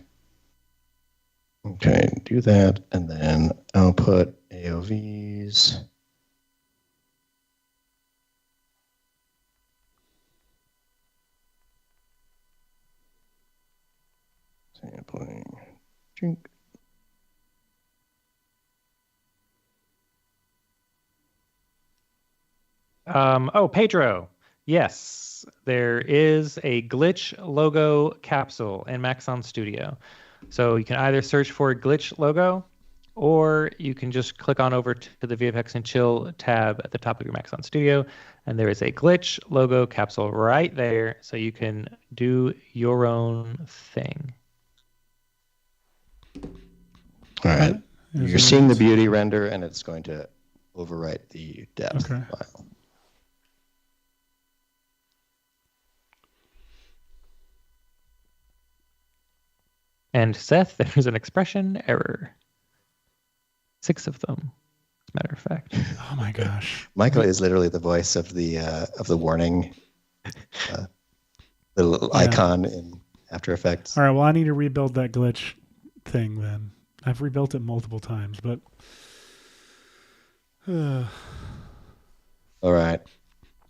Okay, do that, and then I'll put AOVs. Sampling. Drink. Pedro. Yes, there is a glitch logo capsule in Maxon Studio. So you can either search for glitch logo, or you can just click on over to the VFX and Chill tab at the top of your Maxon Studio, and there is a glitch logo capsule right there, so you can do your own thing. All right. You're seeing the beauty render, and it's going to overwrite the depth file. And Seth, there's an expression error. 6 of them, as a matter of fact. Oh my gosh. Michael is literally the voice of the warning little icon in After Effects. All right, well, I need to rebuild that glitch thing then. I've rebuilt it multiple times, but... All right.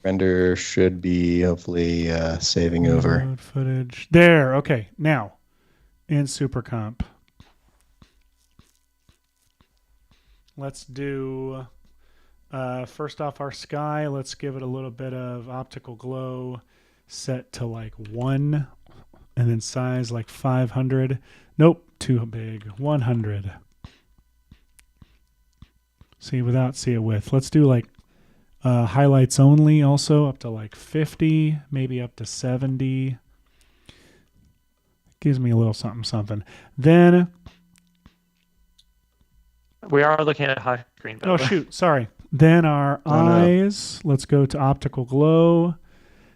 Render should be hopefully saving over. Footage. There, okay. Now, in Super Comp. let's do first off our sky. Let's give it a little bit of optical glow set to like 1, and then size like 500. Nope, too big. 100. See without, see it with. Let's do like highlights only also up to like 50, maybe up to 70. Gives me a little something. Then we are looking at high screen. Oh shoot, sorry. Then our eyes. No. Let's go to optical glow.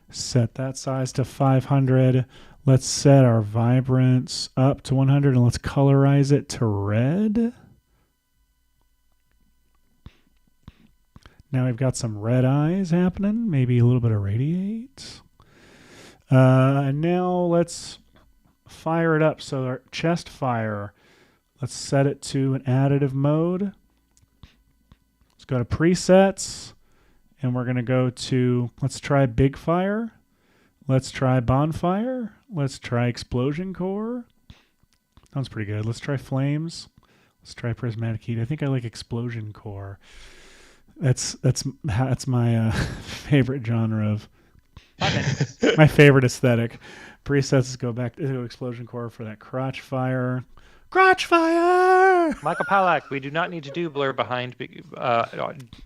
Set that size to 500. Let's set our vibrance up to 100 and let's colorize it to red. Now we've got some red eyes happening, maybe a little bit of radiate. And now let's fire it up. So our chest fire, let's set it to an additive mode. Let's go to presets, and we're going to go to, let's try big fire. Let's try bonfire. Let's try explosion core. Sounds pretty good. Let's try flames. Let's try prismatic heat. I think I like explosion core. That's my favorite genre of my favorite aesthetic. Presets go back to explosion core for that crotch fire. Crotch fire! Michael Palak, we do not need to do blur behind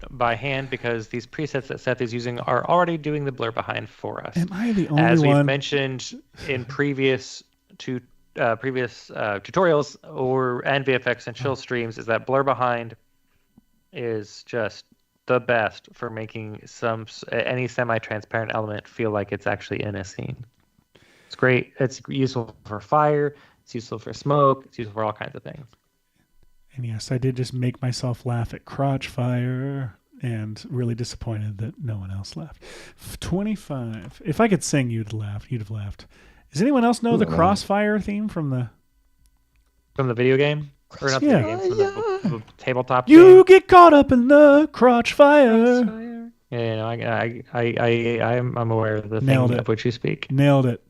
by hand because these presets that Seth is using are already doing the blur behind for us. Am I the only As one? we've mentioned in previous tutorials and VFX and Chill streams, is that blur behind is just the best for making any semi-transparent element feel like it's actually in a scene. It's great. It's useful for fire. It's useful for smoke. It's useful for all kinds of things. And yes, I did just make myself laugh at crotch fire and really disappointed that no one else laughed. 25. If I could sing, you'd laugh. You'd have laughed. Does anyone else know the crossfire theme from the video game? Or not the video game, from the tabletop You game? get caught up in the crotch fire. Yeah, I'm aware of the thing of which you speak. Nailed it.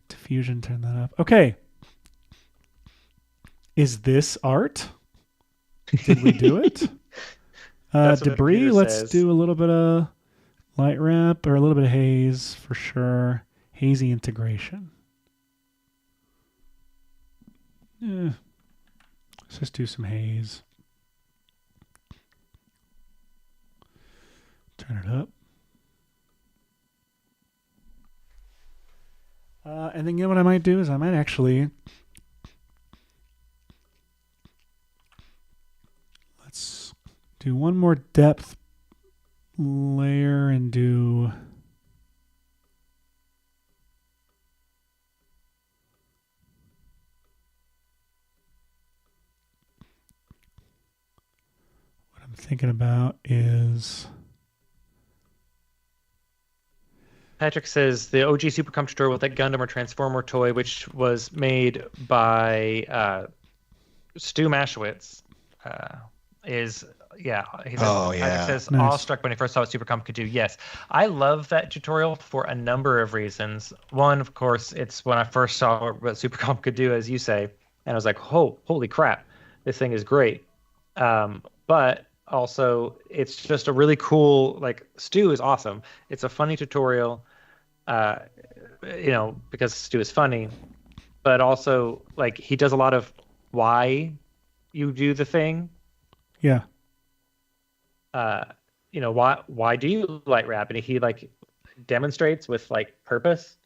Diffusion, turn that up. Okay. Is this art? Did we do it? Debris, let's do a little bit of light wrap or a little bit of haze for sure. Hazy integration. Yeah. Let's just do some haze. Turn it up. And then you know what I might do is I might actually let's do one more depth layer and do what I'm thinking about is Patrick says the OG Supercom tutorial with that Gundam or Transformer toy, which was made by Stu Maschwitz, is Patrick says Nice. awestruck when he first saw what Supercom could do. Yes, I love that tutorial for a number of reasons. One, of course, it's when I first saw what Supercom could do, as you say, and I was like, holy crap, this thing is great. But also, it's just a really cool, Stu is awesome. It's a funny tutorial, because Stu is funny, but also, he does a lot of why you do the thing. yeah. Why do you light wrap? And he, demonstrates with, purpose.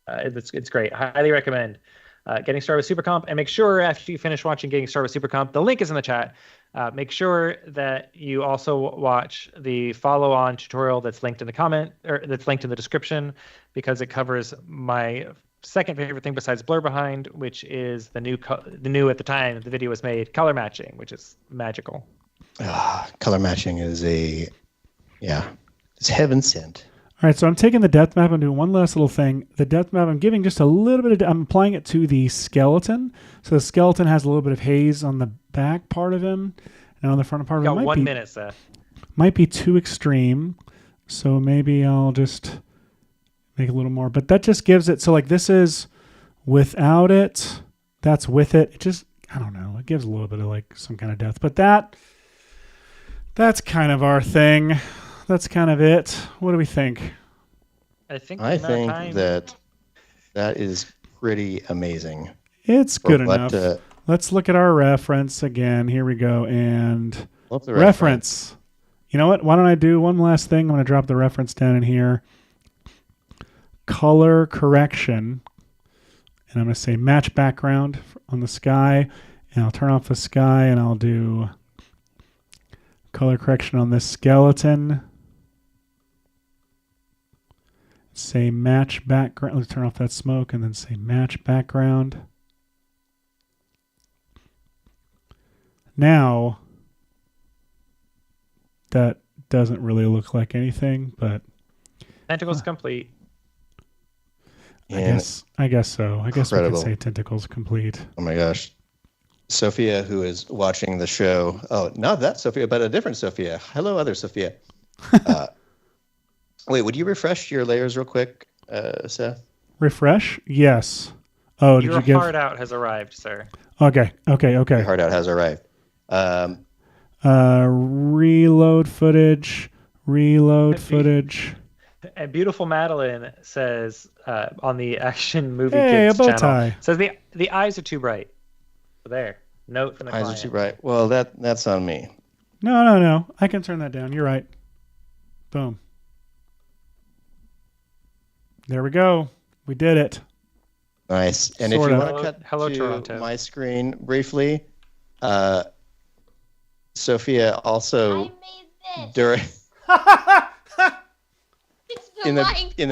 It's great. Highly recommend Getting Started with Supercomp. And make sure after you finish watching Getting Started with Supercomp, the link is in the chat. Make sure that you also watch the follow-on tutorial that's linked in the comment, or that's linked in the description, because it covers my second favorite thing besides blur behind, which is the new at the time the video was made, color matching, which is magical. Color matching is it's heaven sent. All right, so I'm taking the depth map. I'm doing one last little thing. The depth map, I'm giving just a little bit of, I'm applying it to the skeleton. So the skeleton has a little bit of haze on the back part of him, and on the front part of him. Got 1 minute, Seth. Might be too extreme, so maybe I'll just make a little more. But that just gives it, so this is without it, that's with it. It just, I don't know. It gives a little bit of like some kind of depth, but that's kind of our thing. That's kind of it. What do we think? I think that is pretty amazing. It's good enough. Let's look at our reference again. Here we go. And reference. You know what? Why don't I do one last thing? I'm going to drop the reference down in here. Color correction. And I'm going to say match background on the sky. And I'll turn off the sky and I'll do color correction on this skeleton. Say match background. Let's turn off that smoke and then say match background. Now, that doesn't really look like anything, but tentacles complete. I guess so. I guess we could say tentacles complete. Oh my gosh. Sophia, who is watching the show. Oh, not that Sophia, but a different Sophia. Hello, other Sophia. Wait, would you refresh your layers real quick, Seth? Refresh? Yes. Oh, Your hard out has arrived, sir. Okay. Your hard out has arrived. Reload footage. And beautiful Madeline says on the Action Movie Hey, Kids a bow channel, tie. says the eyes are too bright. So there, note from the Eyes client. are too bright. Well, that's on me. No. I can turn that down. You're right. Boom. There we go. We did it. Nice. And Sort if you of. want to cut Hello, to Toronto. my screen briefly, Sophia also I made this. during It's in the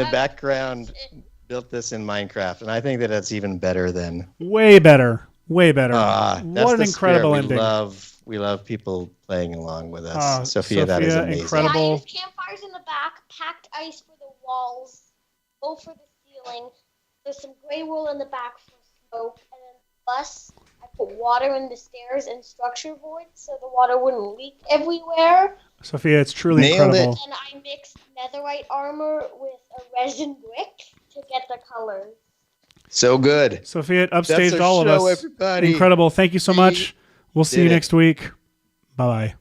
Minecraft background version. built this in Minecraft, and I think that's even better than Way better. Way better. that's What an the incredible spirit. ending. We love people playing along with us. Sophia, that is amazing. incredible. Yeah, I used campfires in the back, packed ice for the walls, wool for the ceiling. There's some gray wool in the back for smoke, and then plus I put water in the stairs and structure voids so the water wouldn't leak everywhere. Sophia, it's truly Nailed incredible. And I mixed netherite armor with a resin brick to get the colors. So good. Sophia That's upstaged our all of show, us. everybody. Incredible. Thank you so much. We'll see you did it. next week. Bye-bye.